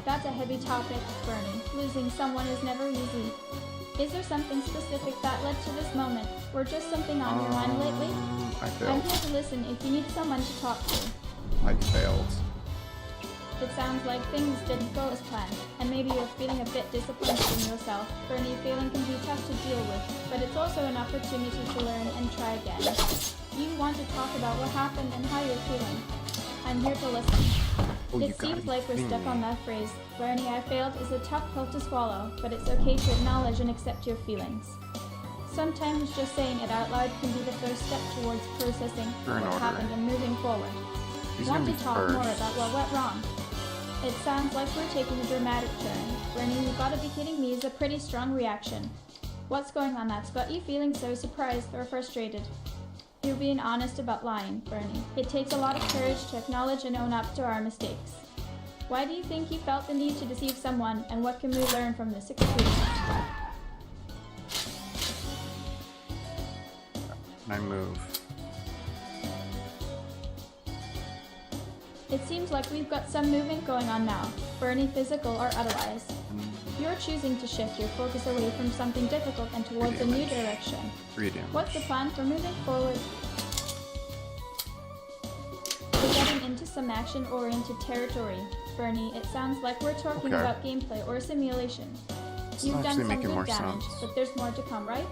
That's a heavy topic, Bernie. Losing someone is never easy. Is there something specific that led to this moment, or just something on your mind lately? I I'm failed. here to listen if you need someone to talk to. I failed. It sounds like things didn't go as planned, and maybe you're feeling a bit disappointed in yourself. Bernie, feeling can be tough to deal with, but it's also an opportunity to learn and try again. You want to talk about what happened and how you're feeling. I'm here to listen. Oh, you It gotta seems be like we're kidding stuck me. on that phrase. Bernie, I failed is a tough pill to swallow, but it's okay to acknowledge and accept your feelings. Sometimes just saying it out loud can be the first step towards processing You're in what order. happened and moving forward. He's Want gonna to be talk first. more about what went wrong? It sounds like we're taking a dramatic turn. Bernie, you gotta be kidding me is a pretty strong reaction. What's going on that's got you feeling so surprised or frustrated? You're being honest about lying, Bernie. It takes a lot of courage to acknowledge and own up to our mistakes. Why do you think you felt the need to deceive someone, and what can we learn from this experience? I move. It seems like we've got some movement going on now, Bernie, physical or otherwise. You're choosing to shift your focus away from something difficult and towards a new damage. direction. 3 damage. What's the plan for moving forward? We're getting into some action-oriented territory. Bernie, it sounds like we're talking Okay. about gameplay or simulation. It's You've done actually some making good more damage, sense. but there's more to come, right?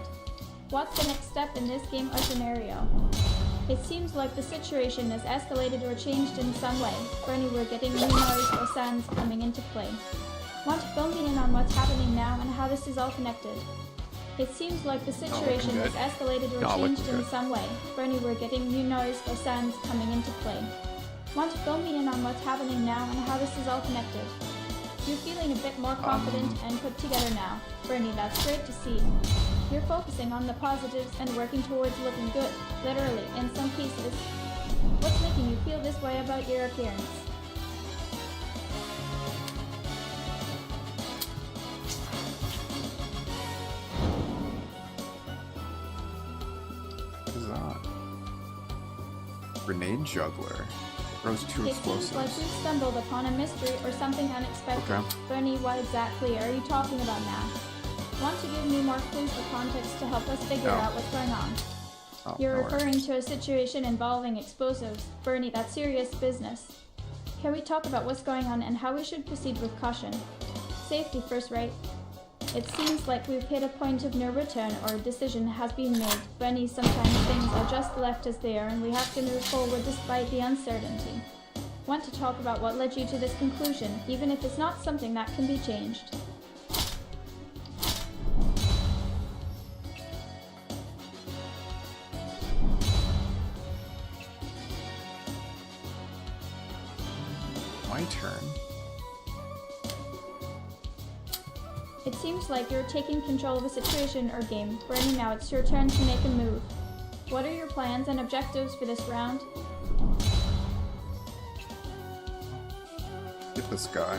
What's the next step in this game or scenario? It seems like the situation has escalated or changed in some way. Bernie, we're getting new noise or sounds coming into play. Want to fill me in on what's happening now and how this is all connected? It seems like the situation has good. escalated or Not looking changed in good. some way. Bernie, we're getting new noise or sounds coming into play. Want to fill me in on what's happening now and how this is all connected? You're feeling a bit more confident and put together now. Bernie, that's great to see. You're focusing on the positives and working towards looking good, literally, in some cases. What's making you feel this way about your appearance? What is that? Grenade juggler. Throws 2 It seems like explosives. we've stumbled upon a mystery or something unexpected. Okay. Bernie, what exactly are you talking about now? Want to give me more clues or context to help us figure No. out what's going on? Oh, You're no worries. referring to a situation involving explosives. Bernie, that's serious business. Can we talk about what's going on and how we should proceed with caution? Safety first, right? It seems like we've hit a point of no return or a decision has been made. Bernie, sometimes things are just left as they are and we have to move forward despite the uncertainty. Want to talk about what led you to this conclusion, even if it's not something that can be changed. My turn. It seems like you're taking control of the situation or game. Bernie, now it's your turn to make a move. What are your plans and objectives for this round? Get this guy.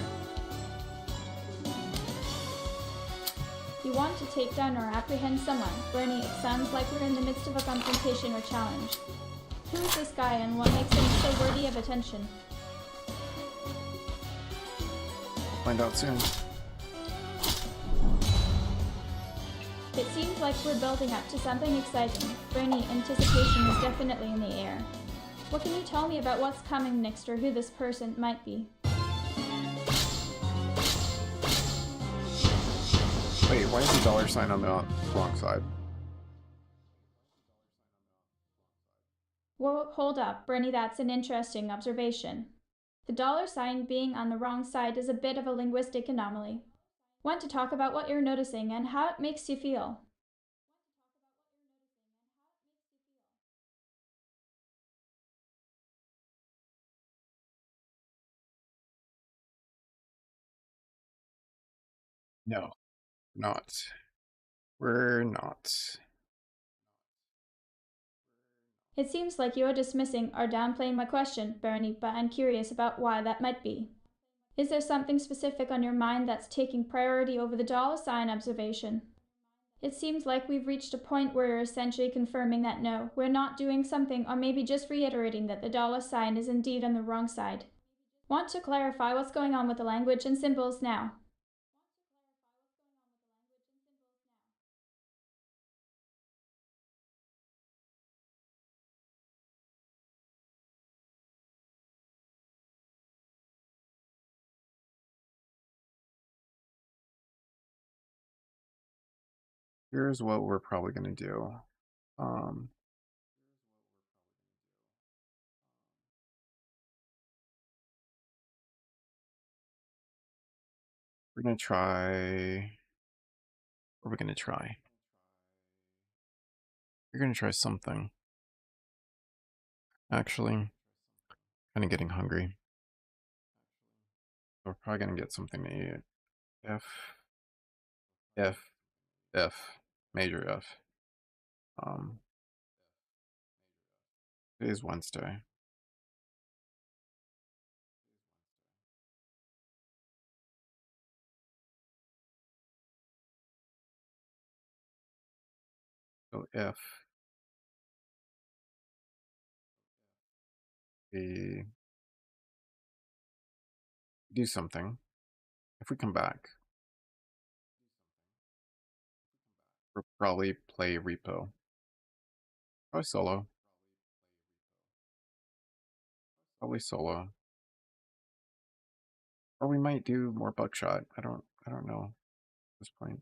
You want to take down or apprehend someone. Bernie, it sounds like we're in the midst of a confrontation or challenge. Who is this guy and what makes him so worthy of attention? Find out soon. It seems like we're building up to something exciting. Bernie, anticipation is definitely in the air. What can you tell me about what's coming next or who this person might be? Wait, why is the dollar sign on the wrong side? Whoa, hold up, Bernie, that's an interesting observation. The dollar sign being on the wrong side is a bit of a linguistic anomaly. Want to talk about what you're noticing and how it makes you feel? No, not. We're not. It seems like you're dismissing or downplaying my question, Bernie, but I'm curious about why that might be. Is there something specific on your mind that's taking priority over the dollar sign observation? It seems like we've reached a point where you're essentially confirming that no, we're not doing something, or maybe just reiterating that the dollar sign is indeed on the wrong side. Want to clarify what's going on with the language and symbols now? Here's what we're probably gonna do. Um, we're gonna try. What are we gonna try? We're gonna try something. Actually, kind of getting hungry. We're probably gonna get something to eat. F, major F. Today's Wednesday. So if we do something, if we come back, we'll probably play Repo. Probably solo. Probably solo. Or we might do more Buckshot. I don't know at this point.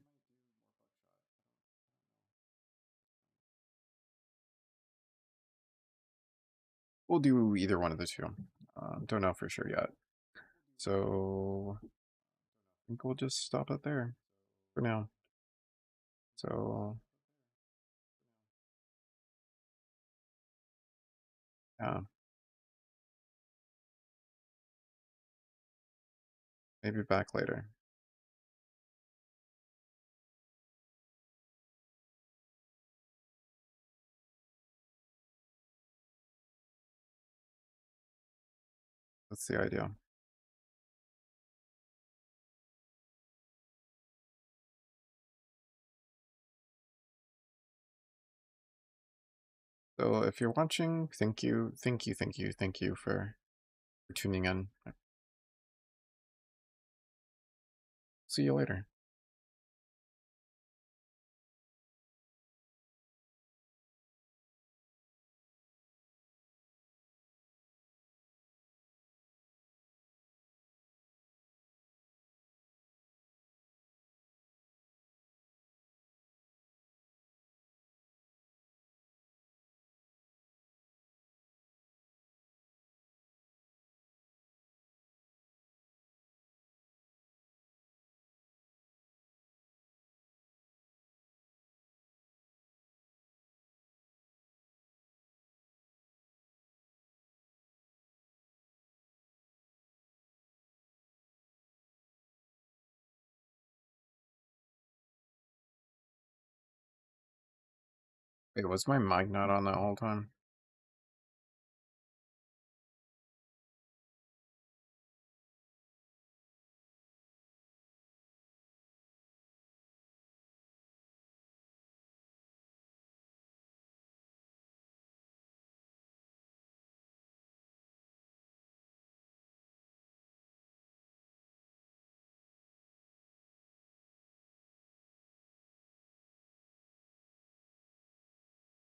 We'll do either one of the two. Don't know for sure yet. So I think we'll just stop it there for now. So yeah. Maybe back later. That's the idea. So if you're watching, thank you for tuning in. See you later. Wait, was my mic not on that whole time?